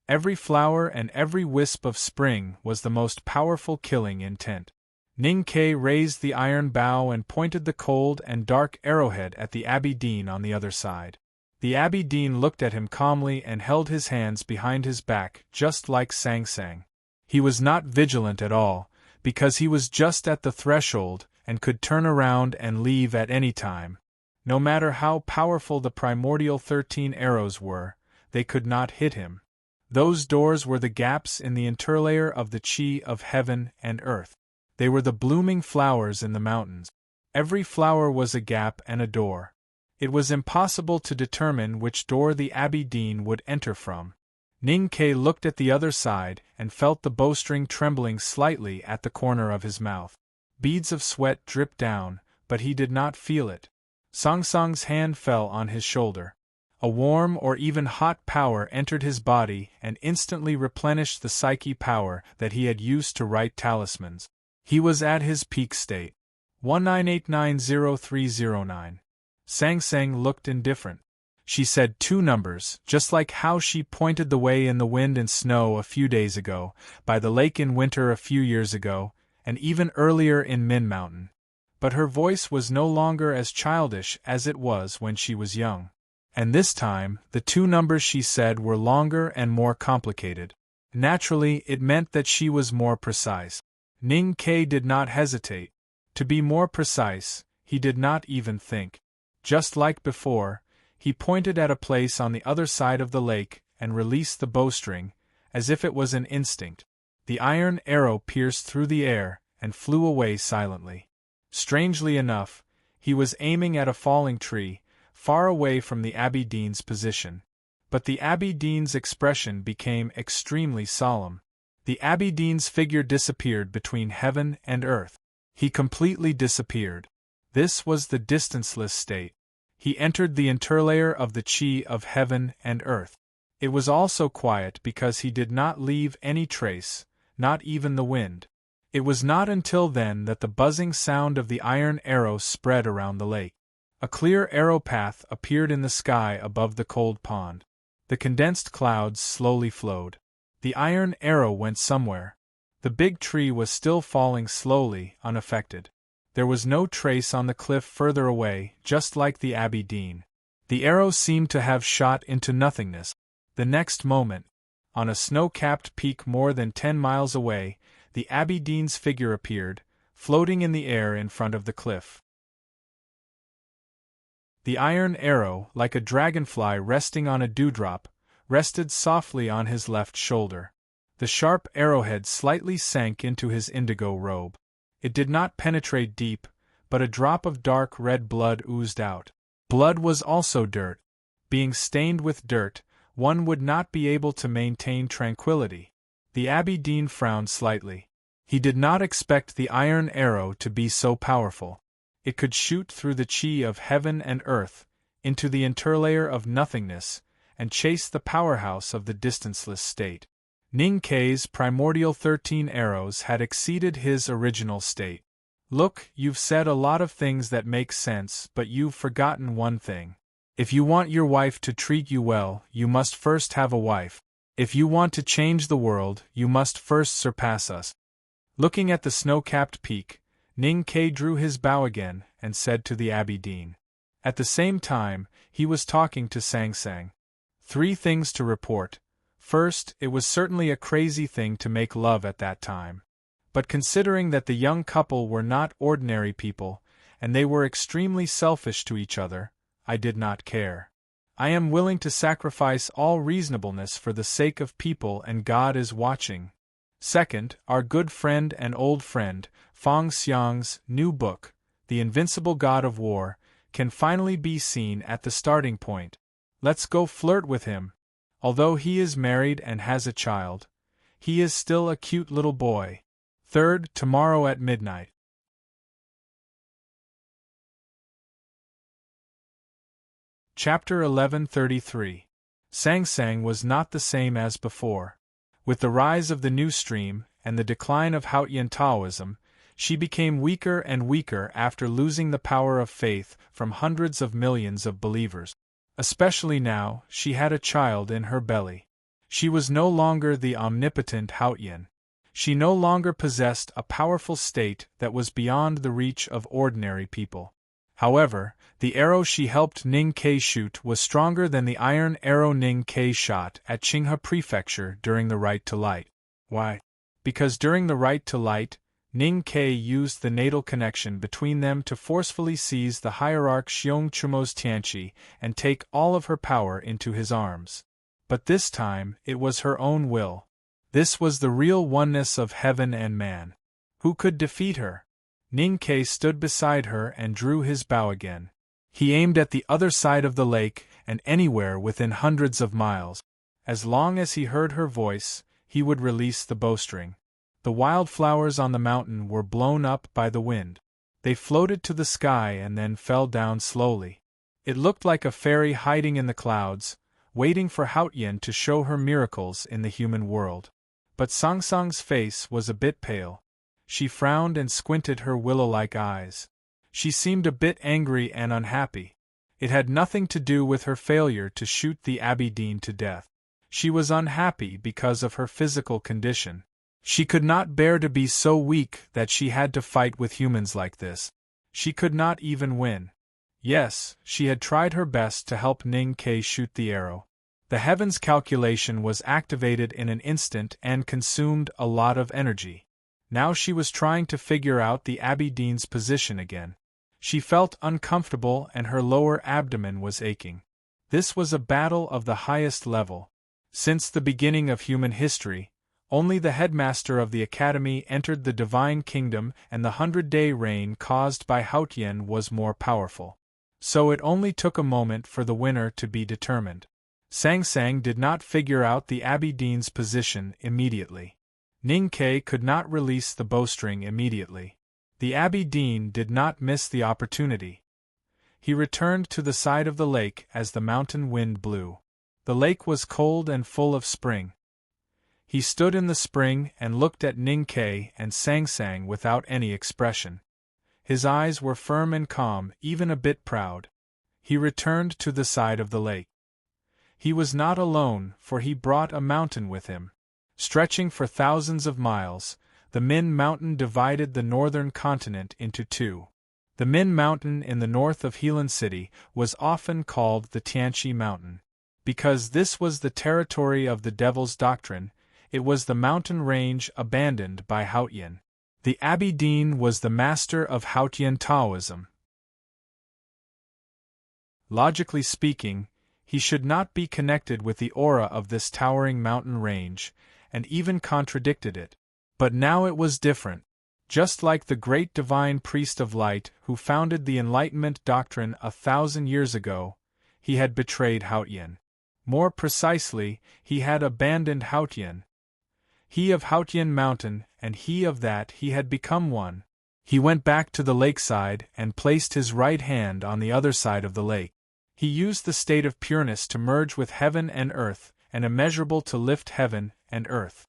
[SPEAKER 1] Every flower and every wisp of spring was the most powerful killing intent. Ning Ke raised the iron bow and pointed the cold and dark arrowhead at the Abbey Dean on the other side. The Abbey Dean looked at him calmly and held his hands behind his back, just like Sang Sang. He was not vigilant at all, because he was just at the threshold and could turn around and leave at any time. No matter how powerful the primordial 13 arrows were, they could not hit him. Those doors were the gaps in the interlayer of the chi of heaven and earth. They were the blooming flowers in the mountains. Every flower was a gap and a door. It was impossible to determine which door the Abbey Dean would enter from. Ning Ke looked at the other side and felt the bowstring trembling slightly at the corner of his mouth. Beads of sweat dripped down, but he did not feel it. Song Song's hand fell on his shoulder. A warm or even hot power entered his body and instantly replenished the psyche power that he had used to write talismans. He was at his peak state. 19890309. Sang Sang looked indifferent. She said 2 numbers, just like how she pointed the way in the wind and snow a few days ago, by the lake in winter a few years ago, and even earlier in Min Mountain. But her voice was no longer as childish as it was when she was young. And this time, the 2 numbers she said were longer and more complicated. Naturally, it meant that she was more precise. Ning Ke did not hesitate. To be more precise, he did not even think. Just like before, he pointed at a place on the other side of the lake and released the bowstring, as if it was an instinct. The iron arrow pierced through the air and flew away silently. Strangely enough, he was aiming at a falling tree, far away from the Abbey Dean's position. But the Abbey Dean's expression became extremely solemn. The Abbey Dean's figure disappeared between heaven and earth. He completely disappeared. This was the distanceless state. He entered the interlayer of the chi of heaven and earth. It was also quiet because he did not leave any trace, not even the wind. It was not until then that the buzzing sound of the iron arrow spread around the lake. A clear arrow path appeared in the sky above the cold pond. The condensed clouds slowly flowed. The iron arrow went somewhere. The big tree was still falling slowly, unaffected. There was no trace on the cliff further away, just like the Abbey Dean. The arrow seemed to have shot into nothingness. The next moment, on a snow-capped peak more than 10 miles away, the Abbey Dean's figure appeared, floating in the air in front of the cliff. The iron arrow, like a dragonfly resting on a dewdrop, rested softly on his left shoulder. The sharp arrowhead slightly sank into his indigo robe. It did not penetrate deep, but a drop of dark red blood oozed out. Blood was also dirt. Being stained with dirt, one would not be able to maintain tranquility. The Abbey Dean frowned slightly. He did not expect the iron arrow to be so powerful. It could shoot through the chi of heaven and earth, into the interlayer of nothingness, and chase the powerhouse of the distanceless state. Ning Ke's primordial 13 arrows had exceeded his original state. Look, you've said a lot of things that make sense, but you've forgotten one thing. If you want your wife to treat you well, you must first have a wife. If you want to change the world, you must first surpass us. Looking at the snow-capped peak, Ning Ke drew his bow again and said to the Abbey Dean. At the same time, he was talking to Sang Sang. 3 things to report. First, it was certainly a crazy thing to make love at that time. But considering that the young couple were not ordinary people, and they were extremely selfish to each other, I did not care. I am willing to sacrifice all reasonableness for the sake of people, and God is watching. Second, our good friend and old friend, Fong Xiang's new book, The Invincible God of War, can finally be seen at the starting point. Let's go flirt with him. Although he is married and has a child, he is still a cute little boy. Third, tomorrow at midnight. Chapter 1133. Sang Sang was not the same as before. With the rise of the new stream and the decline of Haotian Taoism, she became weaker and weaker after losing the power of faith from hundreds of millions of believers. Especially now, she had a child in her belly. She was no longer the omnipotent Haotian. She no longer possessed a powerful state that was beyond the reach of ordinary people. However, the arrow she helped Ning Ke shoot was stronger than the iron arrow Ning Ke shot at Qinghe Prefecture during the Right to Light. Why? Because during the Right to Light, Ning Ke used the natal connection between them to forcefully seize the hierarch Xiong Chumo's Tianqi and take all of her power into his arms. But this time, it was her own will. This was the real oneness of heaven and man. Who could defeat her? Ning Ke stood beside her and drew his bow again. He aimed at the other side of the lake and anywhere within hundreds of miles. As long as he heard her voice, he would release the bowstring. The wildflowers on the mountain were blown up by the wind. They floated to the sky and then fell down slowly. It looked like a fairy hiding in the clouds, waiting for Haotian to show her miracles in the human world. But Sangsang's face was a bit pale. She frowned and squinted her willow-like eyes. She seemed a bit angry and unhappy. It had nothing to do with her failure to shoot the Abbey Dean to death. She was unhappy because of her physical condition. She could not bear to be so weak that she had to fight with humans like this. She could not even win. Yes, she had tried her best to help Ning Ke shoot the arrow. The heavens calculation was activated in an instant and consumed a lot of energy. Now she was trying to figure out the Abbey Dean's position again. She felt uncomfortable and her lower abdomen was aching. This was a battle of the highest level. Since the beginning of human history, only the headmaster of the academy entered the divine kingdom and the 100-day reign caused by Haotian was more powerful. So it only took a moment for the winner to be determined. Sangsang did not figure out the Abbey Dean's position immediately. Ning Ke could not release the bowstring immediately. The Abbey Dean did not miss the opportunity. He returned to the side of the lake as the mountain wind blew. The lake was cold and full of spring. He stood in the spring and looked at Ning Ke and Sangsang without any expression. His eyes were firm and calm, even a bit proud. He returned to the side of the lake. He was not alone, for he brought a mountain with him. Stretching for thousands of miles, the Min Mountain divided the northern continent into two. The Min Mountain in the north of Helan City was often called the Tianqi Mountain. Because this was the territory of the Devil's Doctrine, it was the mountain range abandoned by Haotian. The Abbey Dean was the master of Haotian Taoism. Logically speaking, he should not be connected with the aura of this towering mountain range, and even contradicted it. But now it was different. Just like the great divine priest of light who founded the Enlightenment doctrine 1,000 years ago, he had betrayed Haotian. More precisely, he had abandoned Haotian. He of Haotian Mountain, and he of that he had become one. He went back to the lakeside and placed his right hand on the other side of the lake. He used the state of pureness to merge with heaven and earth, and immeasurable to lift heaven and earth.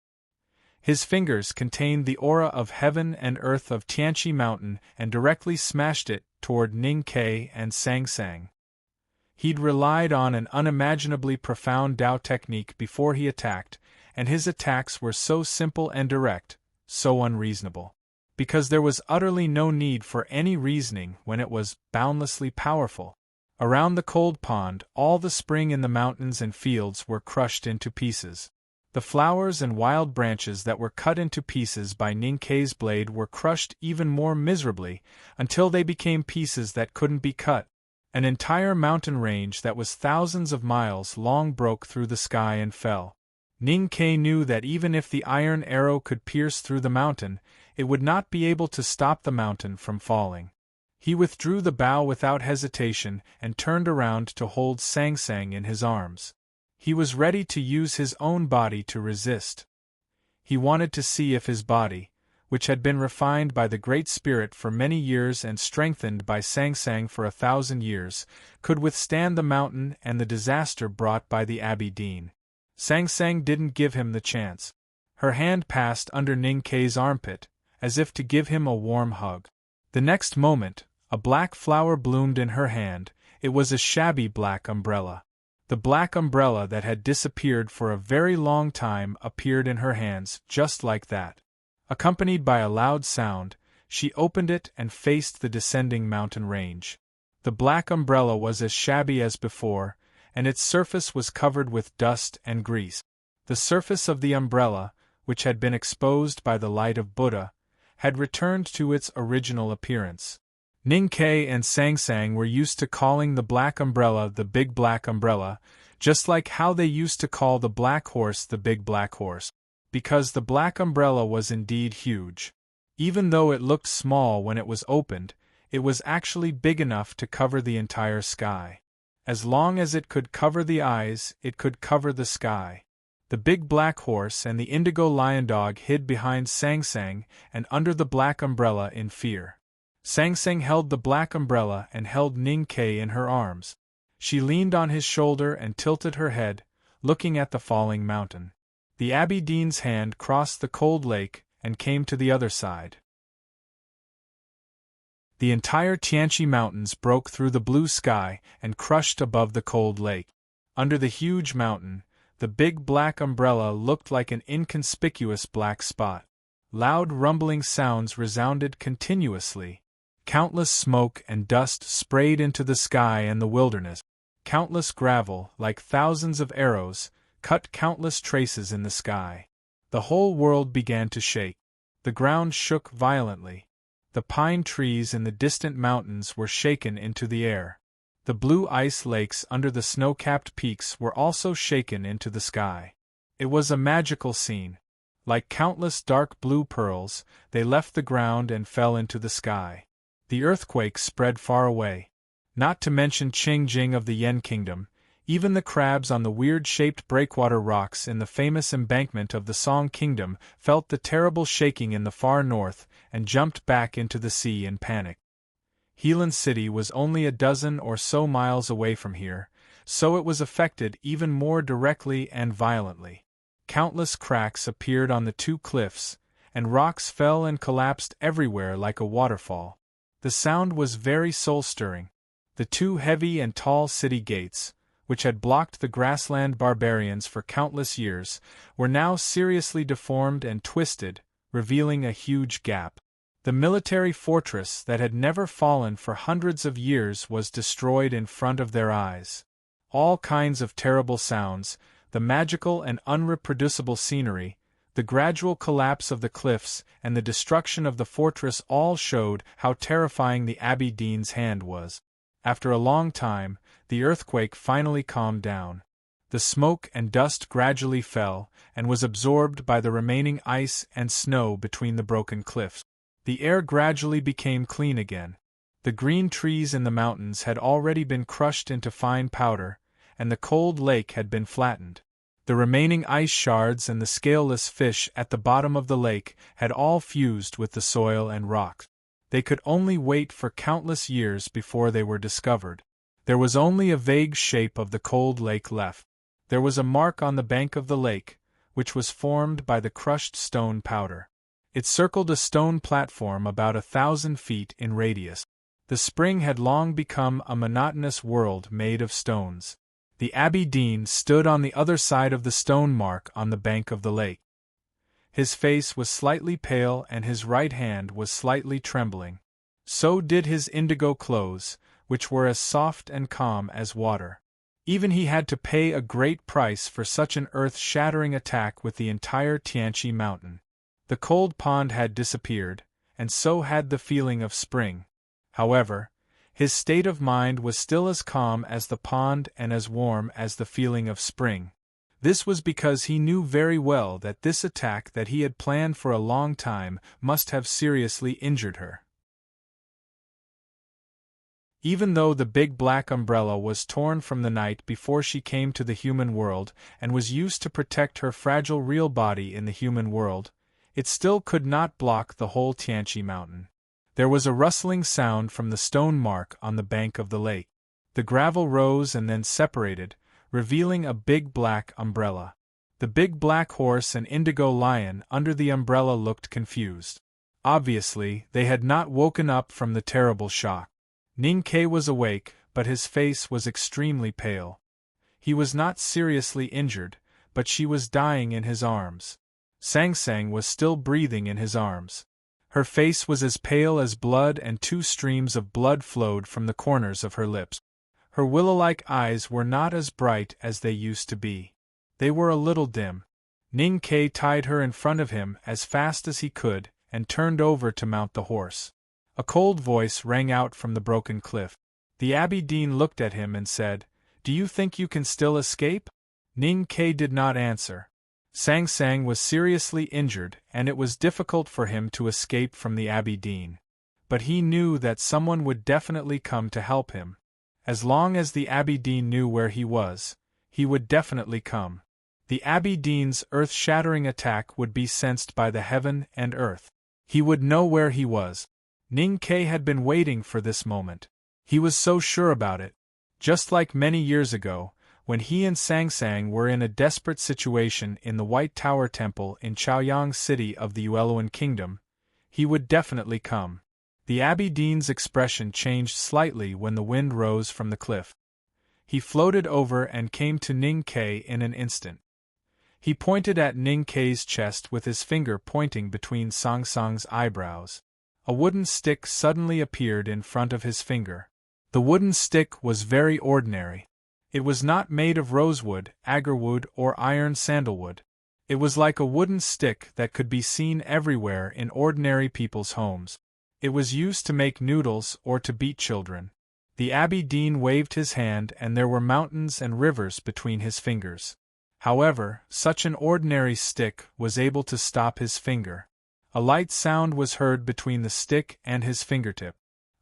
[SPEAKER 1] His fingers contained the aura of heaven and earth of Tianqi Mountain and directly smashed it toward Ning Ke and Sangsang. He'd relied on an unimaginably profound Tao technique before he attacked, and his attacks were so simple and direct, so unreasonable. Because there was utterly no need for any reasoning when it was boundlessly powerful. Around the cold pond, all the spring in the mountains and fields were crushed into pieces. The flowers and wild branches that were cut into pieces by Ning Ke's blade were crushed even more miserably, until they became pieces that couldn't be cut. An entire mountain range that was thousands of miles long broke through the sky and fell. Ning Ke knew that even if the iron arrow could pierce through the mountain, it would not be able to stop the mountain from falling. He withdrew the bow without hesitation and turned around to hold Sangsang in his arms. He was ready to use his own body to resist. He wanted to see if his body, which had been refined by the Great Spirit for many years and strengthened by Sangsang for 1,000 years, could withstand the mountain and the disaster brought by the Abbey Dean. Sangsang didn't give him the chance. Her hand passed under Ning Ke's armpit, as if to give him a warm hug. The next moment, a black flower bloomed in her hand. It was a shabby black umbrella. The black umbrella that had disappeared for a very long time appeared in her hands, just like that. Accompanied by a loud sound, she opened it and faced the descending mountain range. The black umbrella was as shabby as before, and its surface was covered with dust and grease. The surface of the umbrella, which had been exposed by the light of Buddha, had returned to its original appearance. Ning Ke and Sangsang were used to calling the black umbrella the Big Black Umbrella, just like how they used to call the black horse the Big Black Horse, because the black umbrella was indeed huge. Even though it looked small when it was opened, it was actually big enough to cover the entire sky. As long as it could cover the eyes, it could cover the sky. The big black horse and the indigo lion dog hid behind Sang Sang and under the black umbrella in fear. Sang Sang held the black umbrella and held Ning Ke in her arms. She leaned on his shoulder and tilted her head, looking at the falling mountain. The Abbey Dean's hand crossed the cold lake and came to the other side. The entire Tianqi Mountains broke through the blue sky and crushed above the cold lake. Under the huge mountain, the big black umbrella looked like an inconspicuous black spot. Loud rumbling sounds resounded continuously. Countless smoke and dust sprayed into the sky and the wilderness. Countless gravel, like thousands of arrows, cut countless traces in the sky. The whole world began to shake. The ground shook violently. The pine trees in the distant mountains were shaken into the air. The blue ice lakes under the snow-capped peaks were also shaken into the sky. It was a magical scene. Like countless dark blue pearls, they left the ground and fell into the sky. The earthquake spread far away. Not to mention Qingjing of the Yen Kingdom, even the crabs on the weird-shaped breakwater rocks in the famous embankment of the Song Kingdom felt the terrible shaking in the far north and jumped back into the sea in panic. Helan City was only a dozen or so miles away from here, so it was affected even more directly and violently. Countless cracks appeared on the two cliffs, and rocks fell and collapsed everywhere like a waterfall. The sound was very soul-stirring. The two heavy and tall city gates, which had blocked the grassland barbarians for countless years, were now seriously deformed and twisted, revealing a huge gap. The military fortress that had never fallen for hundreds of years was destroyed in front of their eyes. All kinds of terrible sounds, the magical and unreproducible scenery, the gradual collapse of the cliffs, and the destruction of the fortress all showed how terrifying the Abbey Dean's hand was. After a long time, the earthquake finally calmed down. The smoke and dust gradually fell, and was absorbed by the remaining ice and snow between the broken cliffs. The air gradually became clean again. The green trees in the mountains had already been crushed into fine powder, and the cold lake had been flattened. The remaining ice shards and the scaleless fish at the bottom of the lake had all fused with the soil and rocks. They could only wait for countless years before they were discovered. There was only a vague shape of the cold lake left. There was a mark on the bank of the lake, which was formed by the crushed stone powder. It circled a stone platform about 1,000 feet in radius. The spring had long become a monotonous world made of stones. The Abbey Dean stood on the other side of the stone mark on the bank of the lake. His face was slightly pale and his right hand was slightly trembling. So did his indigo clothes, which were as soft and calm as water. Even he had to pay a great price for such an earth-shattering attack with the entire Tianqi Mountain. The cold pond had disappeared, and so had the feeling of spring. However, his state of mind was still as calm as the pond and as warm as the feeling of spring. This was because he knew very well that this attack that he had planned for a long time must have seriously injured her. Even though the big black umbrella was torn from the night before she came to the human world and was used to protect her fragile real body in the human world, it still could not block the whole Tianqi Mountain. There was a rustling sound from the stone mark on the bank of the lake. The gravel rose and then separated, revealing a big black umbrella. The big black horse and indigo lion under the umbrella looked confused. Obviously, they had not woken up from the terrible shock. Ning Ke was awake, but his face was extremely pale. He was not seriously injured, but she was dying in his arms. Sang Sang was still breathing in his arms. Her face was as pale as blood and 2 streams of blood flowed from the corners of her lips. Her willow-like eyes were not as bright as they used to be. They were a little dim. Ning Ke tied her in front of him as fast as he could and turned over to mount the horse. A cold voice rang out from the broken cliff. The Abbey Dean looked at him and said, "Do you think you can still escape?" Ning Ke did not answer. Sang Sang was seriously injured and it was difficult for him to escape from the Abbey Dean. But he knew that someone would definitely come to help him. As long as the Abbey Dean knew where he was, he would definitely come. The Abbey Dean's earth-shattering attack would be sensed by the heaven and earth. He would know where he was. Ning Ke had been waiting for this moment. He was so sure about it. Just like many years ago, when he and Sang Sang were in a desperate situation in the White Tower Temple in Chaoyang City of the Ueluan Kingdom, he would definitely come. The Abbey Dean's expression changed slightly when the wind rose from the cliff. He floated over and came to Ning Ke in an instant. He pointed at Ning Ke's chest with his finger pointing between Sang Sang's eyebrows. A wooden stick suddenly appeared in front of his finger. The wooden stick was very ordinary. It was not made of rosewood, agarwood, or iron sandalwood. It was like a wooden stick that could be seen everywhere in ordinary people's homes. It was used to make noodles or to beat children. The Abbey Dean waved his hand and there were mountains and rivers between his fingers. However, such an ordinary stick was able to stop his finger. A light sound was heard between the stick and his fingertip.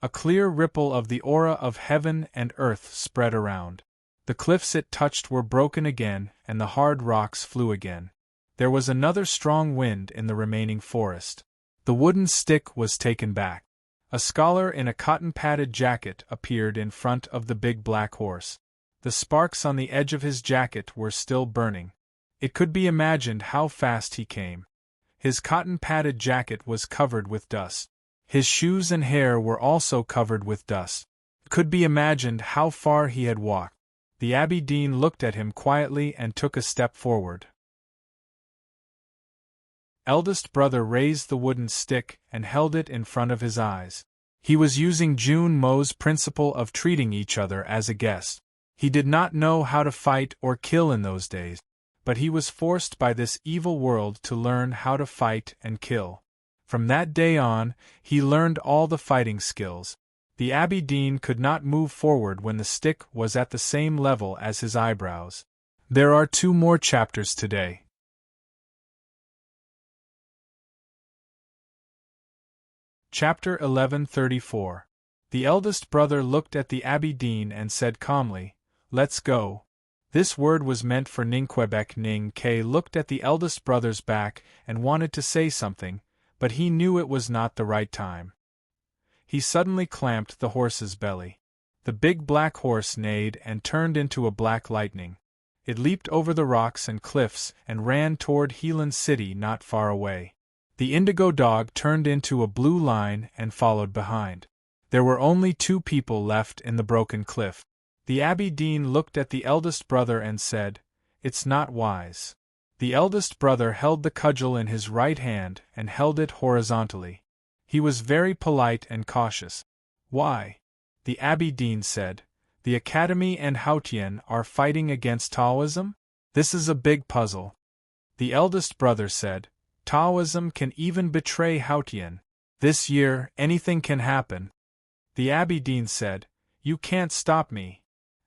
[SPEAKER 1] A clear ripple of the aura of heaven and earth spread around. The cliffs it touched were broken again, and the hard rocks flew again. There was another strong wind in the remaining forest. The wooden stick was taken back. A scholar in a cotton-padded jacket appeared in front of the big black horse. The sparks on the edge of his jacket were still burning. It could be imagined how fast he came. His cotton-padded jacket was covered with dust. His shoes and hair were also covered with dust. It could be imagined how far he had walked. The Abbey Dean looked at him quietly and took a step forward. Eldest brother raised the wooden stick and held it in front of his eyes. He was using Jun Mo's principle of treating each other as a guest. He did not know how to fight or kill in those days, but he was forced by this evil world to learn how to fight and kill. From that day on, he learned all the fighting skills. The Abbey Dean could not move forward when the stick was at the same level as his eyebrows. There are 2 more chapters today. Chapter 1134. The eldest brother looked at the Abbey Dean and said calmly, "Let's go." This word was meant for Ning Quebec. Ning Ke looked at the eldest brother's back and wanted to say something, but he knew it was not the right time. He suddenly clamped the horse's belly. The big black horse neighed and turned into a black lightning. It leaped over the rocks and cliffs and ran toward Helan City not far away. The indigo dog turned into a blue line and followed behind. There were only 2 people left in the broken cliff. The Abbey Dean looked at the eldest brother and said, "It's not wise." The eldest brother held the cudgel in his right hand and held it horizontally. He was very polite and cautious. "Why?" the Abbey Dean said. "The Academy and Haotian are fighting against Taoism? This is a big puzzle." The eldest brother said, "Taoism can even betray Haotian. This year, anything can happen." The Abbey Dean said, "You can't stop me."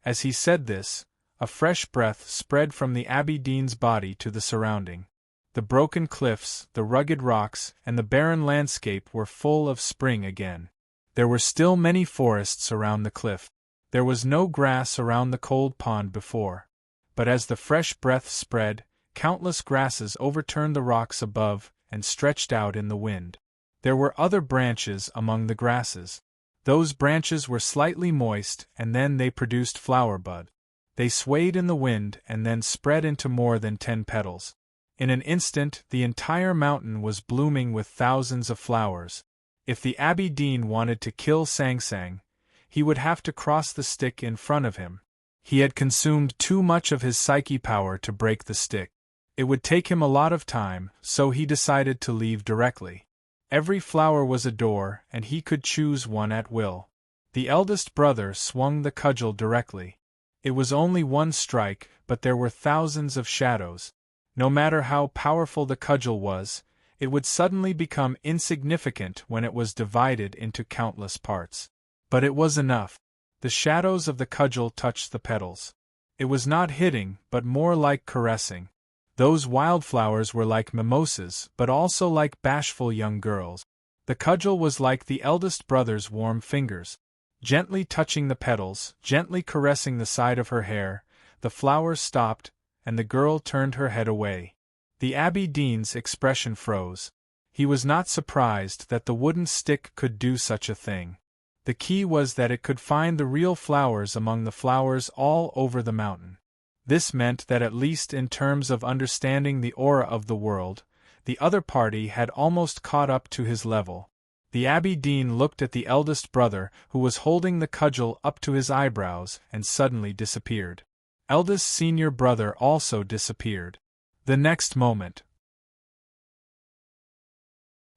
[SPEAKER 1] As he said this, a fresh breath spread from the Abbey Dean's body to the surrounding. The broken cliffs, the rugged rocks, and the barren landscape were full of spring again. There were still many forests around the cliff. There was no grass around the cold pond before. But as the fresh breath spread, countless grasses overturned the rocks above and stretched out in the wind. There were other branches among the grasses. Those branches were slightly moist and then they produced flower bud. They swayed in the wind and then spread into more than 10 petals. In an instant the entire mountain was blooming with thousands of flowers. If the Abbey Dean wanted to kill Sang Sang, he would have to cross the stick in front of him. He had consumed too much of his psyche power to break the stick. It would take him a lot of time, so he decided to leave directly. Every flower was a door, and he could choose one at will. The eldest brother swung the cudgel directly. It was only 1 strike, but there were thousands of shadows. No matter how powerful the cudgel was, it would suddenly become insignificant when it was divided into countless parts. But it was enough. The shadows of the cudgel touched the petals. It was not hitting, but more like caressing. Those wildflowers were like mimosas, but also like bashful young girls. The cudgel was like the eldest brother's warm fingers. Gently touching the petals, gently caressing the side of her hair, the flowers stopped, and the girl turned her head away. The Abbey Dean's expression froze. He was not surprised that the wooden stick could do such a thing. The key was that it could find the real flowers among the flowers all over the mountain. This meant that at least in terms of understanding the aura of the world, the other party had almost caught up to his level. The Abbey Dean looked at the eldest brother, who was holding the cudgel up to his eyebrows, and suddenly disappeared. Eldest senior brother also disappeared. The next moment,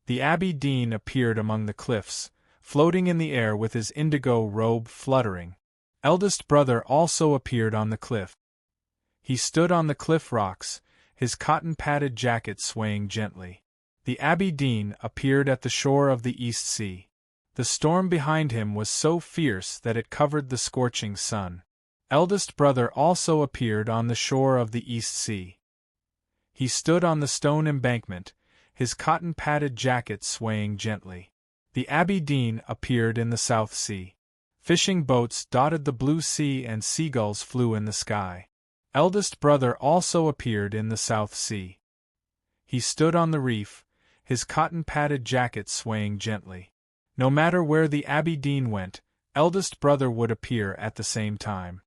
[SPEAKER 1] the Abbey Dean appeared among the cliffs, floating in the air with his indigo robe fluttering. Eldest brother also appeared on the cliff. He stood on the cliff rocks, his cotton-padded jacket swaying gently. The Abbey Dean appeared at the shore of the East Sea. The storm behind him was so fierce that it covered the scorching sun. Eldest brother also appeared on the shore of the East Sea. He stood on the stone embankment, his cotton-padded jacket swaying gently. The Abbey Dean appeared in the South Sea. Fishing boats dotted the blue sea and seagulls flew in the sky. Eldest brother also appeared in the South Sea. He stood on the reef, his cotton-padded jacket swaying gently. No matter where the Abbey Dean went, eldest brother would appear at the same time.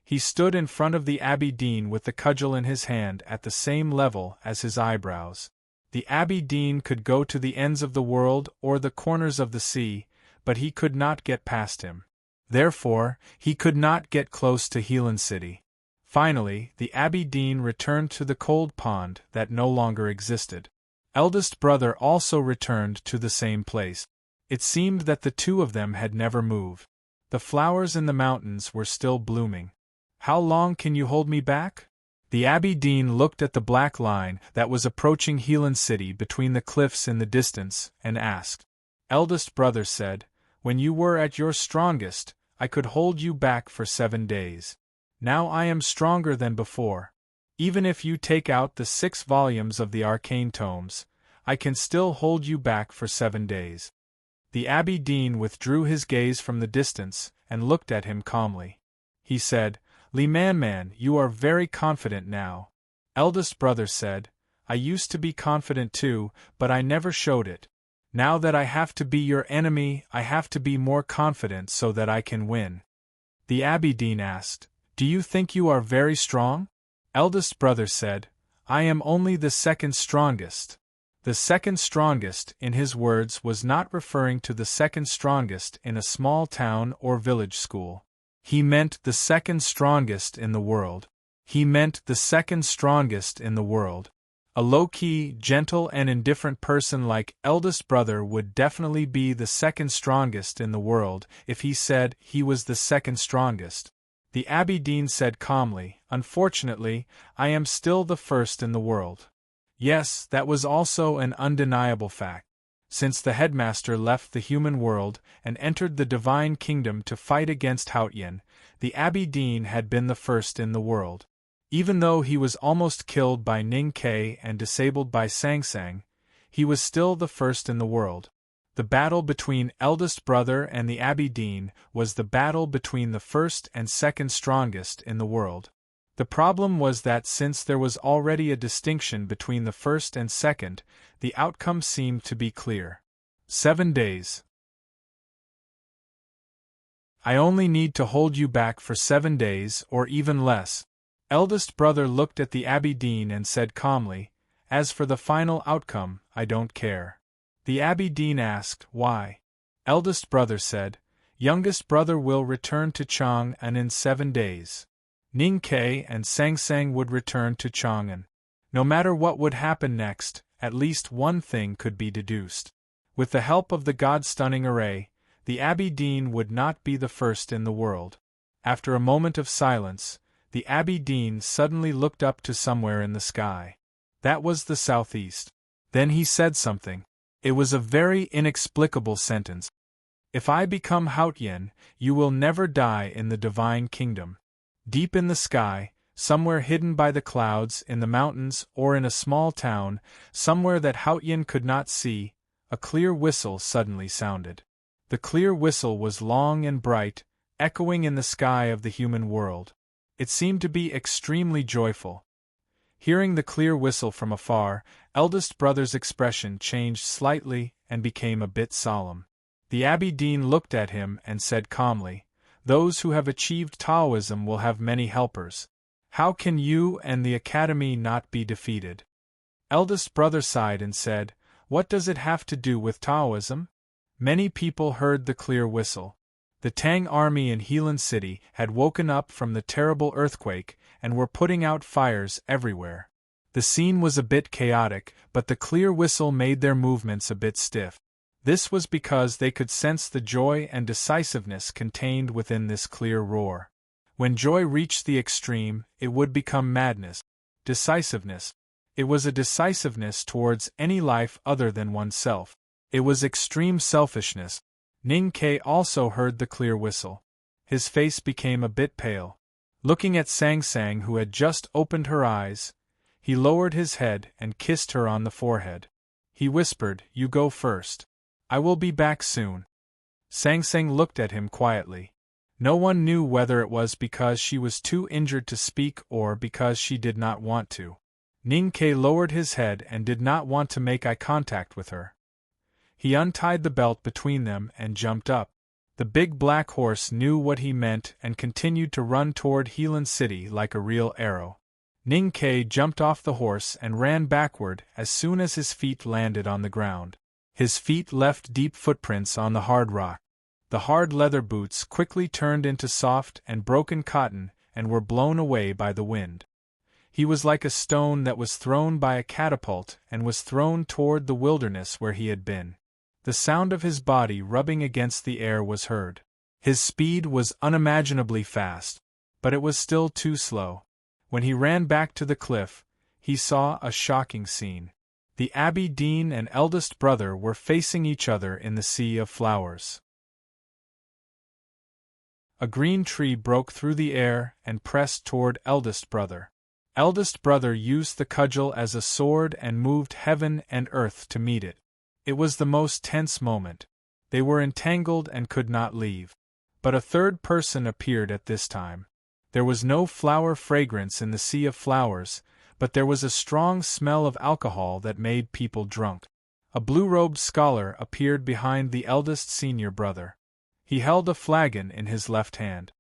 [SPEAKER 1] He stood in front of the Abbey Dean with the cudgel in his hand at the same level as his eyebrows. The Abbey Dean could go to the ends of the world or the corners of the sea, but he could not get past him. Therefore, he could not get close to Helan City. Finally, the Abbey Dean returned to the cold pond that no longer existed. Eldest brother also returned to the same place. It seemed that the two of them had never moved. The flowers in the mountains were still blooming. How long can you hold me back? The Abbey Dean looked at the black line that was approaching Helan City between the cliffs in the distance, and asked. Eldest brother said, when you were at your strongest, I could hold you back for 7 days. Now I am stronger than before. Even if you take out the 6 volumes of the arcane tomes, I can still hold you back for 7 days. The Abbey Dean withdrew his gaze from the distance and looked at him calmly. He said, Man, you are very confident now. Eldest brother said, I used to be confident too, but I never showed it. Now that I have to be your enemy, I have to be more confident so that I can win. The Abbey Dean asked, do you think you are very strong? Eldest brother said, I am only the second strongest. The second strongest, in his words, was not referring to the second strongest in a small town or village school. He meant the second strongest in the world. He meant the second strongest in the world. A low-key, gentle and indifferent person like eldest brother would definitely be the second strongest in the world if he said he was the second strongest. The Abbey Dean said calmly, unfortunately, I am still the first in the world. Yes, that was also an undeniable fact. Since the headmaster left the human world and entered the divine kingdom to fight against Hautian, the Abbey Dean had been the first in the world. Even though he was almost killed by Ning Ke and disabled by Sang Sang, he was still the first in the world. The battle between eldest brother and the Abbey Dean was the battle between the first and second strongest in the world. The problem was that since there was already a distinction between the first and second, the outcome seemed to be clear. 7 days. I only need to hold you back for 7 days or even less. Eldest brother looked at the Abbey Dean and said calmly, as for the final outcome, I don't care. The Abbey Dean asked, why? Eldest brother said, youngest brother will return to Chang'an in 7 days. Ning Ke and Sang Sang would return to Chang'an. No matter what would happen next, at least one thing could be deduced. With the help of the God-stunning array, the Abbey Dean would not be the first in the world. After a moment of silence, the Abbey Dean suddenly looked up to somewhere in the sky. That was the southeast. Then he said something. It was a very inexplicable sentence. If I become Hautian, you will never die in the divine kingdom. Deep in the sky, somewhere hidden by the clouds, in the mountains, or in a small town, somewhere that Hautian could not see, a clear whistle suddenly sounded. The clear whistle was long and bright, echoing in the sky of the human world. It seemed to be extremely joyful. Hearing the clear whistle from afar, eldest brother's expression changed slightly and became a bit solemn. The Abbey Dean looked at him and said calmly, "Those who have achieved Taoism will have many helpers. How can you and the Academy not be defeated?" Eldest brother sighed and said, "What does it have to do with Taoism?" Many people heard the clear whistle. The Tang army in Helan City had woken up from the terrible earthquake and were putting out fires everywhere. The scene was a bit chaotic, but the clear whistle made their movements a bit stiff. This was because they could sense the joy and decisiveness contained within this clear roar. When joy reached the extreme, it would become madness. Decisiveness. It was a decisiveness towards any life other than oneself. It was extreme selfishness. Ning Ke also heard the clear whistle. His face became a bit pale. Looking at Sang Sang, who had just opened her eyes, he lowered his head and kissed her on the forehead. He whispered, "You go first. I will be back soon." Sang Sang looked at him quietly. No one knew whether it was because she was too injured to speak or because she did not want to. Ning Ke lowered his head and did not want to make eye contact with her. He untied the belt between them and jumped up. The big black horse knew what he meant and continued to run toward Helan City like a real arrow. Ning Ke jumped off the horse and ran backward as soon as his feet landed on the ground. His feet left deep footprints on the hard rock. The hard leather boots quickly turned into soft and broken cotton and were blown away by the wind. He was like a stone that was thrown by a catapult and was thrown toward the wilderness where he had been. The sound of his body rubbing against the air was heard. His speed was unimaginably fast, but it was still too slow. When he ran back to the cliff, he saw a shocking scene. The Abbey Dean and eldest brother were facing each other in the sea of flowers. A green tree broke through the air and pressed toward eldest brother. Eldest brother used the cudgel as a sword and moved heaven and earth to meet it. It was the most tense moment. They were entangled and could not leave. But a third person appeared at this time. There was no flower fragrance in the sea of flowers, but there was a strong smell of alcohol that made people drunk. A blue-robed scholar appeared behind the eldest senior brother. He held a flagon in his left hand.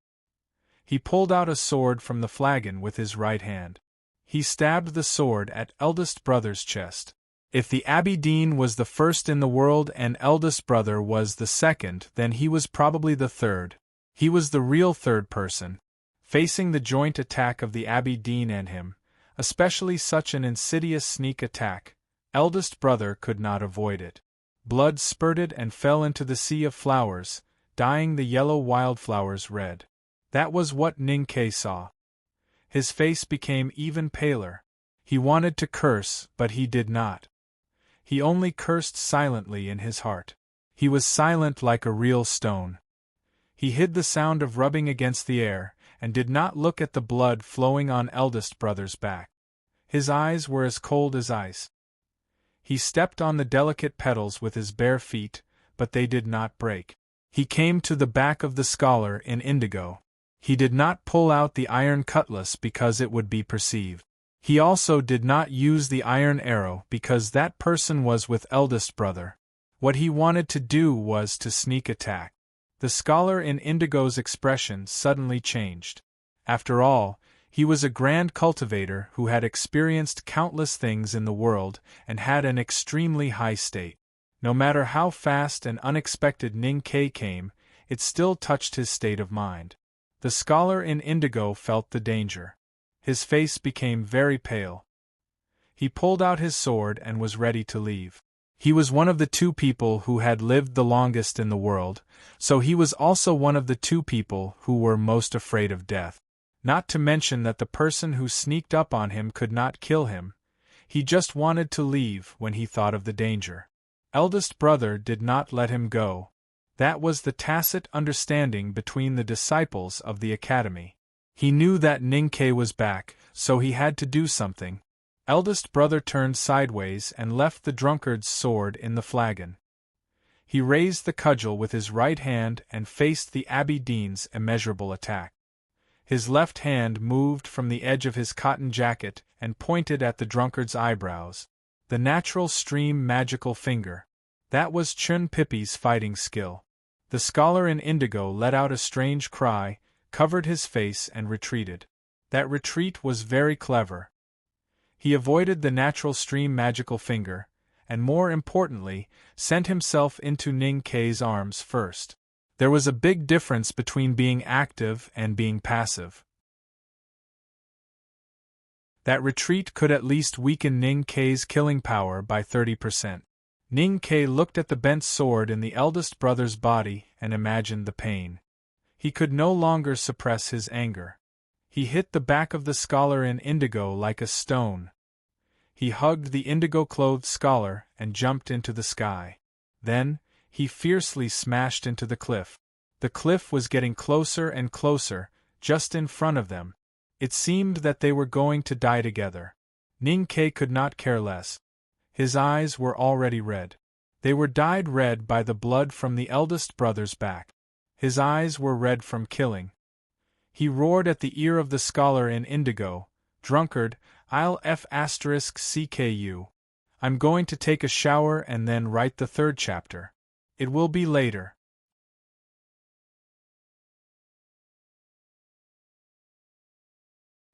[SPEAKER 1] He pulled out a sword from the flagon with his right hand. He stabbed the sword at eldest brother's chest. If the Abbey Dean was the first in the world and eldest brother was the second, then he was probably the third. He was the real third person. Facing the joint attack of the Abbey Dean and him, especially such an insidious sneak attack, eldest brother could not avoid it. Blood spurted and fell into the sea of flowers, dyeing the yellow wildflowers red. That was what Ning Ke saw. His face became even paler. He wanted to curse, but he did not. He only cursed silently in his heart. He was silent like a real stone. He hid the sound of rubbing against the air, and did not look at the blood flowing on eldest brother's back. His eyes were as cold as ice. He stepped on the delicate petals with his bare feet, but they did not break. He came to the back of the scholar in indigo. He did not pull out the iron cutlass because it would be perceived. He also did not use the iron arrow because that person was with eldest brother. What he wanted to do was to sneak attack. The scholar in indigo's expression suddenly changed. After all, he was a grand cultivator who had experienced countless things in the world and had an extremely high state. No matter how fast and unexpected Ning Ke came, it still touched his state of mind. The scholar in indigo felt the danger. His face became very pale. He pulled out his sword and was ready to leave. He was one of the two people who had lived the longest in the world, so he was also one of the two people who were most afraid of death. Not to mention that the person who sneaked up on him could not kill him. He just wanted to leave when he thought of the danger. Eldest brother did not let him go. That was the tacit understanding between the disciples of the academy. He knew that Ning Ke was back, so he had to do something. Eldest brother turned sideways and left the drunkard's sword in the flagon. He raised the cudgel with his right hand and faced the Abbey Dean's immeasurable attack. His left hand moved from the edge of his cotton jacket and pointed at the drunkard's eyebrows. The natural stream magical finger. That was Chun Pippi's fighting skill. The scholar in indigo let out a strange cry, covered his face and retreated. That retreat was very clever. He avoided the natural stream magical finger, and more importantly, sent himself into Ning Kei's arms first. There was a big difference between being active and being passive. That retreat could at least weaken Ning Kei's killing power by 30%. Ning Kei looked at the bent sword in the eldest brother's body and imagined the pain. He could no longer suppress his anger. He hit the back of the scholar in indigo like a stone. He hugged the indigo-clothed scholar and jumped into the sky. Then, he fiercely smashed into the cliff. The cliff was getting closer and closer, just in front of them. It seemed that they were going to die together. Ning Kei could not care less. His eyes were already red. They were dyed red by the blood from the eldest brother's back. His eyes were red from killing. He roared at the ear of the scholar in indigo, "Drunkard, I'll F***CKU. I'm going to take a shower and then write the third chapter. It will be later."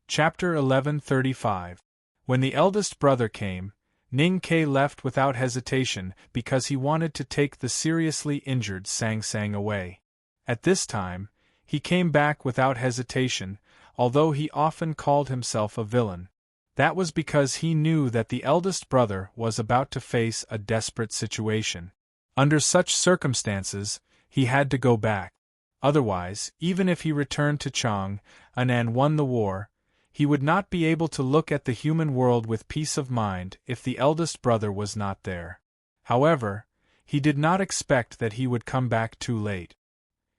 [SPEAKER 1] Chapter 1135. When the eldest brother came, Ning Kei left without hesitation because he wanted to take the seriously injured Sang Sang away. At this time, he came back without hesitation, although he often called himself a villain. That was because he knew that the eldest brother was about to face a desperate situation. Under such circumstances, he had to go back. Otherwise, even if he returned to Chang and won the war, he would not be able to look at the human world with peace of mind if the eldest brother was not there. However, he did not expect that he would come back too late.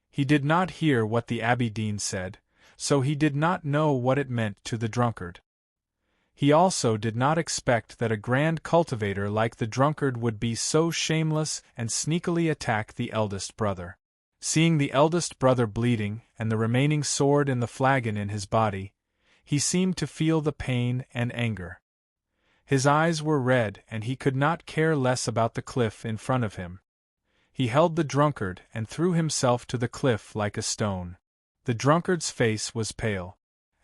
[SPEAKER 1] He did not hear what the Abbey Dean said, so he did not know what it meant to the drunkard. He also did not expect that a grand cultivator like the drunkard would be so shameless and sneakily attack the eldest brother. Seeing the eldest brother bleeding and the remaining sword in the flagon in his body, he seemed to feel the pain and anger. His eyes were red and he could not care less about the cliff in front of him. He held the drunkard and threw himself to the cliff like a stone. The drunkard's face was pale.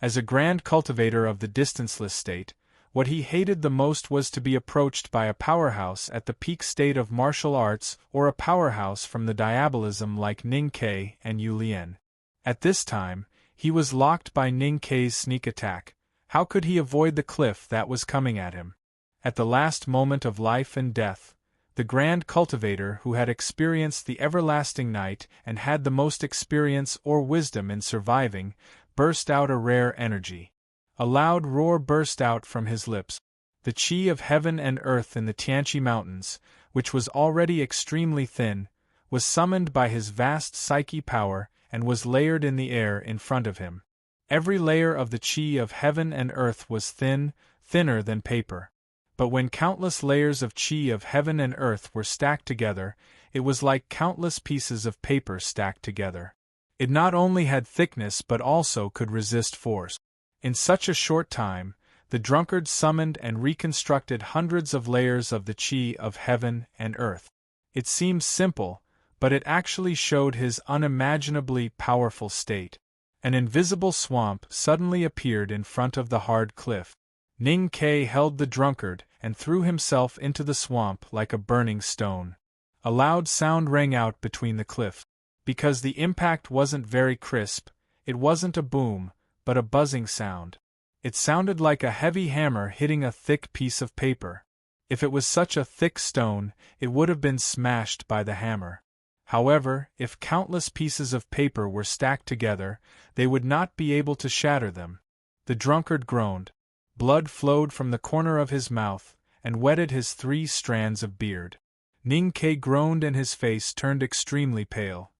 [SPEAKER 1] As a grand cultivator of the distanceless state, what he hated the most was to be approached by a powerhouse at the peak state of martial arts or a powerhouse from the diabolism like Ning Kei and Yu Lian. At this time, he was locked by Ning Kei's sneak attack. How could he avoid the cliff that was coming at him? At the last moment of life and death, the grand cultivator who had experienced the everlasting night and had the most experience or wisdom in surviving, burst out a rare energy. A loud roar burst out from his lips. The chi of heaven and earth in the Tianqi Mountains, which was already extremely thin, was summoned by his vast psyche power and was layered in the air in front of him. Every layer of the chi of heaven and earth was thinner than paper. But when countless layers of chi of heaven and earth were stacked together, it was like countless pieces of paper stacked together. It not only had thickness but also could resist force. In such a short time, the drunkard summoned and reconstructed hundreds of layers of the chi of heaven and earth. It seems simple, but it actually showed his unimaginably powerful state. An invisible swamp suddenly appeared in front of the hard cliff. Ning Kei held the drunkard and threw himself into the swamp like a burning stone. A loud sound rang out between the cliffs. Because the impact wasn't very crisp, it wasn't a boom, but a buzzing sound. It sounded like a heavy hammer hitting a thick piece of paper. If it was such a thick stone, it would have been smashed by the hammer. However, if countless pieces of paper were stacked together, they would not be able to shatter them. The drunkard groaned. Blood flowed from the corner of his mouth and wetted his 3 strands of beard. Ning Kei groaned and his face turned extremely pale.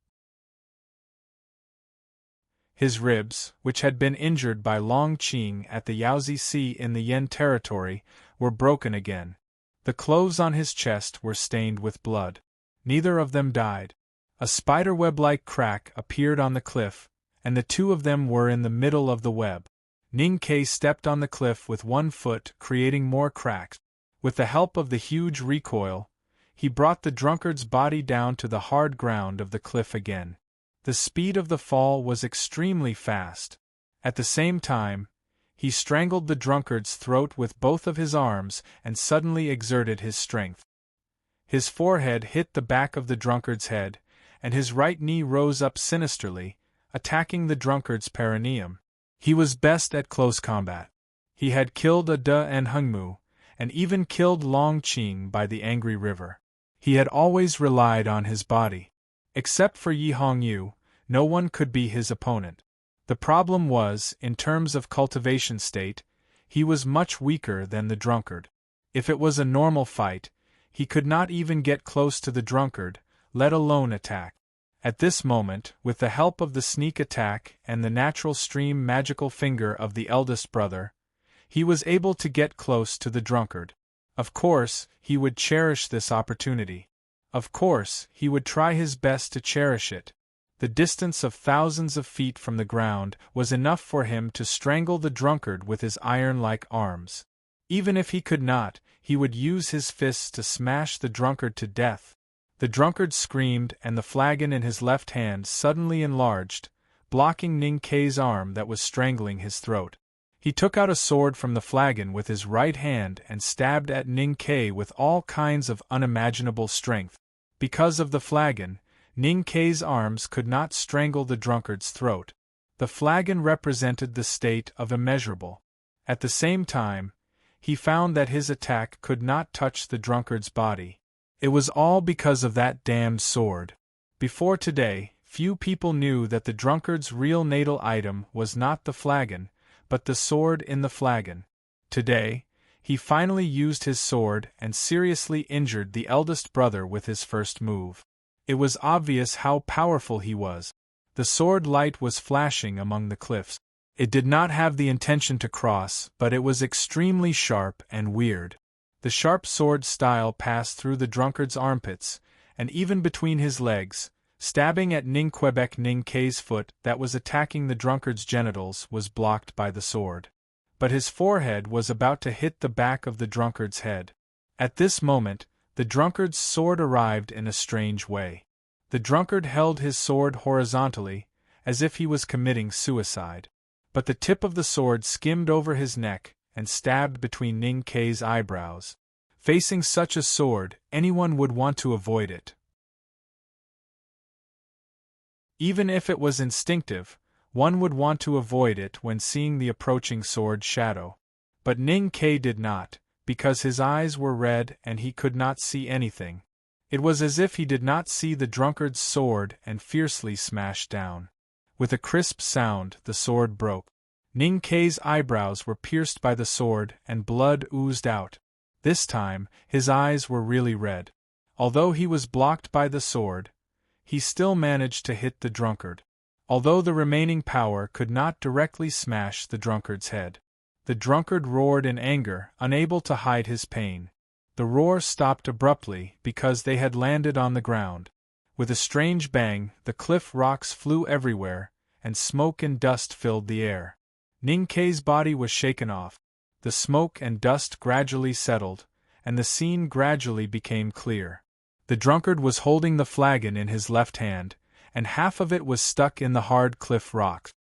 [SPEAKER 1] His ribs, which had been injured by Long Qing at the Yaozi Sea in the Yen territory, were broken again. The clothes on his chest were stained with blood. Neither of them died. A spiderweb-like crack appeared on the cliff, and the two of them were in the middle of the web. Ning Ke stepped on the cliff with one foot, creating more cracks. With the help of the huge recoil, he brought the drunkard's body down to the hard ground of the cliff again. The speed of the fall was extremely fast. At the same time, he strangled the drunkard's throat with both of his arms and suddenly exerted his strength. His forehead hit the back of the drunkard's head, and his right knee rose up sinisterly, attacking the drunkard's perineum. He was best at close combat. He had killed Ada and Hungmu, and even killed Long Qing by the angry river. He had always relied on his body. Except for Yi Hongyu, no one could be his opponent. The problem was, in terms of cultivation state, he was much weaker than the drunkard. If it was a normal fight, he could not even get close to the drunkard, let alone attack. At this moment, with the help of the sneak attack and the natural stream magical finger of the eldest brother, he was able to get close to the drunkard. Of course, he would cherish this opportunity. Of course, he would try his best to cherish it. The distance of thousands of feet from the ground was enough for him to strangle the drunkard with his iron-like arms. Even if he could not, he would use his fists to smash the drunkard to death. The drunkard screamed, and the flagon in his left hand suddenly enlarged, blocking Ning Ke's arm that was strangling his throat. He took out a sword from the flagon with his right hand and stabbed at Ning Ke with all kinds of unimaginable strength. Because of the flagon, Ning Ke's arms could not strangle the drunkard's throat. The flagon represented the state of immeasurable. At the same time, he found that his attack could not touch the drunkard's body. It was all because of that damned sword. Before today, few people knew that the drunkard's real natal item was not the flagon, but the sword in the flagon. Today, he finally used his sword and seriously injured the eldest brother with his first move. It was obvious how powerful he was. The sword light was flashing among the cliffs. It did not have the intention to cross, but it was extremely sharp and weird. The sharp sword style passed through the drunkard's armpits, and even between his legs, stabbing at Ning Ke's foot that was attacking the drunkard's genitals was blocked by the sword. But his forehead was about to hit the back of the drunkard's head. At this moment, the drunkard's sword arrived in a strange way. The drunkard held his sword horizontally, as if he was committing suicide. But the tip of the sword skimmed over his neck and stabbed between Ning Ke's eyebrows. Facing such a sword, anyone would want to avoid it. Even if it was instinctive, one would want to avoid it when seeing the approaching sword shadow. But Ning Ke did not, because his eyes were red and he could not see anything. It was as if he did not see the drunkard's sword and fiercely smashed down. With a crisp sound, the sword broke. Ning Ke's eyebrows were pierced by the sword and blood oozed out. This time, his eyes were really red. Although he was blocked by the sword, he still managed to hit the drunkard. Although the remaining power could not directly smash the drunkard's head. The drunkard roared in anger, unable to hide his pain. The roar stopped abruptly because they had landed on the ground. With a strange bang, the cliff rocks flew everywhere, and smoke and dust filled the air. Ning Ke's body was shaken off. The smoke and dust gradually settled, and the scene gradually became clear. The drunkard was holding the flagon in his left hand, and half of it was stuck in the hard cliff rocks.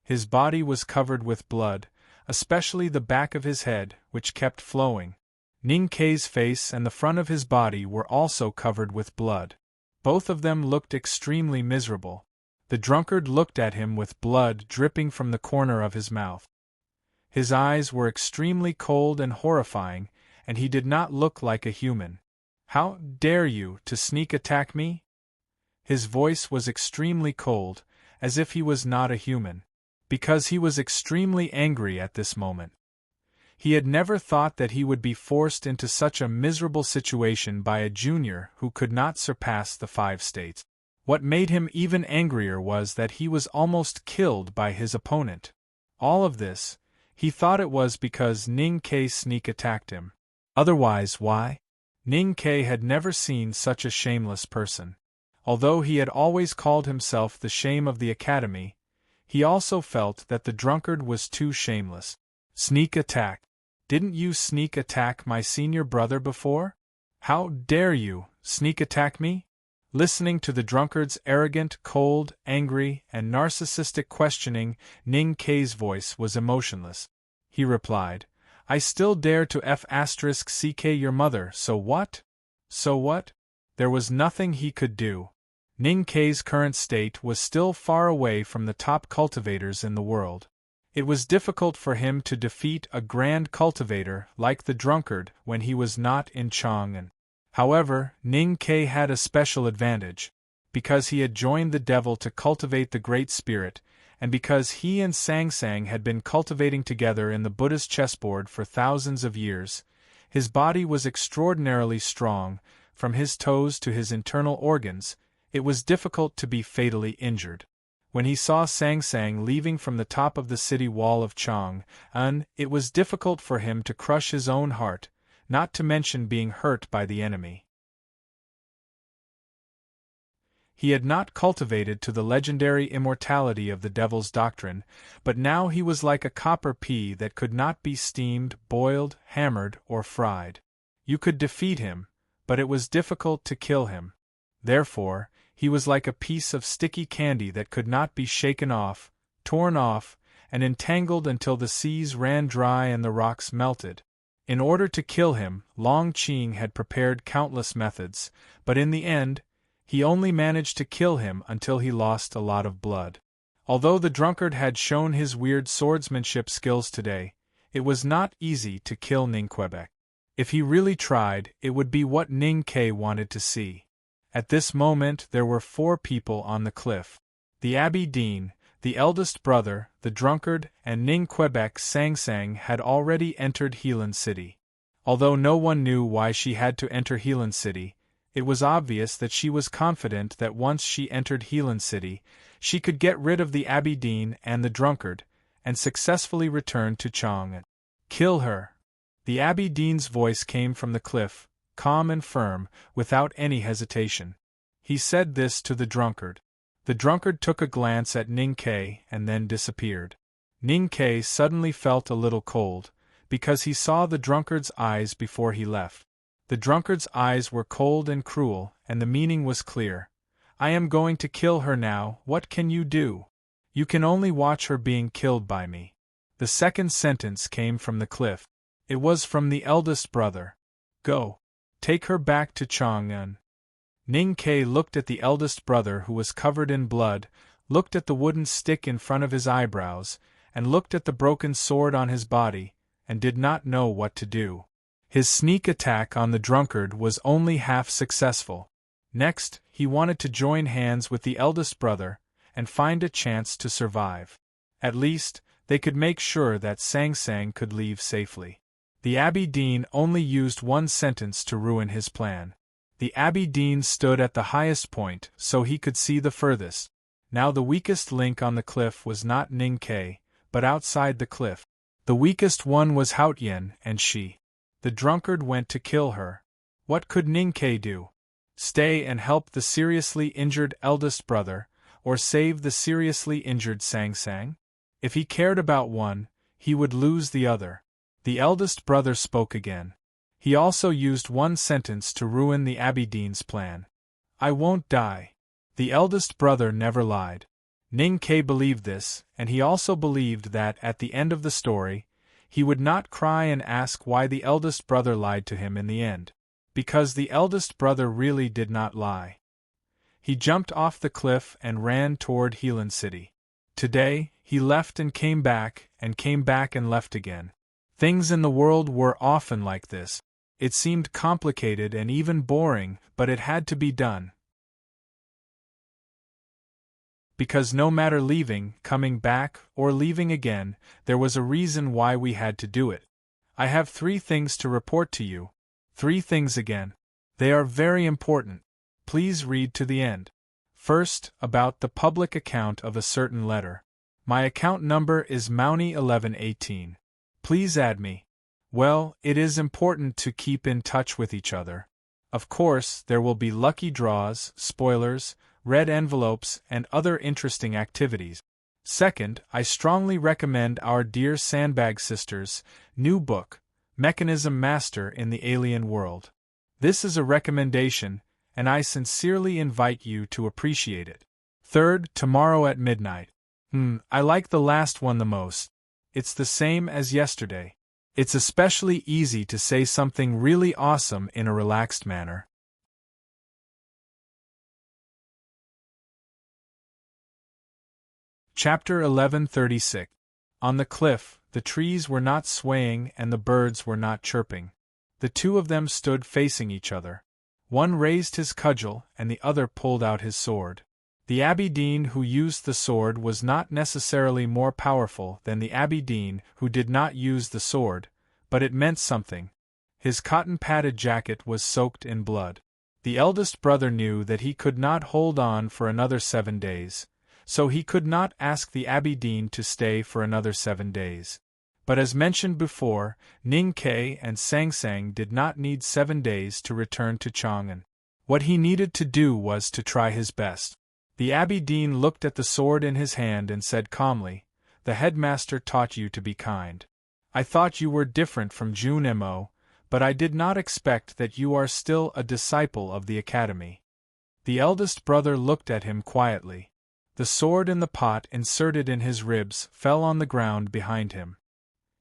[SPEAKER 1] His body was covered with blood, especially the back of his head, which kept flowing. Ning Ke's face and the front of his body were also covered with blood. Both of them looked extremely miserable. The drunkard looked at him with blood dripping from the corner of his mouth. His eyes were extremely cold and horrifying, and he did not look like a human. "How dare you to sneak attack me?" His voice was extremely cold, as if he was not a human. Because he was extremely angry at this moment. He had never thought that he would be forced into such a miserable situation by a junior who could not surpass the 5 states. What made him even angrier was that he was almost killed by his opponent. All of this, he thought it was because Ning Ke sneak attacked him. Otherwise, why? Ning Ke had never seen such a shameless person. Although he had always called himself the shame of the academy, He also felt that the drunkard was too shameless. Sneak attack. Didn't you sneak attack my senior brother before? How dare you sneak attack me? Listening to the drunkard's arrogant, cold, angry, and narcissistic questioning, Ning Kei's voice was emotionless. He replied, I still dare to f***ck your mother, so what? So what? There was nothing he could do. Ning Kei's current state was still far away from the top cultivators in the world. It was difficult for him to defeat a grand cultivator like the drunkard when he was not in Chang'an. However, Ning Kei had a special advantage. Because he had joined the devil to cultivate the Great Spirit, and because he and Sang Sang had been cultivating together in the Buddha's chessboard for thousands of years, his body was extraordinarily strong. From his toes to his internal organs, it was difficult to be fatally injured. When he saw Sang Sang leaving from the top of the city wall of Chang'an, it was difficult for him to crush his own heart, not to mention being hurt by the enemy. He had not cultivated to the legendary immortality of the devil's doctrine, but now he was like a copper pea that could not be steamed, boiled, hammered, or fried. You could defeat him, but it was difficult to kill him. Therefore, he was like a piece of sticky candy that could not be shaken off, torn off, and entangled until the seas ran dry and the rocks melted. In order to kill him, Long Qing had prepared countless methods, but in the end, he only managed to kill him until he lost a lot of blood. Although the drunkard had shown his weird swordsmanship skills today, it was not easy to kill Ning Quebec. If he really tried, it would be what Ning Kei wanted to see. At this moment there were 4 people on the cliff. The Abbé Dean, the eldest brother, the drunkard, and Ning Quebec Sang Sang had already entered Helan City. Although no one knew why she had to enter Helan City, it was obvious that she was confident that once she entered Helan City, she could get rid of the Abbé Dean and the drunkard, and successfully return to Chang'an. Kill her. The Abbé Dean's voice came from the cliff, calm and firm, without any hesitation. He said this to the drunkard. The drunkard took a glance at Ning Kei and then disappeared. Ning Kei suddenly felt a little cold, because he saw the drunkard's eyes before he left. The drunkard's eyes were cold and cruel, and the meaning was clear. I am going to kill her now, what can you do? You can only watch her being killed by me. The second sentence came from the cliff. It was from the eldest brother. Go. Take her back to Chang'an. Ning Kei looked at the eldest brother who was covered in blood, looked at the wooden stick in front of his eyebrows, and looked at the broken sword on his body, and did not know what to do. His sneak attack on the drunkard was only half successful. Next, he wanted to join hands with the eldest brother, and find a chance to survive. At least, they could make sure that Sang Sang could leave safely. The Abbé Dean only used one sentence to ruin his plan. The Abbé Dean stood at the highest point, so he could see the furthest. Now the weakest link on the cliff was not Ning Kei, but outside the cliff. The weakest one was Haotian, and she. The drunkard went to kill her. What could Ning Kei do? Stay and help the seriously injured eldest brother, or save the seriously injured Sang Sang? If he cared about one, he would lose the other. The eldest brother spoke again. He also used one sentence to ruin the Abbé Dean's plan. I won't die. The eldest brother never lied. Ning Kei believed this, and he also believed that at the end of the story, he would not cry and ask why the eldest brother lied to him in the end. Because the eldest brother really did not lie. He jumped off the cliff and ran toward Helan City. Today, he left and came back and left again. Things in the world were often like this. It seemed complicated and even boring, but it had to be done. Because no matter leaving, coming back, or leaving again, there was a reason why we had to do it. I have 3 things to report to you. 3 things again. They are very important. Please read to the end. First, about the public account of a certain letter. My account number is Mounty1118. Please add me. Well, it is important to keep in touch with each other. Of course, there will be lucky draws, spoilers, red envelopes, and other interesting activities. Second, I strongly recommend our dear Sandbag Sisters' new book, Mechanism Master in the Alien World. This is a recommendation, and I sincerely invite you to appreciate it. Third, Tomorrow at Midnight. I like the last one the most. It's the same as yesterday. It's especially easy to say something really awesome in a relaxed manner. Chapter 1136. On the cliff, the trees were not swaying and the birds were not chirping. The two of them stood facing each other. One raised his cudgel and the other pulled out his sword. The Abbey Dean who used the sword was not necessarily more powerful than the Abbey Dean who did not use the sword, but it meant something. His cotton-padded jacket was soaked in blood. The eldest brother knew that he could not hold on for another 7 days, so he could not ask the Abbey Dean to stay for another 7 days. But as mentioned before, Ning Ke and Sang Sang did not need 7 days to return to Chang'an. What he needed to do was to try his best. The Abbey Dean looked at the sword in his hand and said calmly, "The headmaster taught you to be kind. I thought you were different from Jun Mo, but I did not expect that you are still a disciple of the academy." The eldest brother looked at him quietly. The sword in the pot inserted in his ribs fell on the ground behind him.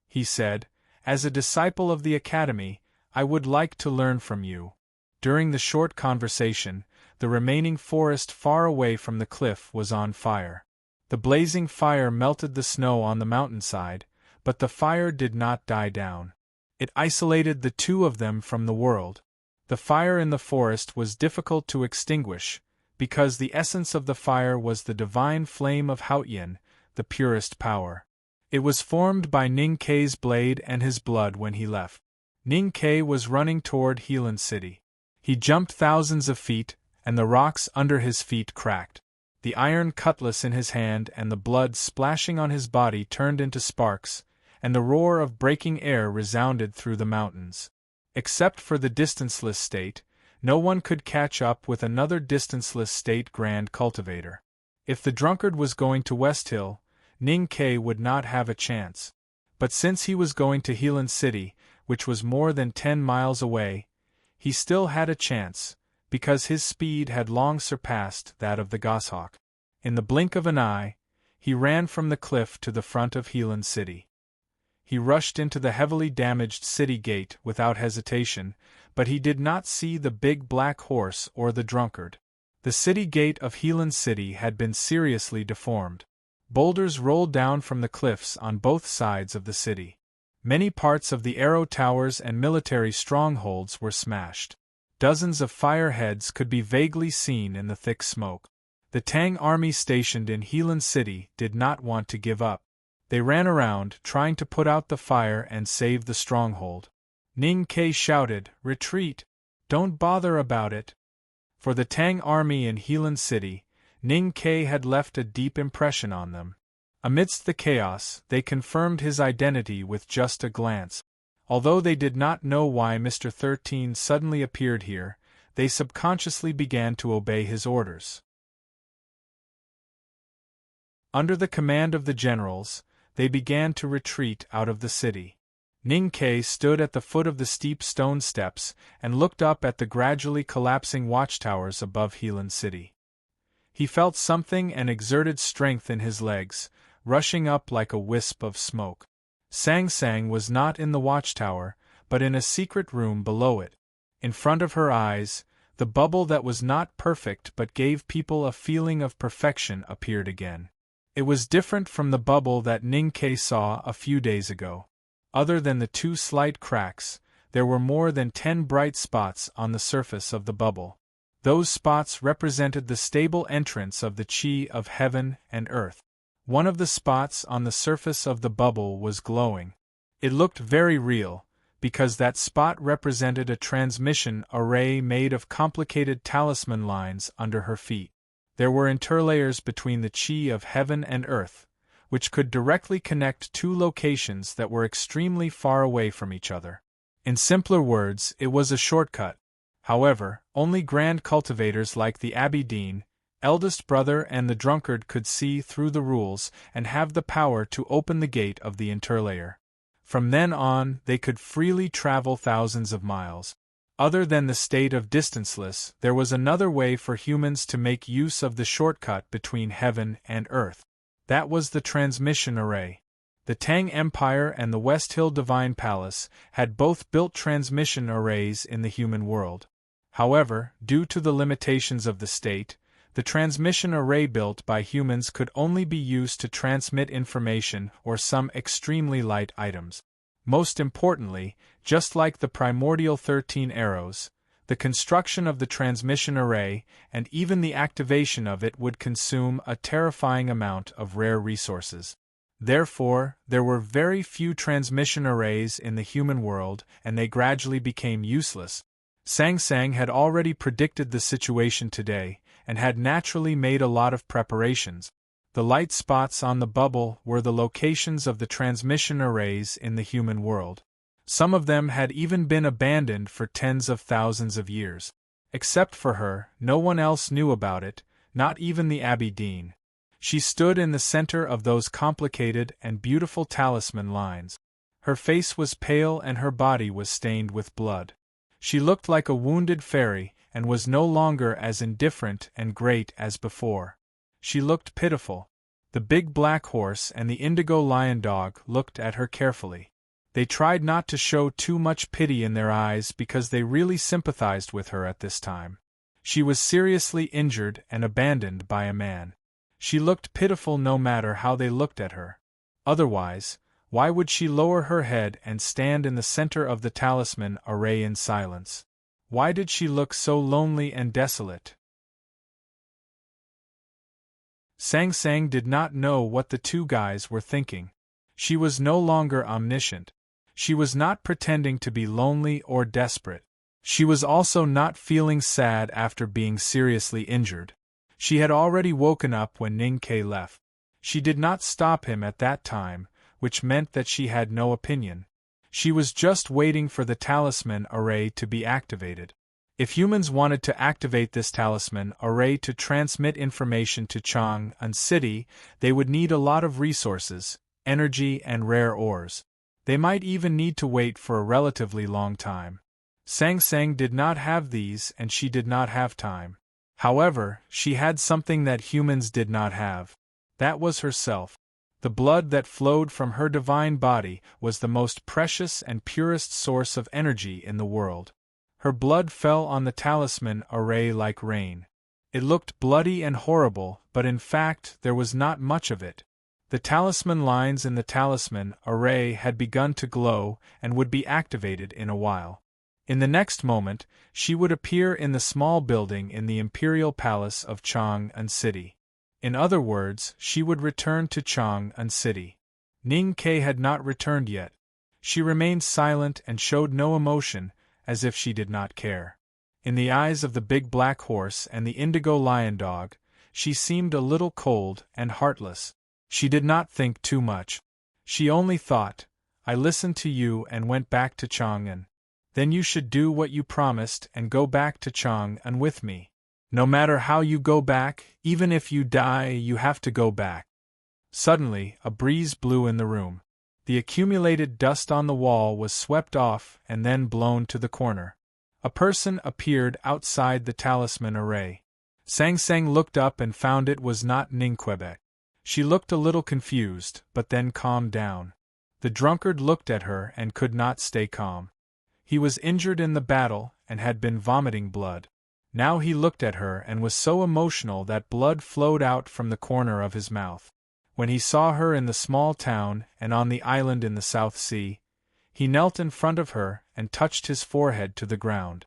[SPEAKER 1] He said, "As a disciple of the academy, I would like to learn from you." During the short conversation, the remaining forest far away from the cliff was on fire. The blazing fire melted the snow on the mountainside, but the fire did not die down. It isolated the two of them from the world. The fire in the forest was difficult to extinguish, because the essence of the fire was the divine flame of Haotian, the purest power. It was formed by Ning Ke's blade and his blood when he left. Ning Ke was running toward Helan City. He jumped thousands of feet, and the rocks under his feet cracked. The iron cutlass in his hand and the blood splashing on his body turned into sparks, and the roar of breaking air resounded through the mountains. Except for the distanceless state, no one could catch up with another distanceless state Grand Cultivator. If the drunkard was going to West Hill, Ning Ke would not have a chance. But since he was going to Helan City, which was more than 10 miles away, he still had a chance, because his speed had long surpassed that of the goshawk. In the blink of an eye, he ran from the cliff to the front of Helan City. He rushed into the heavily damaged city gate without hesitation, but he did not see the big black horse or the drunkard. The city gate of Helan City had been seriously deformed. Boulders rolled down from the cliffs on both sides of the city. Many parts of the arrow towers and military strongholds were smashed. Dozens of fireheads could be vaguely seen in the thick smoke. The Tang army stationed in Helan City did not want to give up. They ran around, trying to put out the fire and save the stronghold. Ning Ke shouted, "Retreat! Don't bother about it!" For the Tang army in Helan City, Ning Ke had left a deep impression on them. Amidst the chaos, they confirmed his identity with just a glance. Although they did not know why Mr. 13 suddenly appeared here, they subconsciously began to obey his orders. Under the command of the generals, they began to retreat out of the city. Ning Ke stood at the foot of the steep stone steps and looked up at the gradually collapsing watchtowers above Helan City. He felt something and exerted strength in his legs, rushing up like a wisp of smoke. Sang Sang was not in the watchtower, but in a secret room below it. In front of her eyes, the bubble that was not perfect but gave people a feeling of perfection appeared again. It was different from the bubble that Ning Ke saw a few days ago. Other than the 2 slight cracks, there were more than 10 bright spots on the surface of the bubble. Those spots represented the stable entrance of the Qi of heaven and earth. One of the spots on the surface of the bubble was glowing. It looked very real, because that spot represented a transmission array made of complicated talisman lines under her feet. There were interlayers between the Qi of heaven and earth, which could directly connect 2 locations that were extremely far away from each other. In simpler words, it was a shortcut. However, only grand cultivators like the Abbey Dean, eldest brother and the drunkard could see through the rules and have the power to open the gate of the interlayer. From then on, they could freely travel thousands of miles. Other than the state of distanceless, there was another way for humans to make use of the shortcut between heaven and earth. That was the transmission array. The Tang Empire and the West Hill Divine Palace had both built transmission arrays in the human world. However, due to the limitations of the state, the transmission array built by humans could only be used to transmit information or some extremely light items. Most importantly, just like the primordial 13 arrows, the construction of the transmission array and even the activation of it would consume a terrifying amount of rare resources. Therefore, there were very few transmission arrays in the human world, and they gradually became useless. Sang Sang had already predicted the situation today, and had naturally made a lot of preparations. The light spots on the bubble were the locations of the transmission arrays in the human world. Some of them had even been abandoned for tens of thousands of years. Except for her, no one else knew about it, not even the Abbey Dean. She stood in the center of those complicated and beautiful talisman lines. Her face was pale and her body was stained with blood. She looked like a wounded fairy, and was no longer as indifferent and great as before. She looked pitiful. The big black horse and the indigo lion dog looked at her carefully. They tried not to show too much pity in their eyes because they really sympathized with her at this time. She was seriously injured and abandoned by a man. She looked pitiful no matter how they looked at her. Otherwise, why would she lower her head and stand in the center of the talisman array in silence? Why did she look so lonely and desolate? Sang Sang did not know what the two guys were thinking. She was no longer omniscient. She was not pretending to be lonely or desperate. She was also not feeling sad after being seriously injured. She had already woken up when Ning Ke left. She did not stop him at that time, which meant that she had no opinion. She was just waiting for the talisman array to be activated. If humans wanted to activate this talisman array to transmit information to Chang'an City, they would need a lot of resources, energy and rare ores. They might even need to wait for a relatively long time. Sang Sang did not have these and she did not have time. However, she had something that humans did not have. That was herself. The blood that flowed from her divine body was the most precious and purest source of energy in the world. Her blood fell on the talisman array like rain. It looked bloody and horrible, but in fact there was not much of it. The talisman lines in the talisman array had begun to glow and would be activated in a while. In the next moment, she would appear in the small building in the Imperial Palace of Chang'an City. In other words, she would return to Chang'an City. Ning Ke had not returned yet. She remained silent and showed no emotion, as if she did not care. In the eyes of the big black horse and the indigo lion dog, she seemed a little cold and heartless. She did not think too much. She only thought, I listened to you and went back to Chang'an. Then you should do what you promised and go back to Chang'an with me. No matter how you go back, even if you die, you have to go back. Suddenly, a breeze blew in the room. The accumulated dust on the wall was swept off and then blown to the corner. A person appeared outside the talisman array. Sang Sang looked up and found it was not Ning Quebec. She looked a little confused, but then calmed down. The drunkard looked at her and could not stay calm. He was injured in the battle and had been vomiting blood. Now he looked at her and was so emotional that blood flowed out from the corner of his mouth. When he saw her in the small town and on the island in the South Sea, he knelt in front of her and touched his forehead to the ground.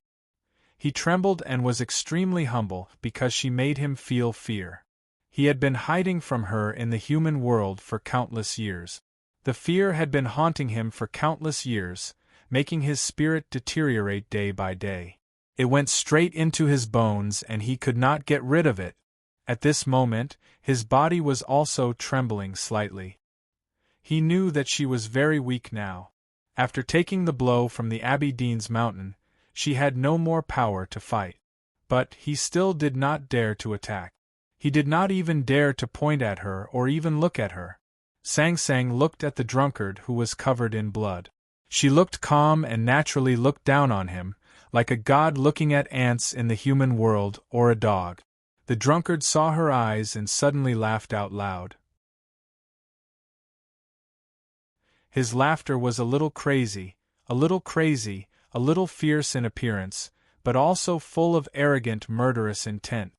[SPEAKER 1] He trembled and was extremely humble because she made him feel fear. He had been hiding from her in the human world for countless years. The fear had been haunting him for countless years, making his spirit deteriorate day by day. It went straight into his bones and he could not get rid of it. At this moment, his body was also trembling slightly. He knew that she was very weak now. After taking the blow from the Abbey Dean's mountain, she had no more power to fight. But he still did not dare to attack. He did not even dare to point at her or even look at her. Sang Sang looked at the drunkard who was covered in blood. She looked calm and naturally looked down on him, like a god looking at ants in the human world or a dog. The drunkard saw her eyes and suddenly laughed out loud. His laughter was a little crazy, a little fierce in appearance, but also full of arrogant, murderous intent.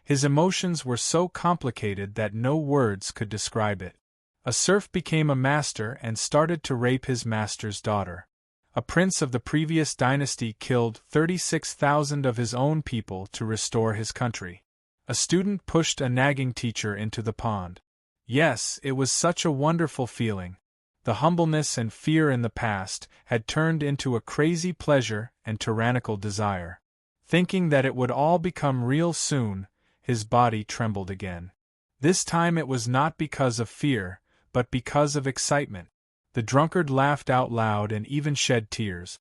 [SPEAKER 1] His emotions were so complicated that no words could describe it. A serf became a master and started to rape his master's daughter. A prince of the previous dynasty killed 36,000 of his own people to restore his country. A student pushed a nagging teacher into the pond. Yes, it was such a wonderful feeling. The humbleness and fear in the past had turned into a crazy pleasure and tyrannical desire. Thinking that it would all become real soon, his body trembled again. This time it was not because of fear, but because of excitement. The drunkard laughed out loud and even shed tears.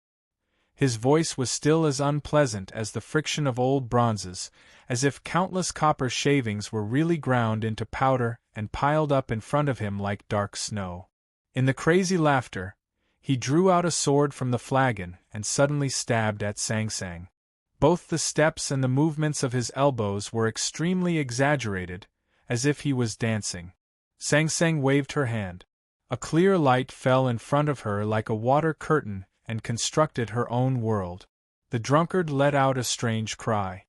[SPEAKER 1] His voice was still as unpleasant as the friction of old bronzes, as if countless copper shavings were really ground into powder and piled up in front of him like dark snow. In the crazy laughter, he drew out a sword from the flagon and suddenly stabbed at Sang Sang. Both the steps and the movements of his elbows were extremely exaggerated, as if he was dancing. Sang Sang waved her hand. A clear light fell in front of her like a water curtain and constructed her own world. The drunkard let out a strange cry.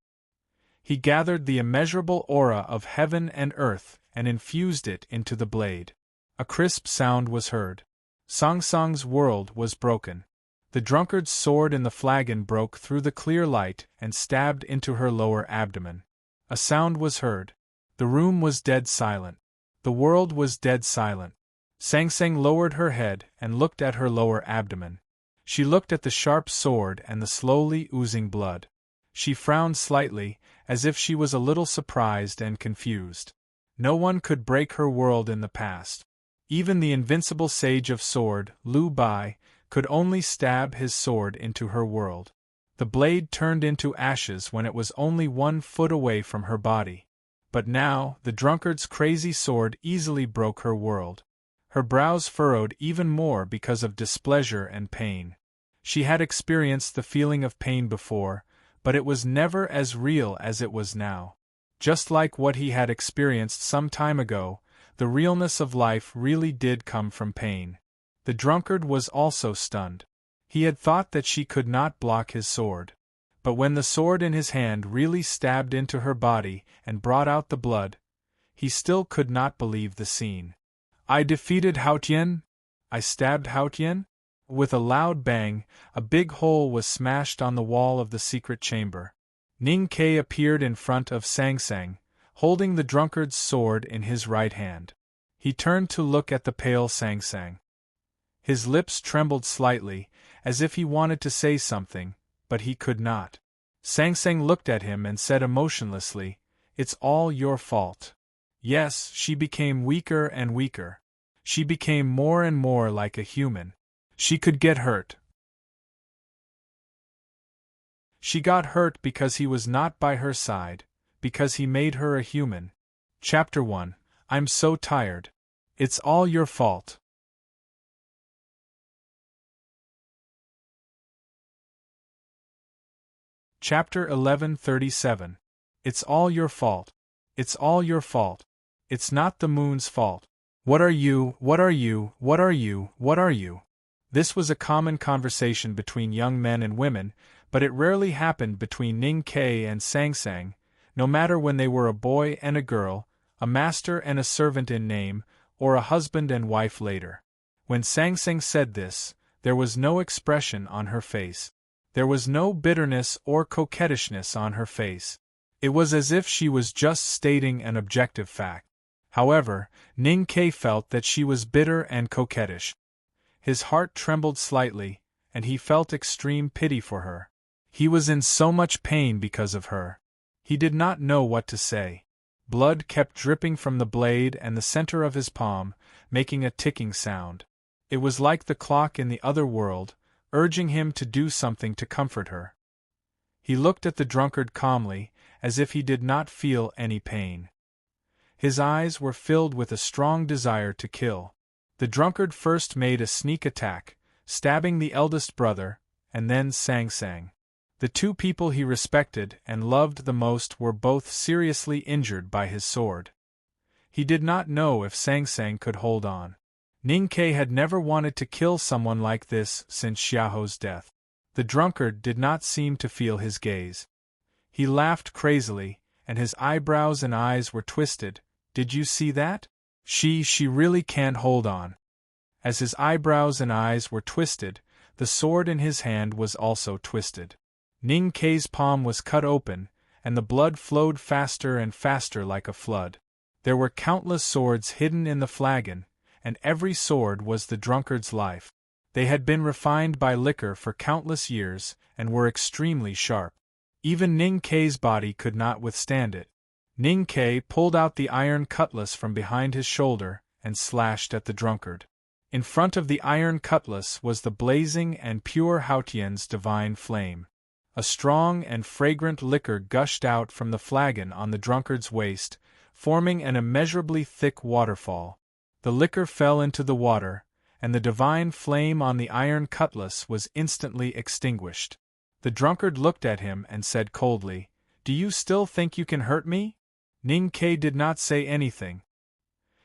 [SPEAKER 1] He gathered the immeasurable aura of heaven and earth and infused it into the blade. A crisp sound was heard. Sang Sang's world was broken. The drunkard's sword in the flagon broke through the clear light and stabbed into her lower abdomen. A sound was heard. The room was dead silent. The world was dead silent. Sang Sang lowered her head and looked at her lower abdomen. She looked at the sharp sword and the slowly oozing blood. She frowned slightly, as if she was a little surprised and confused. No one could break her world in the past. Even the invincible sage of sword, Liu Bai, could only stab his sword into her world. The blade turned into ashes when it was only 1 foot away from her body. But now, the drunkard's crazy sword easily broke her world. Her brows furrowed even more because of displeasure and pain. She had experienced the feeling of pain before, but it was never as real as it was now. Just like what he had experienced some time ago, the realness of life really did come from pain. The drunkard was also stunned. He had thought that she could not block his sword. But when the sword in his hand really stabbed into her body and brought out the blood, he still could not believe the scene. I defeated Hao Tian? I stabbed Hao Tian? With a loud bang, a big hole was smashed on the wall of the secret chamber. Ning Ke appeared in front of Sang Sang, holding the drunkard's sword in his right hand. He turned to look at the pale Sang Sang. His lips trembled slightly, as if he wanted to say something, but he could not. Sang Sang looked at him and said emotionlessly, "It's all your fault." Yes, she became weaker and weaker. She became more and more like a human. She could get hurt. She got hurt because he was not by her side, because he made her a human. Chapter 1. I'm so tired. It's all your fault. Chapter 11:37. It's all your fault. It's all your fault. It's not the moon's fault. What are you, what are you, what are you, what are you? This was a common conversation between young men and women, but it rarely happened between Ning Ke and Sang Sang, no matter when they were a boy and a girl, a master and a servant in name, or a husband and wife later. When Sang Sang said this, there was no expression on her face. There was no bitterness or coquettishness on her face. It was as if she was just stating an objective fact. However, Ning Ke felt that she was bitter and coquettish. His heart trembled slightly, and he felt extreme pity for her. He was in so much pain because of her. He did not know what to say. Blood kept dripping from the blade and the center of his palm, making a ticking sound. It was like the clock in the other world, urging him to do something to comfort her. He looked at the drunkard calmly, as if he did not feel any pain. His eyes were filled with a strong desire to kill. The drunkard first made a sneak attack, stabbing the eldest brother, and then Sang Sang. The two people he respected and loved the most were both seriously injured by his sword. He did not know if Sang Sang could hold on. Ning Ke had never wanted to kill someone like this since Xiaoho's death. The drunkard did not seem to feel his gaze. He laughed crazily, and his eyebrows and eyes were twisted. Did you see that? She really can't hold on. As his eyebrows and eyes were twisted, the sword in his hand was also twisted. Ning Ke's palm was cut open, and the blood flowed faster and faster like a flood. There were countless swords hidden in the flagon, and every sword was the drunkard's life. They had been refined by liquor for countless years, and were extremely sharp. Even Ning Ke's body could not withstand it. Ning Ke pulled out the iron cutlass from behind his shoulder, and slashed at the drunkard. In front of the iron cutlass was the blazing and pure Haotian's divine flame. A strong and fragrant liquor gushed out from the flagon on the drunkard's waist, forming an immeasurably thick waterfall. The liquor fell into the water, and the divine flame on the iron cutlass was instantly extinguished. The drunkard looked at him and said coldly, "Do you still think you can hurt me?" Ning Ke did not say anything.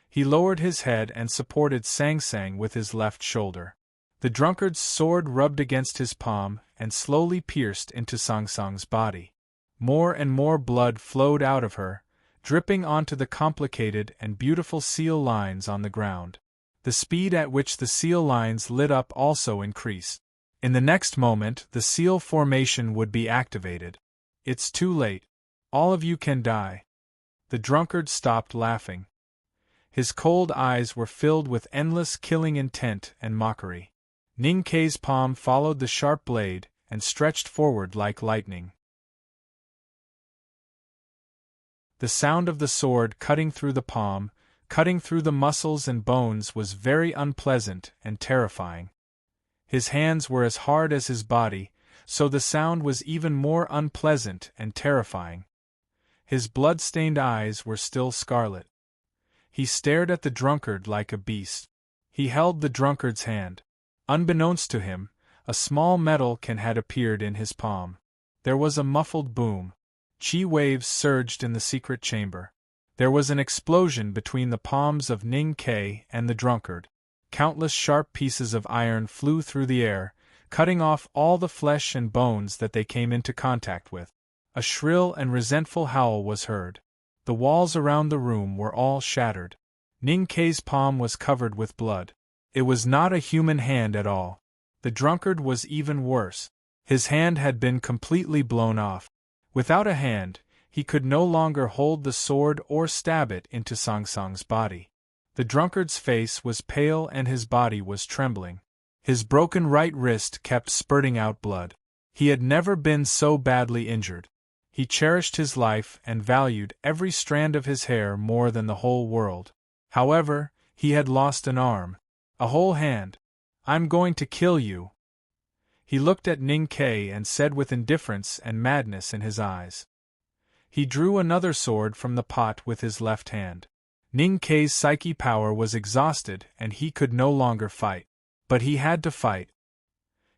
[SPEAKER 1] He lowered his head and supported Sang Sang with his left shoulder. The drunkard's sword rubbed against his palm and slowly pierced into Sang Sang's body. More and more blood flowed out of her, dripping onto the complicated and beautiful seal lines on the ground. The speed at which the seal lines lit up also increased. In the next moment, the seal formation would be activated. It's too late. All of you can die. The drunkard stopped laughing. His cold eyes were filled with endless killing intent and mockery. Ning Ke's palm followed the sharp blade and stretched forward like lightning. The sound of the sword cutting through the palm, cutting through the muscles and bones, was very unpleasant and terrifying. His hands were as hard as his body, so the sound was even more unpleasant and terrifying. His blood-stained eyes were still scarlet. He stared at the drunkard like a beast. He held the drunkard's hand. Unbeknownst to him, a small metal can had appeared in his palm. There was a muffled boom. Qi waves surged in the secret chamber. There was an explosion between the palms of Ning Ke and the drunkard. Countless sharp pieces of iron flew through the air, cutting off all the flesh and bones that they came into contact with. A shrill and resentful howl was heard. The walls around the room were all shattered. Ning Ke's palm was covered with blood. It was not a human hand at all. The drunkard was even worse. His hand had been completely blown off. Without a hand, he could no longer hold the sword or stab it into Sang Sang's body. The drunkard's face was pale and his body was trembling. His broken right wrist kept spurting out blood. He had never been so badly injured. He cherished his life and valued every strand of his hair more than the whole world. However, he had lost an arm, a whole hand. "I'm going to kill you." He looked at Ning Ke and said with indifference and madness in his eyes. He drew another sword from the pot with his left hand. Ning Ke's psyche power was exhausted and he could no longer fight. But he had to fight.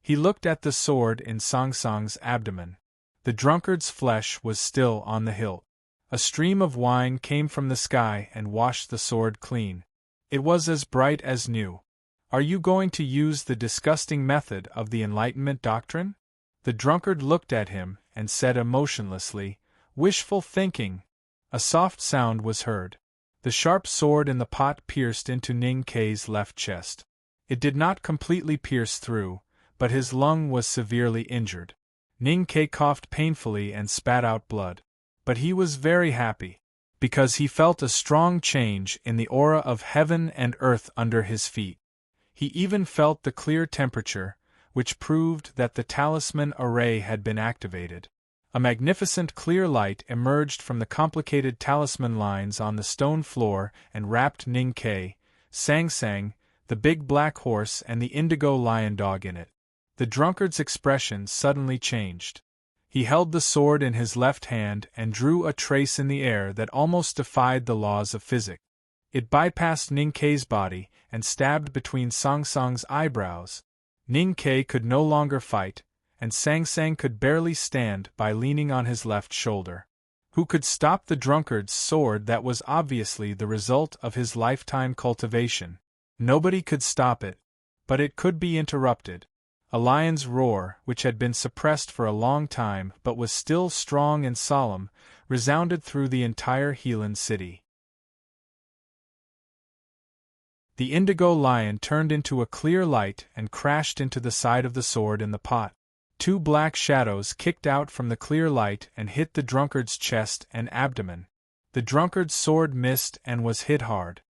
[SPEAKER 1] He looked at the sword in Sang Sang's abdomen. The drunkard's flesh was still on the hilt. A stream of wine came from the sky and washed the sword clean. It was as bright as new. "Are you going to use the disgusting method of the Enlightenment doctrine?" The drunkard looked at him and said emotionlessly, "Wishful thinking." A soft sound was heard. The sharp sword in the pot pierced into Ning Ke's left chest. It did not completely pierce through, but his lung was severely injured. Ning Ke coughed painfully and spat out blood. But he was very happy, because he felt a strong change in the aura of heaven and earth under his feet. He even felt the clear temperature, which proved that the talisman array had been activated. A magnificent clear light emerged from the complicated talisman lines on the stone floor and wrapped Ning Ke, Sang Sang, the big black horse and the indigo lion dog in it. The drunkard's expression suddenly changed. He held the sword in his left hand and drew a trace in the air that almost defied the laws of physics. It bypassed Ning Kei's body and stabbed between Sang Sang's eyebrows. Ning Kei could no longer fight, and Sang Sang could barely stand by leaning on his left shoulder. Who could stop the drunkard's sword that was obviously the result of his lifetime cultivation? Nobody could stop it, but it could be interrupted. A lion's roar, which had been suppressed for a long time but was still strong and solemn, resounded through the entire Heelan city. The indigo lion turned into a clear light and crashed into the side of the sword in the pot. Two black shadows kicked out from the clear light and hit the drunkard's chest and abdomen. The drunkard's sword missed and was hit hard.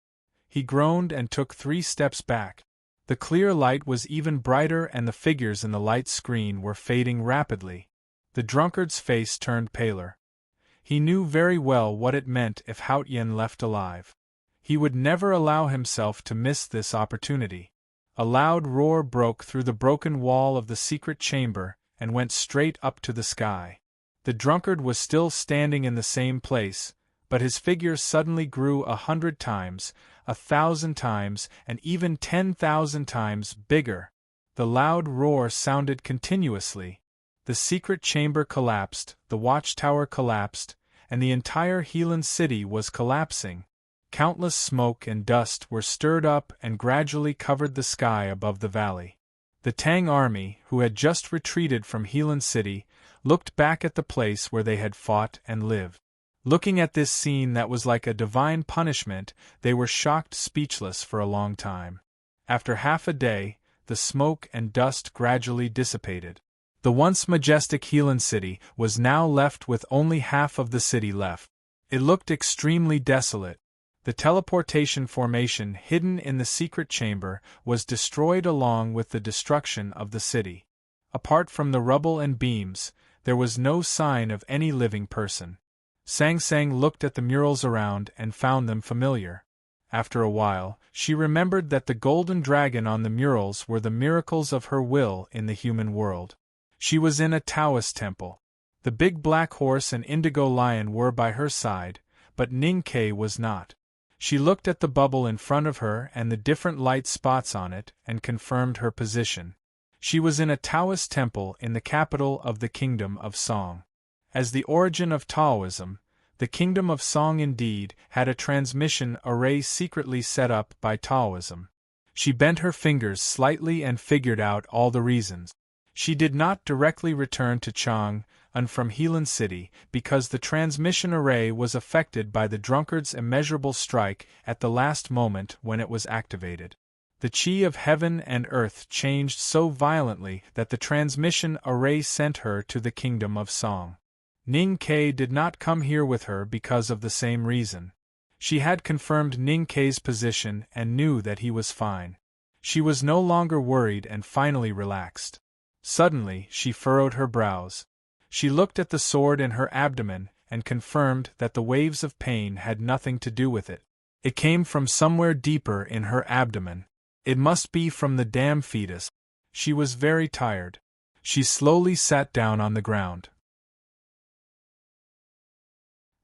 [SPEAKER 1] He groaned and took 3 steps back. The clear light was even brighter and the figures in the light screen were fading rapidly. The drunkard's face turned paler. He knew very well what it meant if Haotian left alive. He would never allow himself to miss this opportunity. A loud roar broke through the broken wall of the secret chamber and went straight up to the sky. The drunkard was still standing in the same place, but his figure suddenly grew 100 times, 1,000 times, and even 10,000 times bigger. The loud roar sounded continuously. The secret chamber collapsed, the watchtower collapsed, and the entire Heelan city was collapsing. Countless smoke and dust were stirred up and gradually covered the sky above the valley. The Tang army, who had just retreated from Heelan city, looked back at the place where they had fought and lived. Looking at this scene that was like a divine punishment, they were shocked speechless for a long time. After half a day, the smoke and dust gradually dissipated. The once majestic Heelan city was now left with only half of the city left. It looked extremely desolate. The teleportation formation hidden in the secret chamber was destroyed along with the destruction of the city. Apart from the rubble and beams, there was no sign of any living person. Sang Sang looked at the murals around and found them familiar. After a while, she remembered that the golden dragon on the murals were the miracles of her will in the human world. She was in a Taoist temple. The big black horse and indigo lion were by her side, but Ning Kei was not. She looked at the bubble in front of her and the different light spots on it and confirmed her position. She was in a Taoist temple in the capital of the Kingdom of Song. As the origin of Taoism, the Kingdom of Song indeed had a transmission array secretly set up by Taoism. She bent her fingers slightly and figured out all the reasons. She did not directly return to Chang'an from Heelan City because the transmission array was affected by the drunkard's immeasurable strike at the last moment when it was activated. The chi of heaven and earth changed so violently that the transmission array sent her to the Kingdom of Song. Ning Kei did not come here with her because of the same reason. She had confirmed Ning Kei's position and knew that he was fine. She was no longer worried and finally relaxed. Suddenly, she furrowed her brows. She looked at the sword in her abdomen and confirmed that the waves of pain had nothing to do with it. It came from somewhere deeper in her abdomen. It must be from the damn fetus. She was very tired. She slowly sat down on the ground.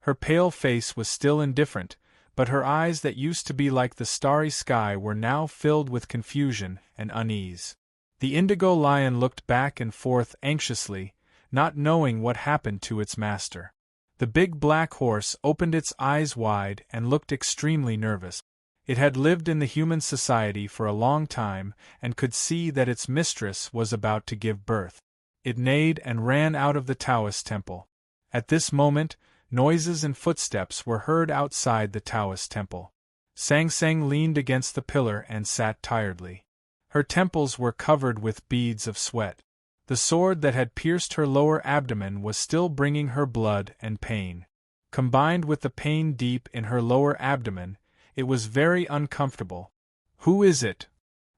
[SPEAKER 1] Her pale face was still indifferent, but her eyes that used to be like the starry sky were now filled with confusion and unease. The indigo lion looked back and forth anxiously, not knowing what happened to its master. The big black horse opened its eyes wide and looked extremely nervous. It had lived in the human society for a long time and could see that its mistress was about to give birth. It neighed and ran out of the Taoist temple. At this moment, noises and footsteps were heard outside the Taoist temple. Sang Sang leaned against the pillar and sat tiredly. Her temples were covered with beads of sweat. The sword that had pierced her lower abdomen was still bringing her blood and pain. Combined with the pain deep in her lower abdomen, it was very uncomfortable. "Who is it?"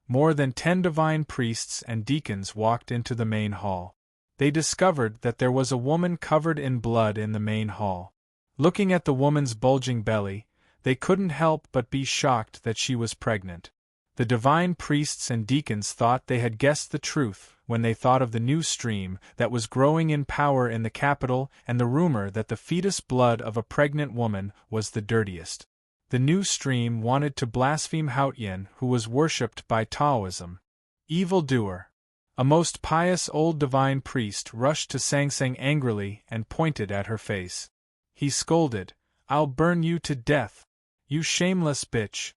[SPEAKER 1] More than 10 divine priests and deacons walked into the main hall. They discovered that there was a woman covered in blood in the main hall. Looking at the woman's bulging belly, they couldn't help but be shocked that she was pregnant. The divine priests and deacons thought they had guessed the truth when they thought of the new stream that was growing in power in the capital and the rumor that the fetus blood of a pregnant woman was the dirtiest. The new stream wanted to blaspheme Haotian, who was worshipped by Taoism. Evildoer! A most pious old divine priest rushed to Sang Sang angrily and pointed at her face. He scolded, "I'll burn you to death! You shameless bitch!"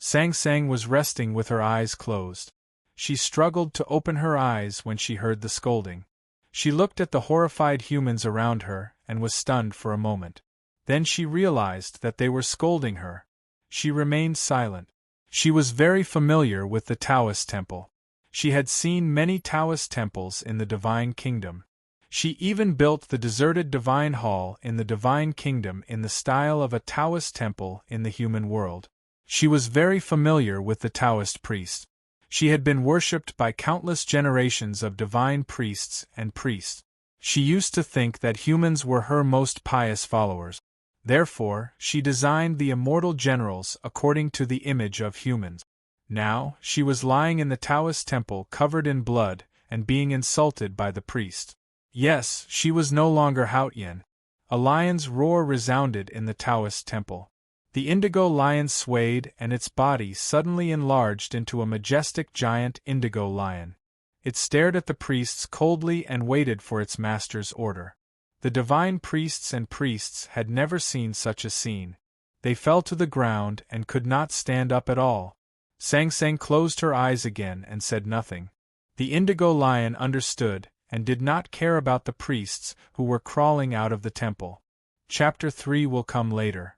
[SPEAKER 1] Sang Sang was resting with her eyes closed. She struggled to open her eyes when she heard the scolding. She looked at the horrified humans around her and was stunned for a moment. Then she realized that they were scolding her. She remained silent. She was very familiar with the Taoist temple. She had seen many Taoist temples in the Divine Kingdom. She even built the deserted Divine Hall in the Divine Kingdom in the style of a Taoist temple in the human world. She was very familiar with the Taoist priest. She had been worshipped by countless generations of divine priests and priests. She used to think that humans were her most pious followers. Therefore, she designed the immortal generals according to the image of humans. Now, she was lying in the Taoist temple covered in blood and being insulted by the priest. Yes, she was no longer Haotian. A lion's roar resounded in the Taoist temple. The indigo lion swayed and its body suddenly enlarged into a majestic giant indigo lion. It stared at the priests coldly and waited for its master's order. The divine priests and priests had never seen such a scene. They fell to the ground and could not stand up at all. Sang Sang closed her eyes again and said nothing. The indigo lion understood and did not care about the priests who were crawling out of the temple. Chapter 3 will come later.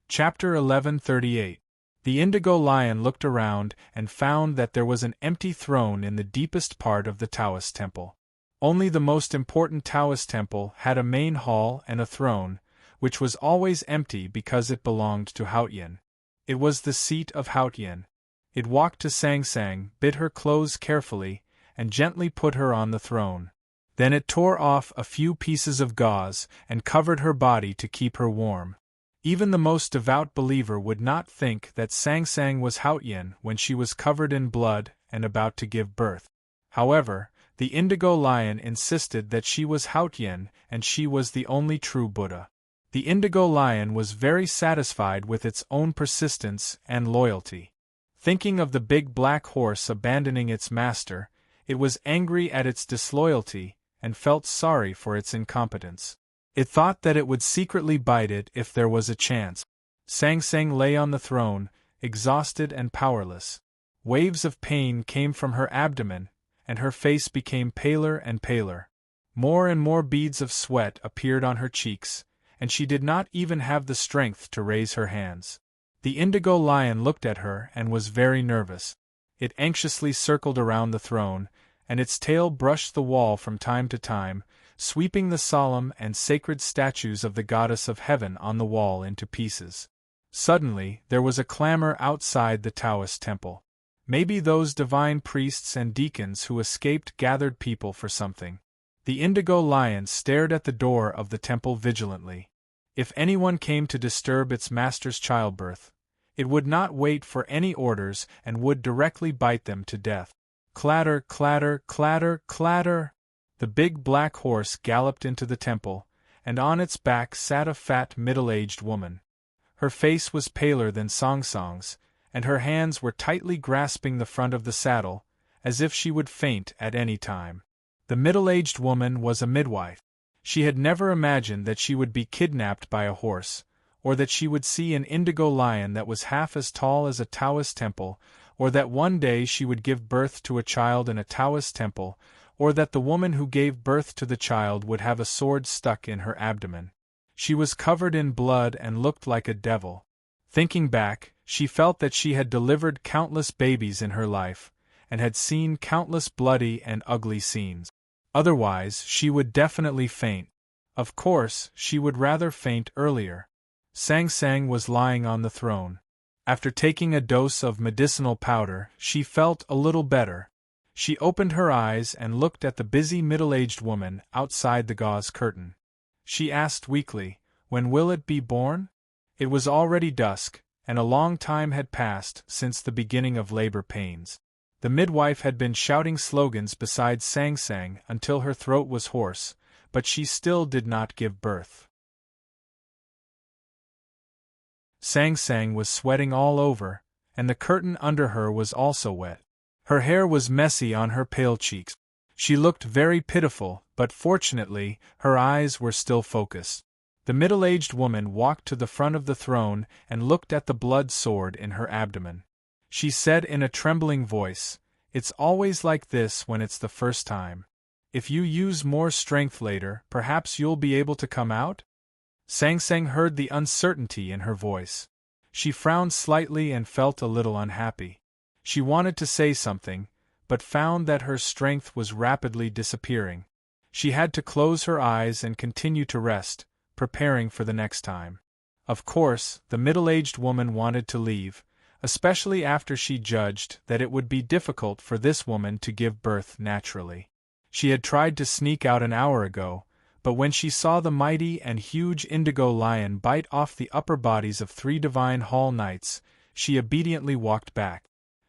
[SPEAKER 1] Chapter 1138. The indigo lion looked around and found that there was an empty throne in the deepest part of the Taoist temple. Only the most important Taoist temple had a main hall and a throne, which was always empty because it belonged to Haotian. It was the seat of Haotian. It walked to Sang Sang, bit her clothes carefully, and gently put her on the throne. Then it tore off a few pieces of gauze and covered her body to keep her warm. Even the most devout believer would not think that Sang Sang was Haotian when she was covered in blood and about to give birth. However, the indigo lion insisted that she was Haotian and she was the only true Buddha. The indigo lion was very satisfied with its own persistence and loyalty. Thinking of the big black horse abandoning its master, it was angry at its disloyalty and felt sorry for its incompetence. It thought that it would secretly bite it if there was a chance. Sang Sang lay on the throne, exhausted and powerless. Waves of pain came from her abdomen, and her face became paler and paler. More and more beads of sweat appeared on her cheeks, and she did not even have the strength to raise her hands. The indigo lion looked at her and was very nervous. It anxiously circled around the throne, and its tail brushed the wall from time to time, sweeping the solemn and sacred statues of the goddess of heaven on the wall into pieces. Suddenly, there was a clamor outside the Taoist temple. Maybe those divine priests and deacons who escaped gathered people for something. The indigo lion stared at the door of the temple vigilantly. If anyone came to disturb its master's childbirth, it would not wait for any orders and would directly bite them to death. Clatter, clatter, clatter, clatter! The big black horse galloped into the temple, and on its back sat a fat middle-aged woman. Her face was paler than Song Song's, and her hands were tightly grasping the front of the saddle, as if she would faint at any time. The middle-aged woman was a midwife. She had never imagined that she would be kidnapped by a horse, or that she would see an indigo lion that was half as tall as a Taoist temple, or that one day she would give birth to a child in a Taoist temple, or that the woman who gave birth to the child would have a sword stuck in her abdomen. She was covered in blood and looked like a devil. Thinking back, she felt that she had delivered countless babies in her life, and had seen countless bloody and ugly scenes. Otherwise, she would definitely faint. Of course, she would rather faint earlier. Sang Sang was lying on the throne. After taking a dose of medicinal powder, she felt a little better. She opened her eyes and looked at the busy middle-aged woman outside the gauze curtain. She asked weakly, When will it be born? It was already dusk, and a long time had passed since the beginning of labor pains. The midwife had been shouting slogans beside Sang Sang until her throat was hoarse, but she still did not give birth. Sang Sang was sweating all over, and the curtain under her was also wet. Her hair was messy on her pale cheeks. She looked very pitiful, but fortunately, her eyes were still focused. The middle-aged woman walked to the front of the throne and looked at the blood sword in her abdomen. She said in a trembling voice, "It's always like this when it's the first time. If you use more strength later, perhaps you'll be able to come out?" Sang Sang heard the uncertainty in her voice. She frowned slightly and felt a little unhappy. She wanted to say something, but found that her strength was rapidly disappearing. She had to close her eyes and continue to rest, preparing for the next time. Of course, the middle-aged woman wanted to leave, especially after she judged that it would be difficult for this woman to give birth naturally. She had tried to sneak out an hour ago, but when she saw the mighty and huge indigo lion bite off the upper bodies of 3 divine hall knights, she obediently walked back.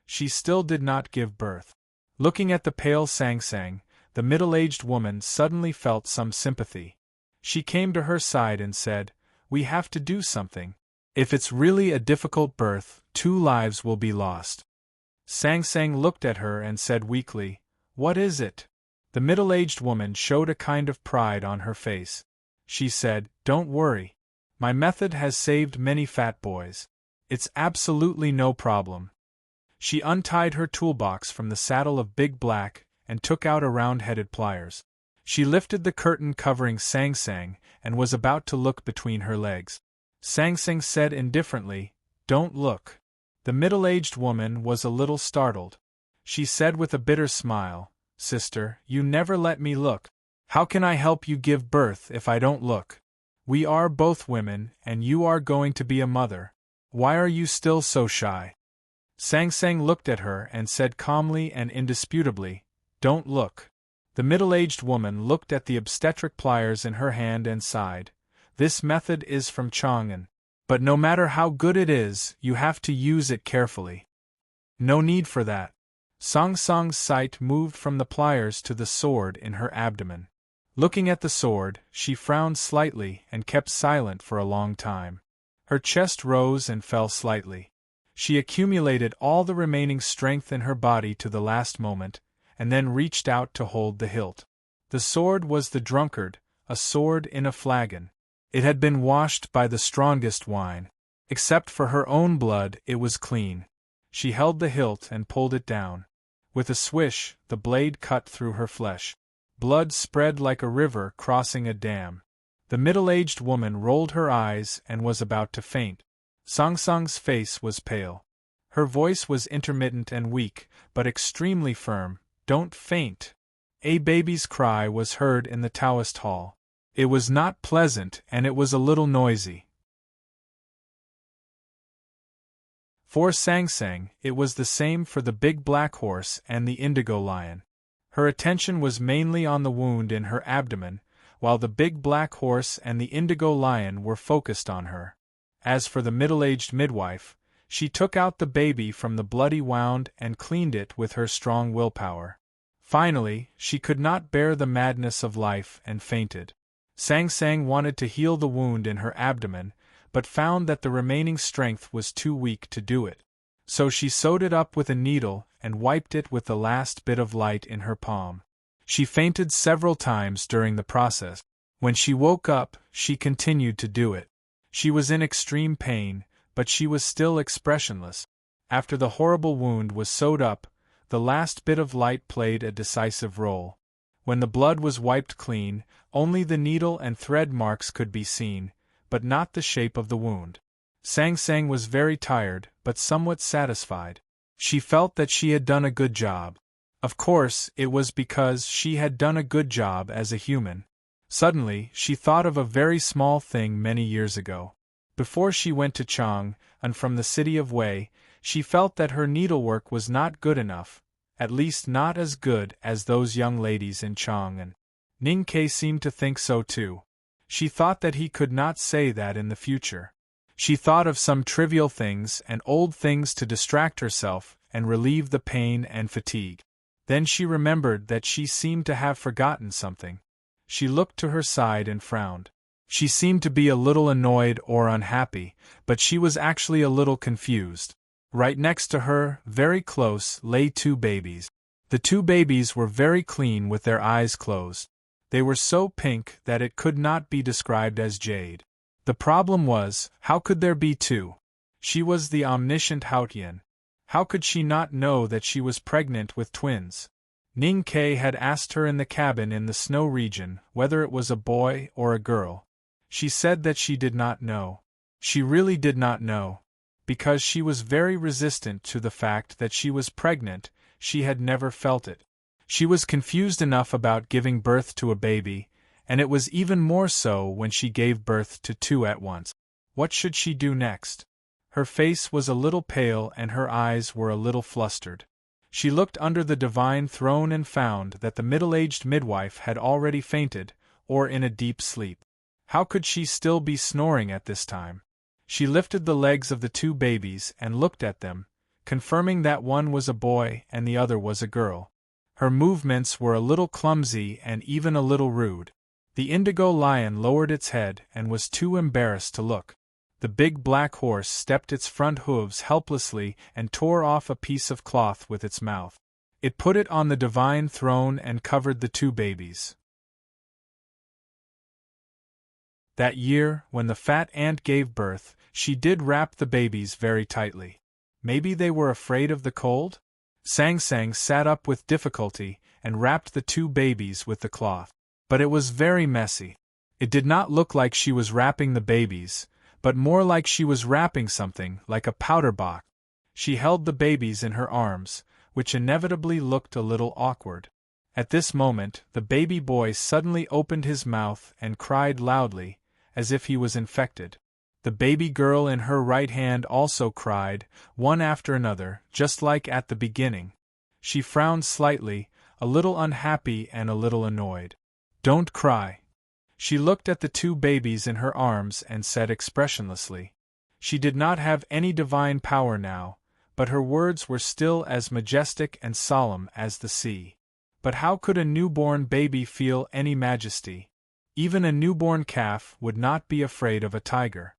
[SPEAKER 1] She still did not give birth. Looking at the pale Sang Sang, the middle-aged woman suddenly felt some sympathy. She came to her side and said, "We have to do something. If it's really a difficult birth, 2 lives will be lost." Sang Sang looked at her and said weakly, "What is it?" The middle-aged woman showed a kind of pride on her face. She said, "Don't worry. My method has saved many fat boys. It's absolutely no problem." She untied her toolbox from the saddle of Big Black and took out a round-headed pliers. She lifted the curtain covering Sang Sang and was about to look between her legs. Sang Sang said indifferently, "Don't look." The middle-aged woman was a little startled. She said with a bitter smile, "Sister, you never let me look. How can I help you give birth if I don't look? We are both women, and you are going to be a mother. Why are you still so shy?" Sang Sang looked at her and said calmly and indisputably, "Don't look." The middle-aged woman looked at the obstetric pliers in her hand and sighed. "This method is from Chang'an. But no matter how good it is, you have to use it carefully." "No need for that." Sang Sang's sight moved from the pliers to the sword in her abdomen. Looking at the sword, she frowned slightly and kept silent for a long time. Her chest rose and fell slightly. She accumulated all the remaining strength in her body to the last moment, and then reached out to hold the hilt. The sword was the drunkard, a sword in a flagon. It had been washed by the strongest wine. Except for her own blood, it was clean. She held the hilt and pulled it down. With a swish, the blade cut through her flesh. Blood spread like a river crossing a dam. The middle-aged woman rolled her eyes and was about to faint. Sang Sang's face was pale. Her voice was intermittent and weak, but extremely firm. "Don't faint." A baby's cry was heard in the Taoist hall. It was not pleasant and it was a little noisy. For Sang Sang, it was the same for the Big Black Horse and the Indigo Lion. Her attention was mainly on the wound in her abdomen, while the Big Black Horse and the Indigo Lion were focused on her. As for the middle-aged midwife, she took out the baby from the bloody wound and cleaned it with her strong willpower. Finally, she could not bear the madness of life and fainted. Sang Sang wanted to heal the wound in her abdomen, but found that the remaining strength was too weak to do it. So she sewed it up with a needle and wiped it with the last bit of light in her palm. She fainted several times during the process. When she woke up, she continued to do it. She was in extreme pain, but she was still expressionless. After the horrible wound was sewed up, the last bit of light played a decisive role. When the blood was wiped clean, only the needle and thread marks could be seen, but not the shape of the wound. Sang Sang was very tired, but somewhat satisfied. She felt that she had done a good job. Of course, it was because she had done a good job as a human. Suddenly, she thought of a very small thing many years ago. Before she went to Chang, and from the city of Wei, she felt that her needlework was not good enough, at least not as good as those young ladies in Chang'an. Ning Ke seemed to think so too. She thought that he could not say that in the future. She thought of some trivial things and old things to distract herself and relieve the pain and fatigue. Then she remembered that she seemed to have forgotten something. She looked to her side and frowned. She seemed to be a little annoyed or unhappy, but she was actually a little confused. Right next to her, very close, lay two babies. The two babies were very clean with their eyes closed. They were so pink that it could not be described as jade. The problem was, how could there be two? She was the omniscient Haotian. How could she not know that she was pregnant with twins? Ning Ke had asked her in the cabin in the snow region whether it was a boy or a girl. She said that she did not know. She really did not know. Because she was very resistant to the fact that she was pregnant, she had never felt it. She was confused enough about giving birth to a baby, and it was even more so when she gave birth to two at once. What should she do next? Her face was a little pale and her eyes were a little flustered. She looked under the divine throne and found that the middle-aged midwife had already fainted, or in a deep sleep. How could she still be snoring at this time? She lifted the legs of the two babies and looked at them, confirming that one was a boy and the other was a girl. Her movements were a little clumsy and even a little rude. The indigo lion lowered its head and was too embarrassed to look. The big black horse stepped its front hooves helplessly and tore off a piece of cloth with its mouth. It put it on the divine throne and covered the two babies. That year, when the fat ant gave birth, she did wrap the babies very tightly. Maybe they were afraid of the cold? Sang Sang sat up with difficulty and wrapped the two babies with the cloth. But it was very messy. It did not look like she was wrapping the babies, but more like she was wrapping something like a powder box. She held the babies in her arms, which inevitably looked a little awkward. At this moment, the baby boy suddenly opened his mouth and cried loudly, as if he was infected. The baby girl in her right hand also cried, one after another, just like at the beginning. She frowned slightly, a little unhappy and a little annoyed. "Don't cry." She looked at the two babies in her arms and said expressionlessly. She did not have any divine power now, but her words were still as majestic and solemn as the sea. But how could a newborn baby feel any majesty? Even a newborn calf would not be afraid of a tiger.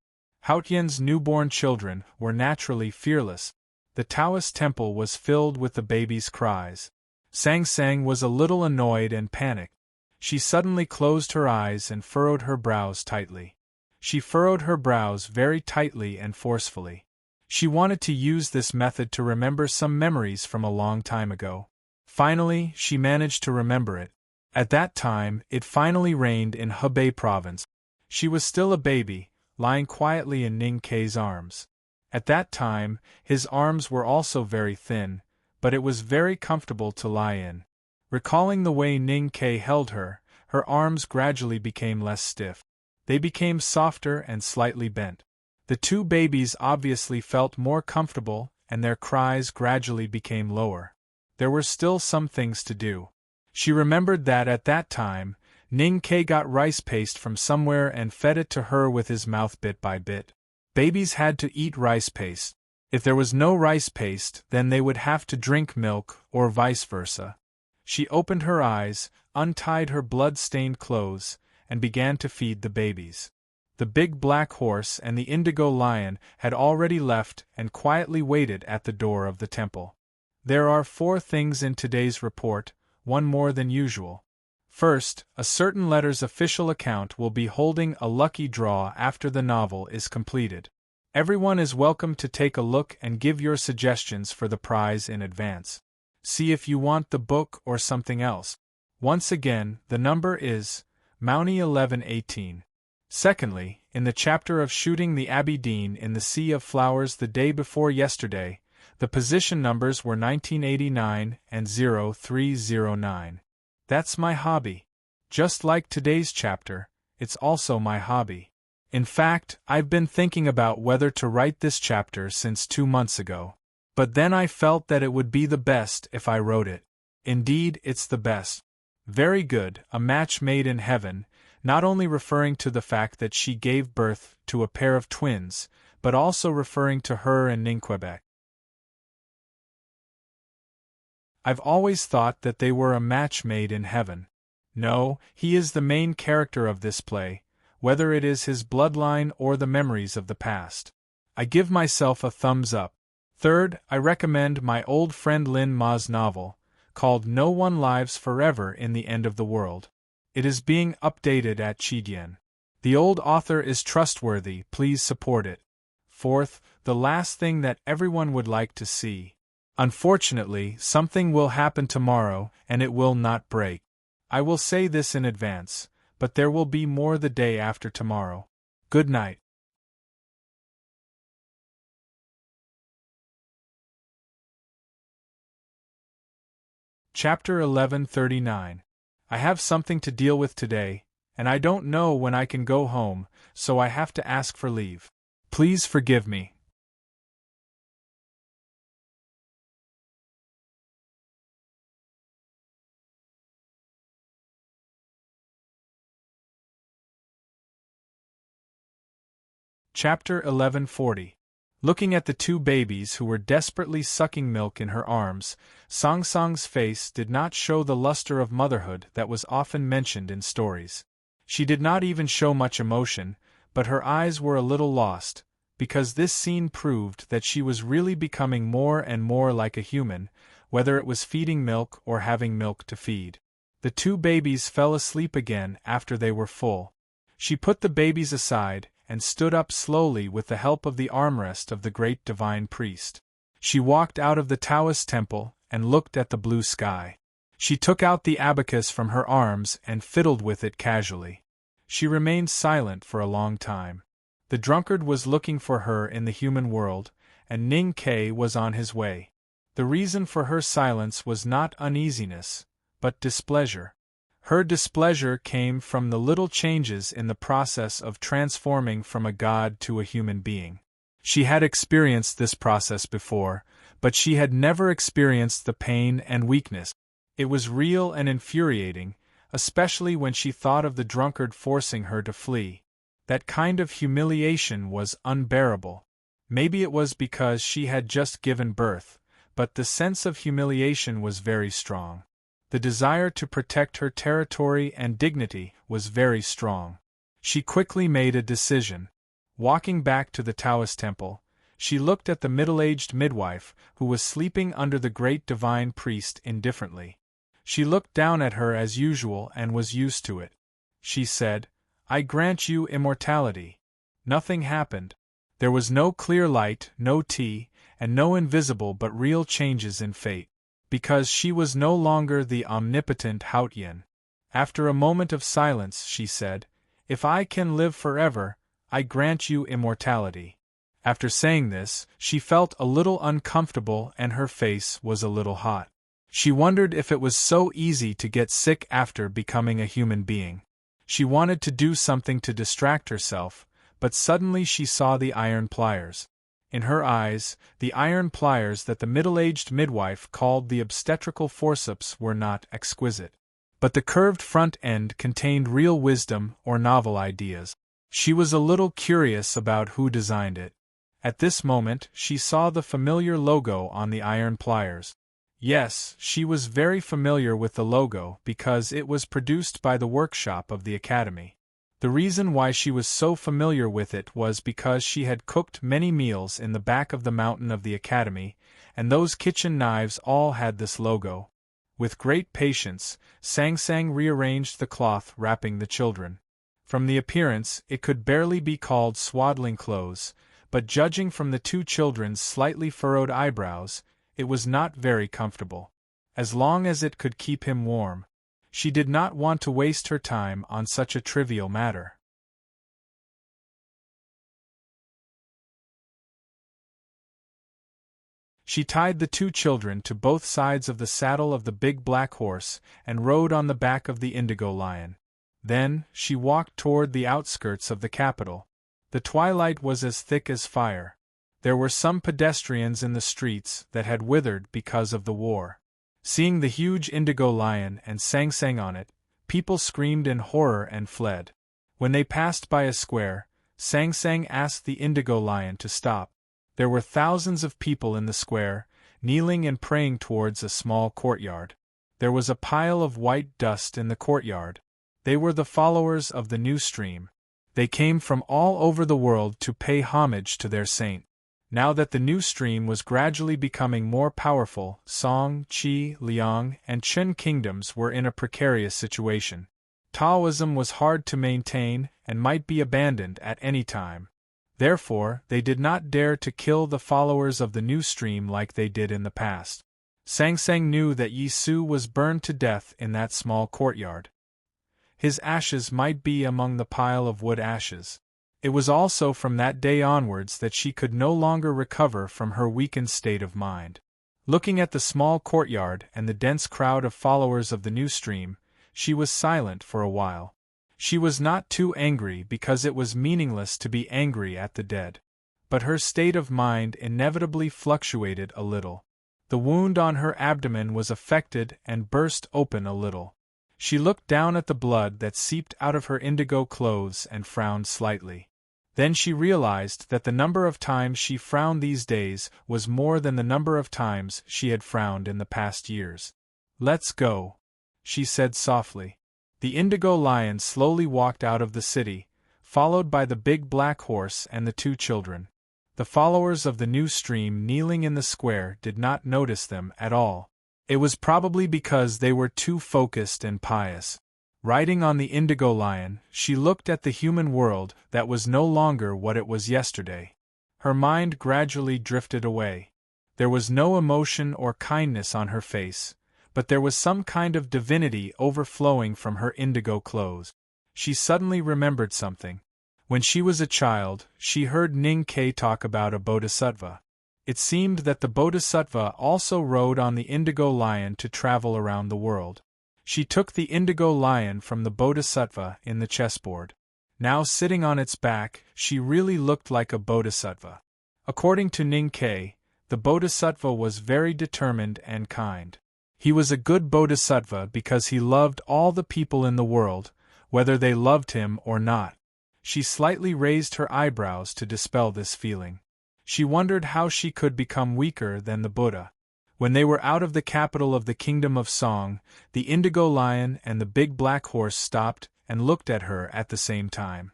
[SPEAKER 1] Haotian's newborn children were naturally fearless. The Taoist temple was filled with the babies' cries. Sang Sang was a little annoyed and panicked. She suddenly closed her eyes and furrowed her brows tightly. She furrowed her brows very tightly and forcefully. She wanted to use this method to remember some memories from a long time ago. Finally, she managed to remember it. At that time, it finally rained in Hebei province. She was still a baby, lying quietly in Ning Ke's arms. At that time, his arms were also very thin, but it was very comfortable to lie in. Recalling the way Ning Ke held her, her arms gradually became less stiff. They became softer and slightly bent. The two babies obviously felt more comfortable, and their cries gradually became lower. There were still some things to do. She remembered that at that time, Ning Ke got rice paste from somewhere and fed it to her with his mouth bit by bit. Babies had to eat rice paste. If there was no rice paste, then they would have to drink milk, or vice versa. She opened her eyes, untied her blood-stained clothes, and began to feed the babies. The big black horse and the indigo lion had already left and quietly waited at the door of the temple. There are 4 things in today's report, one more than usual. First, a certain letter's official account will be holding a lucky draw after the novel is completed. Everyone is welcome to take a look and give your suggestions for the prize in advance. See if you want the book or something else. Once again, the number is Mountie 1118. Secondly, in the chapter of shooting the Aberdeen in the Sea of Flowers the day before yesterday, the position numbers were 1989 and 0309. That's my hobby. Just like today's chapter, it's also my hobby. In fact, I've been thinking about whether to write this chapter since 2 months ago. But then I felt that it would be the best if I wrote it. Indeed, it's the best. Very good, a match made in heaven. not only referring to the fact that she gave birth to a pair of twins, but also referring to her and Ninquebec. I've always thought that they were a match made in heaven. No, he is the main character of this play, whether it is his bloodline or the memories of the past. I give myself a thumbs up. Third, I recommend my old friend Lin Ma's novel, called No One Lives Forever in the End of the World. It is being updated at Chidian. The old author is trustworthy, please support it. Fourth, the last thing that everyone would like to see. Unfortunately, something will happen tomorrow, and it will not break. I will say this in advance, but there will be more the day after tomorrow. Good night. Chapter 1139. I have something to deal with today, and I don't know when I can go home, so I have to ask for leave. Please forgive me. Chapter 1140. Looking at the two babies who were desperately sucking milk in her arms, Song Song's face did not show the luster of motherhood that was often mentioned in stories. She did not even show much emotion, but her eyes were a little lost, because this scene proved that she was really becoming more and more like a human, whether it was feeding milk or having milk to feed. The two babies fell asleep again after they were full. She put the babies aside, and stood up slowly with the help of the armrest of the great divine priest. She walked out of the Taoist temple, and looked at the blue sky. She took out the abacus from her arms and fiddled with it casually. She remained silent for a long time. The drunkard was looking for her in the human world, and Ning Ke was on his way. The reason for her silence was not uneasiness, but displeasure. Her displeasure came from the little changes in the process of transforming from a god to a human being. She had experienced this process before, but she had never experienced the pain and weakness. It was real and infuriating, especially when she thought of the drunkard forcing her to flee. That kind of humiliation was unbearable. Maybe it was because she had just given birth, but the sense of humiliation was very strong. The desire to protect her territory and dignity was very strong. She quickly made a decision. Walking back to the Taoist temple, she looked at the middle-aged midwife who was sleeping under the great divine priest indifferently. She looked down at her as usual and was used to it. She said, "I grant you immortality." Nothing happened. There was no clear light, no tea, and no invisible but real changes in fate. Because she was no longer the omnipotent Haotian. After a moment of silence, she said, "If I can live forever, I grant you immortality." After saying this, she felt a little uncomfortable and her face was a little hot. She wondered if it was so easy to get sick after becoming a human being. She wanted to do something to distract herself, but suddenly she saw the iron pliers. In her eyes, the iron pliers that the middle-aged midwife called the obstetrical forceps were not exquisite. But the curved front end contained real wisdom or novel ideas. She was a little curious about who designed it. At this moment, she saw the familiar logo on the iron pliers. Yes, she was very familiar with the logo because it was produced by the workshop of the Academy. The reason why she was so familiar with it was because she had cooked many meals in the back of the mountain of the Academy, and those kitchen knives all had this logo. With great patience, Sang Sang rearranged the cloth wrapping the children. From the appearance, it could barely be called swaddling clothes, but judging from the two children's slightly furrowed eyebrows, it was not very comfortable. As long as it could keep him warm. She did not want to waste her time on such a trivial matter. She tied the two children to both sides of the saddle of the big black horse and rode on the back of the indigo lion. Then, she walked toward the outskirts of the capital. The twilight was as thick as fire. There were some pedestrians in the streets that had withered because of the war. Seeing the huge indigo lion and Sang Sang on it, People screamed in horror and fled. When they passed by a square, Sang Sang asked the indigo lion to stop. There were thousands of people in the square, kneeling and praying towards a small courtyard. There was a pile of white dust in the courtyard. They were the followers of the new stream. They came from all over the world to pay homage to their saint. Now that the new stream was gradually becoming more powerful, Song, Qi, Liang, and Chen kingdoms were in a precarious situation. Taoism was hard to maintain and might be abandoned at any time. Therefore, they did not dare to kill the followers of the new stream like they did in the past. Sang Sang knew that Yi Su was burned to death in that small courtyard. His ashes might be among the pile of wood ashes. It was also from that day onwards that she could no longer recover from her weakened state of mind. Looking at the small courtyard and the dense crowd of followers of the new stream, she was silent for a while. She was not too angry because it was meaningless to be angry at the dead. But her state of mind inevitably fluctuated a little. The wound on her abdomen was affected and burst open a little. She looked down at the blood that seeped out of her indigo clothes and frowned slightly. Then she realized that the number of times she frowned these days was more than the number of times she had frowned in the past years. "Let's go," she said softly. The indigo lion slowly walked out of the city, followed by the big black horse and the two children. The followers of the new stream kneeling in the square did not notice them at all. It was probably because they were too focused and pious. Riding on the indigo lion, she looked at the human world that was no longer what it was yesterday. Her mind gradually drifted away. There was no emotion or kindness on her face, but there was some kind of divinity overflowing from her indigo clothes. She suddenly remembered something. When she was a child, she heard Ning Ke talk about a bodhisattva. It seemed that the bodhisattva also rode on the indigo lion to travel around the world. She took the indigo lion from the bodhisattva in the chessboard. Now sitting on its back, she really looked like a bodhisattva. According to Ning Ke, the bodhisattva was very determined and kind. He was a good bodhisattva because he loved all the people in the world, whether they loved him or not. She slightly raised her eyebrows to dispel this feeling. She wondered how she could become weaker than the Buddha. When they were out of the capital of the kingdom of Song, the indigo lion and the big black horse stopped and looked at her at the same time.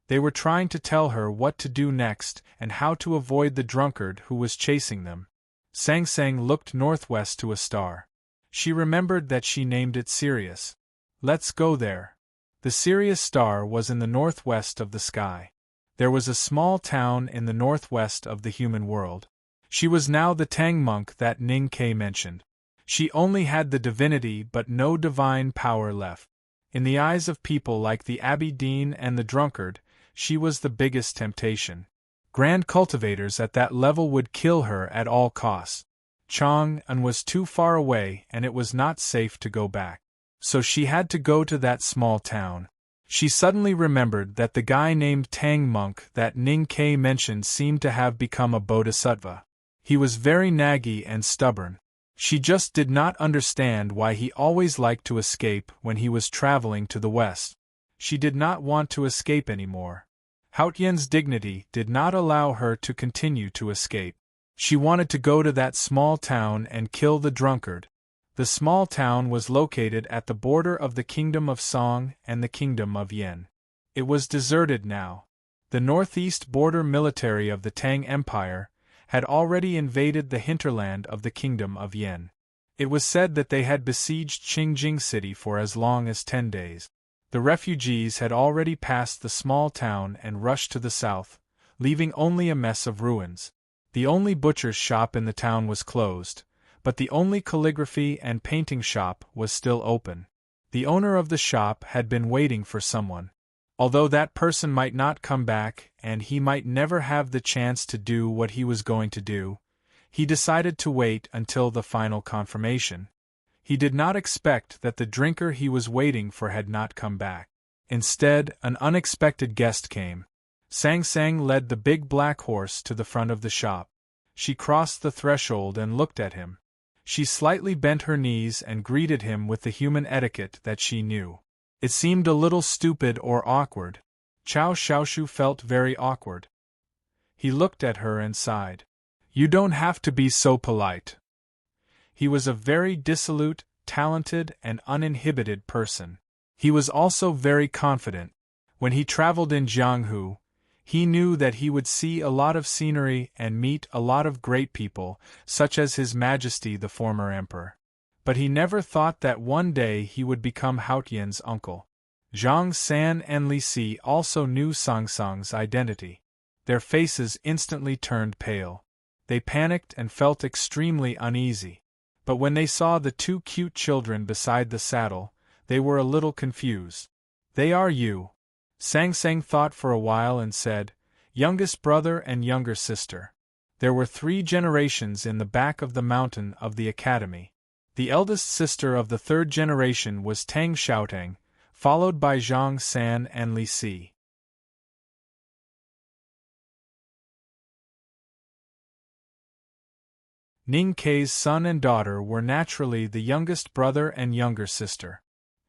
[SPEAKER 1] They were trying to tell her what to do next and how to avoid the drunkard who was chasing them. Sang Sang looked northwest to a star. She remembered that she named it Sirius. "Let's go there." The Sirius star was in the northwest of the sky. There was a small town in the northwest of the human world. She was now the Tang monk that Ning Ke mentioned. She only had the divinity but no divine power left. In the eyes of people like the Abbey Dean and the drunkard, she was the biggest temptation. Grand cultivators at that level would kill her at all costs. Chang'an was too far away and it was not safe to go back. So she had to go to that small town. She suddenly remembered that the guy named Tang Monk that Ning Ke mentioned seemed to have become a bodhisattva. He was very naggy and stubborn. She just did not understand why he always liked to escape when he was traveling to the west. She did not want to escape anymore. Haotian's dignity did not allow her to continue to escape. She wanted to go to that small town and kill the drunkard. The small town was located at the border of the Kingdom of Song and the Kingdom of Yen. It was deserted now. The northeast border military of the Tang Empire had already invaded the hinterland of the Kingdom of Yen. It was said that they had besieged Qingjing City for as long as 10 days. The refugees had already passed the small town and rushed to the south, leaving only a mess of ruins. The only butcher's shop in the town was closed, but the only calligraphy and painting shop was still open. The owner of the shop had been waiting for someone. Although that person might not come back and he might never have the chance to do what he was going to do, he decided to wait until the final confirmation. He did not expect that the drinker he was waiting for had not come back. Instead, an unexpected guest came. Sang Sang led the big black horse to the front of the shop. She crossed the threshold and looked at him. She slightly bent her knees and greeted him with the human etiquette that she knew. It seemed a little stupid or awkward. Chao Xiaoshu felt very awkward. He looked at her and sighed. You don't have to be so polite. He was a very dissolute, talented, and uninhibited person. He was also very confident. When he traveled in Jianghu, he knew that he would see a lot of scenery and meet a lot of great people, such as His Majesty the former emperor. But he never thought that one day he would become Haotian's uncle. Zhang San and Li Si also knew Song Song's identity. Their faces instantly turned pale. They panicked and felt extremely uneasy. But when they saw the two cute children beside the saddle, they were a little confused. They are you. Sang Sang thought for a while and said, youngest brother and younger sister. There were 3 generations in the back of the mountain of the academy. The eldest sister of the 3rd generation was Tang Xiaotang, followed by Zhang San and Li Si. Ning Kei's son and daughter were naturally the youngest brother and younger sister.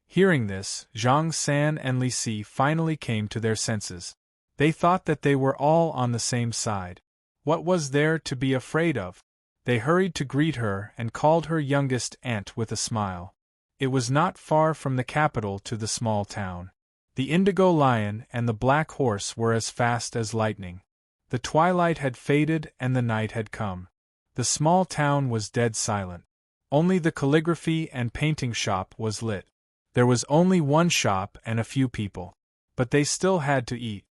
[SPEAKER 1] Hearing this, Zhang San and Li Si finally came to their senses. They thought that they were all on the same side. What was there to be afraid of? They hurried to greet her and called her youngest aunt with a smile. It was not far from the capital to the small town. The indigo lion and the black horse were as fast as lightning. The twilight had faded and the night had come. The small town was dead silent. Only the calligraphy and painting shop was lit. There was only one shop and a few people. But they still had to eat.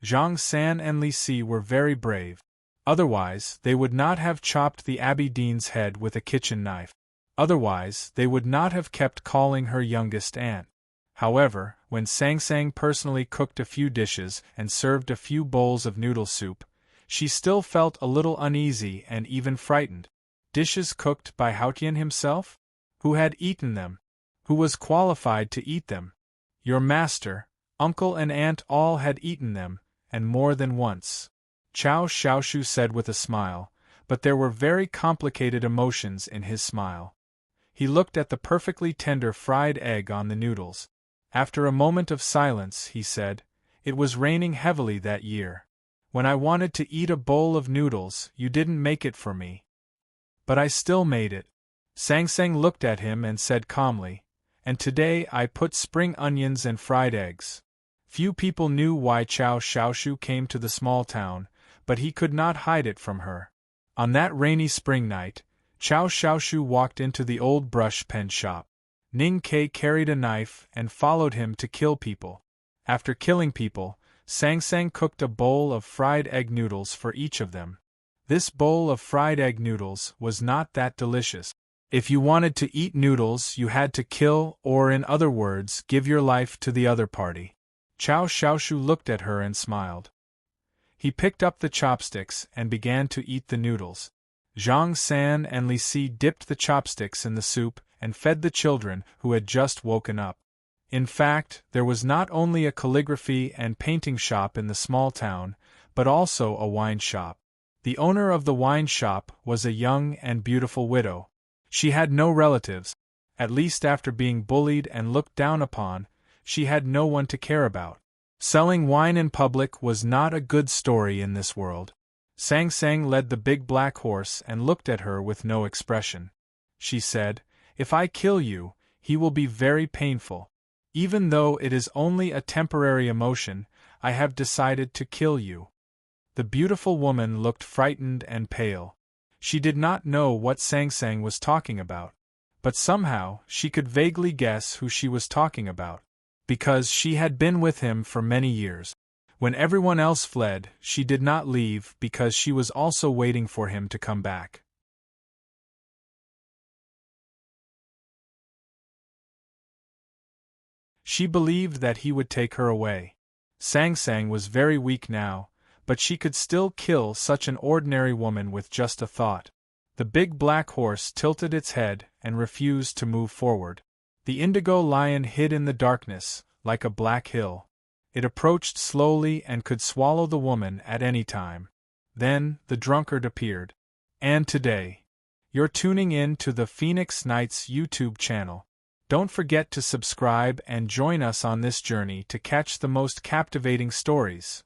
[SPEAKER 1] Zhang San and Li Si were very brave. Otherwise, they would not have chopped the Abbey Dean's head with a kitchen knife. Otherwise, they would not have kept calling her youngest aunt. However, when Sang Sang personally cooked a few dishes and served a few bowls of noodle soup, she still felt a little uneasy and even frightened. Dishes cooked by Haotian himself? Who had eaten them? Who was qualified to eat them? Your master, uncle and aunt all had eaten them, and more than once. Chao Xiaoshu said with a smile, but there were very complicated emotions in his smile. He looked at the perfectly tender fried egg on the noodles. After a moment of silence, he said, "It was raining heavily that year. When I wanted to eat a bowl of noodles, you didn't make it for me. But I still made it." Sang Sang looked at him and said calmly, "And today I put spring onions and fried eggs." Few people knew why Chao Xiaoshu came to the small town, but he could not hide it from her. On that rainy spring night, Chao Xiaoshu walked into the old brush pen shop. Ning Kei carried a knife and followed him to kill people. After killing people, Sang Sang cooked a bowl of fried egg noodles for each of them. This bowl of fried egg noodles was not that delicious. If you wanted to eat noodles, you had to kill, or in other words, give your life to the other party. Chao Xiaoshu looked at her and smiled. He picked up the chopsticks and began to eat the noodles. Zhang San and Li Si dipped the chopsticks in the soup and fed the children who had just woken up. In fact, there was not only a calligraphy and painting shop in the small town, but also a wine shop. The owner of the wine shop was a young and beautiful widow. She had no relatives. At least after being bullied and looked down upon, she had no one to care about. Selling wine in public was not a good story in this world. Sang Sang led the big black horse and looked at her with no expression. She said, "If I kill you, he will be very painful. Even though it is only a temporary emotion, I have decided to kill you." The beautiful woman looked frightened and pale. She did not know what Sang Sang was talking about. But somehow, she could vaguely guess who she was talking about. Because she had been with him for many years. When everyone else fled, she did not leave because she was also waiting for him to come back. She believed that he would take her away. Sang Sang was very weak now, but she could still kill such an ordinary woman with just a thought. The big black horse tilted its head and refused to move forward. The indigo lion hid in the darkness, like a black hill. It approached slowly and could swallow the woman at any time. Then, the drunkard appeared. And today, you're tuning in to the Phoenix Nights YouTube channel. Don't forget to subscribe and join us on this journey to catch the most captivating stories.